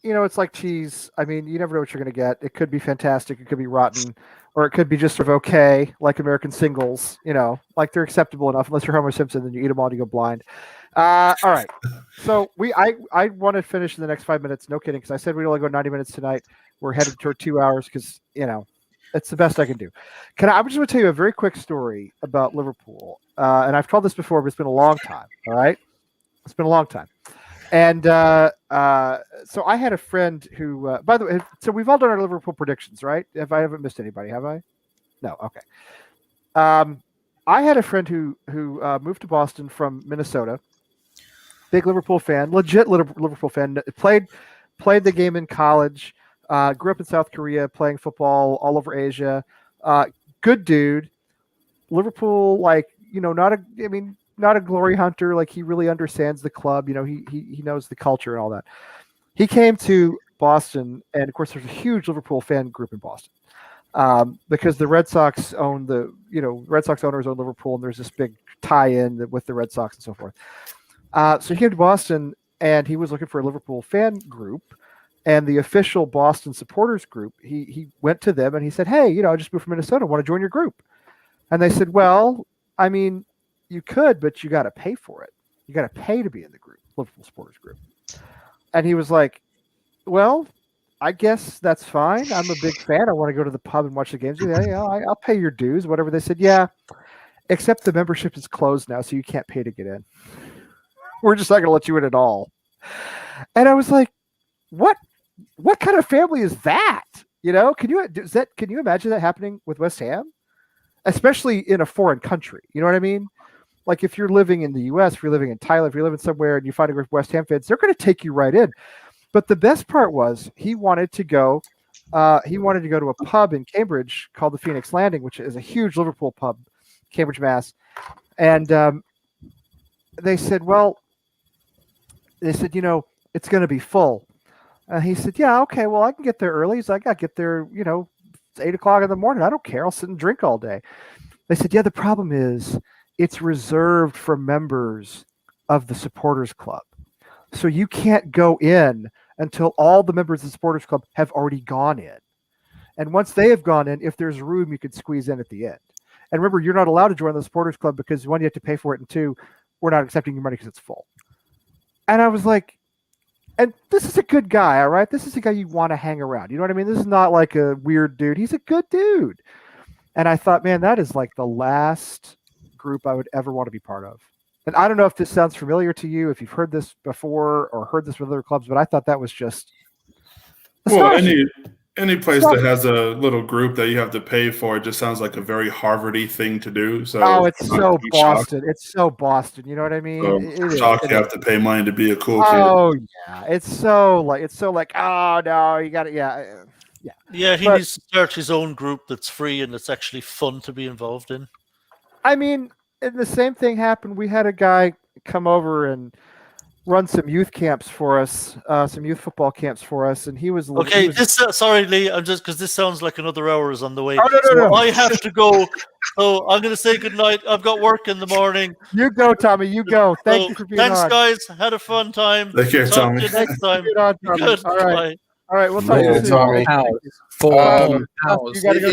it's like cheese. I mean, you never know what you're going to get. It could be fantastic. It could be rotten. Or it could be just sort of okay, like American Singles. Like they're acceptable enough. Unless you're Homer Simpson, then you eat them all and you go blind. All right. So I want to finish in the next 5 minutes. No kidding, because I said we'd only go 90 minutes tonight. We're headed toward 2 hours because, it's the best I can do. I'm just going to tell you a very quick story about Liverpool. And I've told this before, but it's been a long time. All right. It's been a long time. And so I had a friend who, by the way, so we've all done our Liverpool predictions, right? I haven't missed anybody, have I? No. Okay. I had a friend who moved to Boston from Minnesota. Big Liverpool fan, legit Liverpool fan. Played the game in college. Grew up in South Korea, playing football all over Asia. Good dude. Liverpool, not a glory hunter. Like he really understands the club. He knows the culture and all that. He came to Boston, and of course, there's a huge Liverpool fan group in Boston because the Red Sox own Red Sox owners own Liverpool, and there's this big tie-in with the Red Sox and so forth. So he came to Boston, and he was looking for a Liverpool fan group. And the official Boston supporters group, he went to them and he said, "Hey, I just moved from Minnesota. Want to join your group?" And they said, "Well, I mean, you could, but you got to pay for it. You got to pay to be in the group, Liverpool supporters group." And he was like, "Well, I guess that's fine. I'm a big fan. I want to go to the pub and watch the games. Yeah, I'll pay your dues, whatever." They said, "Yeah, except the membership is closed now, so you can't pay to get in. We're just not going to let you in at all." And I was like, What kind of family is that? Can you imagine that happening with West Ham, especially in a foreign country? You know what I mean? Like if you're living in the U.S., if you're living in Thailand, if you're living somewhere and you find a group of West Ham fans, they're going to take you right in. But the best part was he wanted to go to a pub in Cambridge called the Phoenix Landing, which is a huge Liverpool pub, Cambridge, Mass. And they said, it's going to be full. And he said, "Yeah, okay, well, I can get there early." He's like, "I get there, it's 8 o'clock in the morning. I don't care. I'll sit and drink all day." They said, "Yeah, the problem is it's reserved for members of the supporters club. So you can't go in until all the members of the supporters club have already gone in. And once they have gone in, if there's room, you could squeeze in at the end. And remember, you're not allowed to join the supporters club because one, you have to pay for it, and two, we're not accepting your money because it's full." And I was like, and this is a good guy, all right? This is a guy you want to hang around. You know what I mean? This is not like a weird dude. He's a good dude. And I thought, man, that is like the last group I would ever want to be part of. And I don't know if this sounds familiar to you, if you've heard this before or heard this with other clubs, but I thought that was just any place that has a little group that you have to pay for, it just sounds like a very Harvard-y thing to do. So it's so Boston. It's so Boston. You know what I mean? So you have to pay money to be a cool kid. Oh yeah, it's so like oh no, you got it. Yeah. He needs to start his own group that's free and it's actually fun to be involved in. I mean, and the same thing happened. We had a guy come over and run some youth camps for us, some youth football camps for us, and he was okay. Sorry, Lee, I'm just because this sounds like another hour is on the way. Oh, no. I have to go, so I'm going to say good night. I've got work in the morning. You go, Tommy. You go. Thank you for being thanks, on. Guys. Had a fun time. Take care, Tommy. Talk to you next time. Good. All right. Bye. All right. We'll talk to you soon. Tommy.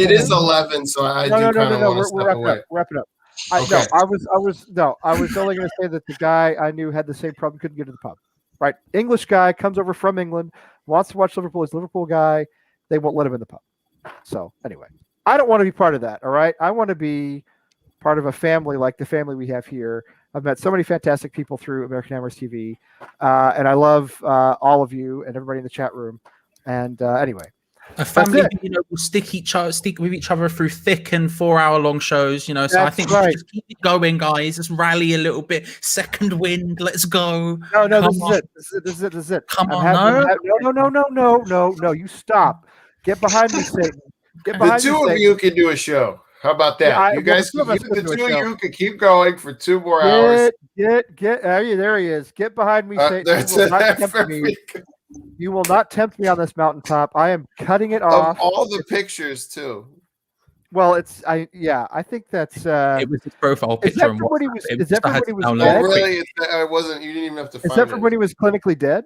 It is go 11, so I do kind of want to step away. Wrap it up. Okay. I was only going to say that the guy I knew had the same problem, couldn't get to the pub. Right, English guy comes over from England, wants to watch Liverpool. He's a Liverpool guy. They won't let him in the pub. So anyway, I don't want to be part of that. All right, I want to be part of a family like the family we have here. I've met so many fantastic people through American Hammers TV, and I love all of you and everybody in the chat room. And anyway. A family, will stick with each other through thick and 4-hour-long shows, So That's I think we right. just keep it going, guys. Let's rally a little bit. Second wind, let's go. No, this is it. Come on, No. You stop. Get behind me, Satan. Get The behind two me, of you can do a show. How about that? Yeah, you guys, the two of us the can do a two of show. you can keep going for 2 more hours. Get There he is. Get behind me, Satan. You will not tempt me on this mountaintop. I am cutting it off. All the pictures too. Well, I think that's it was his profile picture. Is that from when he was dead? Really? It wasn't. You didn't even have to. Is that from when he was clinically dead?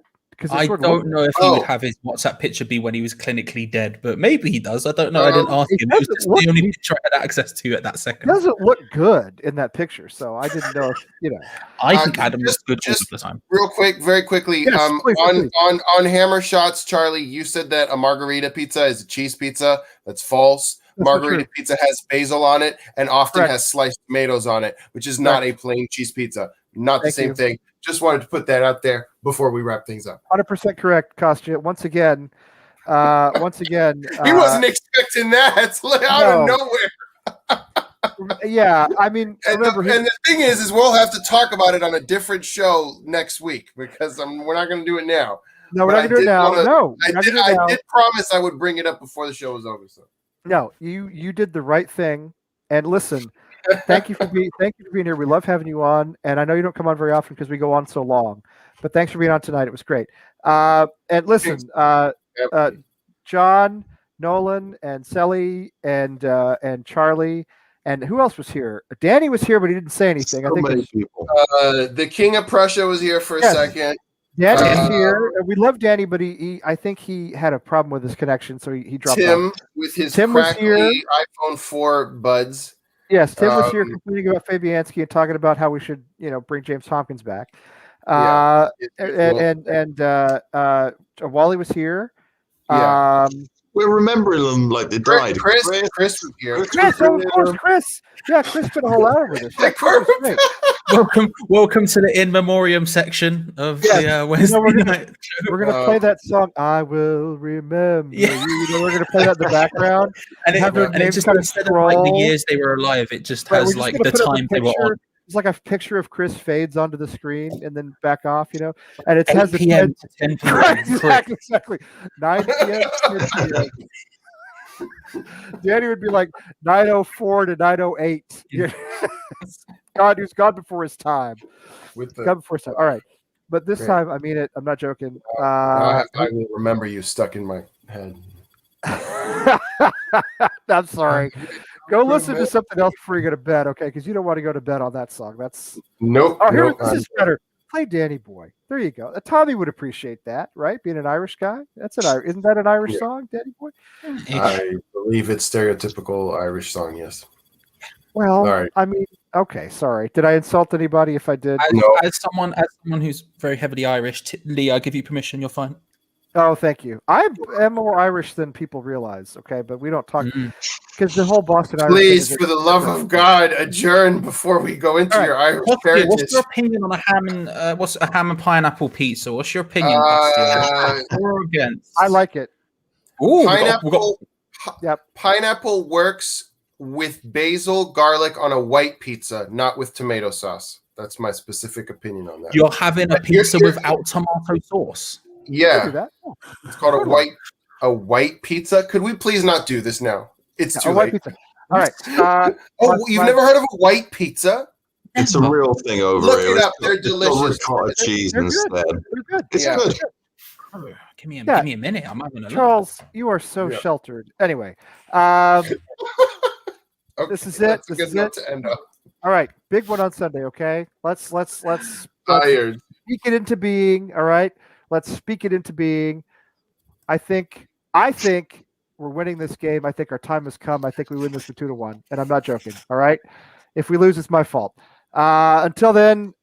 I don't know if he would have his WhatsApp picture be when he was clinically dead, but maybe he does. I don't know. I didn't ask him. It was just the only picture I had access to at that second. It doesn't look good in that picture, so I didn't know if, I think Adam looks good all of the time. Real quick, very quickly. Yes, please. On Hammer Shots, Charlie, you said that a margarita pizza is a cheese pizza. That's false. Margarita pizza has basil on it and often has sliced tomatoes on it, which is not a plain cheese pizza. Not the same thing. Just wanted to put that out there before we wrap things up. 100% correct, Kostya. Once again, he wasn't expecting that. It's out of nowhere. Yeah, I mean, and the thing is we'll have to talk about it on a different show next week because we're not going to do it now. No, we're not going to do it now. I did promise I would bring it up before the show was over. So no, you did the right thing. And listen, thank you for being here. We love having you on, and I know you don't come on very often because we go on so long. But thanks for being on tonight. It was great. And listen, John, Nolan, and Selly, and Charlie, and who else was here? Danny was here, but he didn't say anything. So many people. The King of Prussia was here for a second. Danny's here. We love Danny, but I think he had a problem with his connection, so he dropped Tim off. With his crackly iPhone 4 buds. Yes, Tim was here complaining about Fabianski and talking about how we should, bring James Tompkins back. And Wally was here. We're remembering them like they died. Chris was here. Chris. Yeah, Chris put a whole hour with us. Welcome to the in memoriam section of the Wednesday night. We're gonna play that song. I will remember. Yeah. We're gonna play that in the background, and it just instead of like the years they were alive, it just has like the time they were on. It's like a picture of Chris fades onto the screen and then back off, and it has the 10 to 10 p.m. Right, exactly. 9 p.m. to 10 p.m. Danny would be like 9:04 to 9:08. God, who's gone before his time. Gone before his time. All right, but this time I mean it. I'm not joking. I will remember you stuck in my head. I'm sorry. Go listen to something else before you go to bed, okay? Because you don't want to go to bed on that song. That's nope. Oh, this is better. Play Danny Boy. There you go. Tommy would appreciate that, right? Being an Irish guy. Isn't that an Irish song, Danny Boy? I believe it's stereotypical Irish song. Yes. Well, I mean, okay. Sorry. Did I insult anybody? If I did, as someone who's very heavily Irish, Lee, I give you permission. You're fine. Oh, thank you. I am more Irish than people realize, okay? But we don't talk because the whole Boston Irish. Please, for the love of God, adjourn before we go into your Irish heritage. What's your opinion on a ham and pineapple pizza? What's your opinion? Or against? I like it. Ooh, pineapple works with basil, garlic on a white pizza, not with tomato sauce. That's my specific opinion on that. You're having a pizza without tomato sauce. Yeah, it's called a white pizza. Could we please not do this now? It's too late. Pizza. All right. You've never heard of a white pizza? It's a real thing over here. Look it up. They're delicious. Ricotta cheese instead. They're good. It's good. Give me a minute. I'm having a Charles, you are so sheltered. Anyway, this is it. This is it. To end up. All right, big one on Sunday. Okay, let's tired. Speak it into being. All right. Let's speak it into being. I think we're winning this game. I think our time has come. I think we win this for 2-1, and I'm not joking. All right. If we lose, it's my fault. Until then,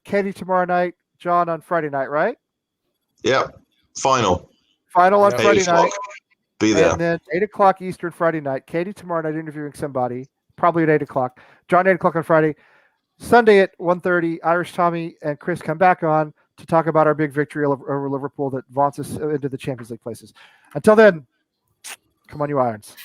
Katie tomorrow night, John on Friday night, right? Yeah. Final on Friday night. Be there. And then 8:00 Eastern Friday night. Katie tomorrow night interviewing somebody, probably at 8:00. John 8:00 on Friday. Sunday at 1:30. Irish Tommy and Chris come back on to talk about our big victory over Liverpool that vaunts us into the Champions League places. Until then, come on, you Irons.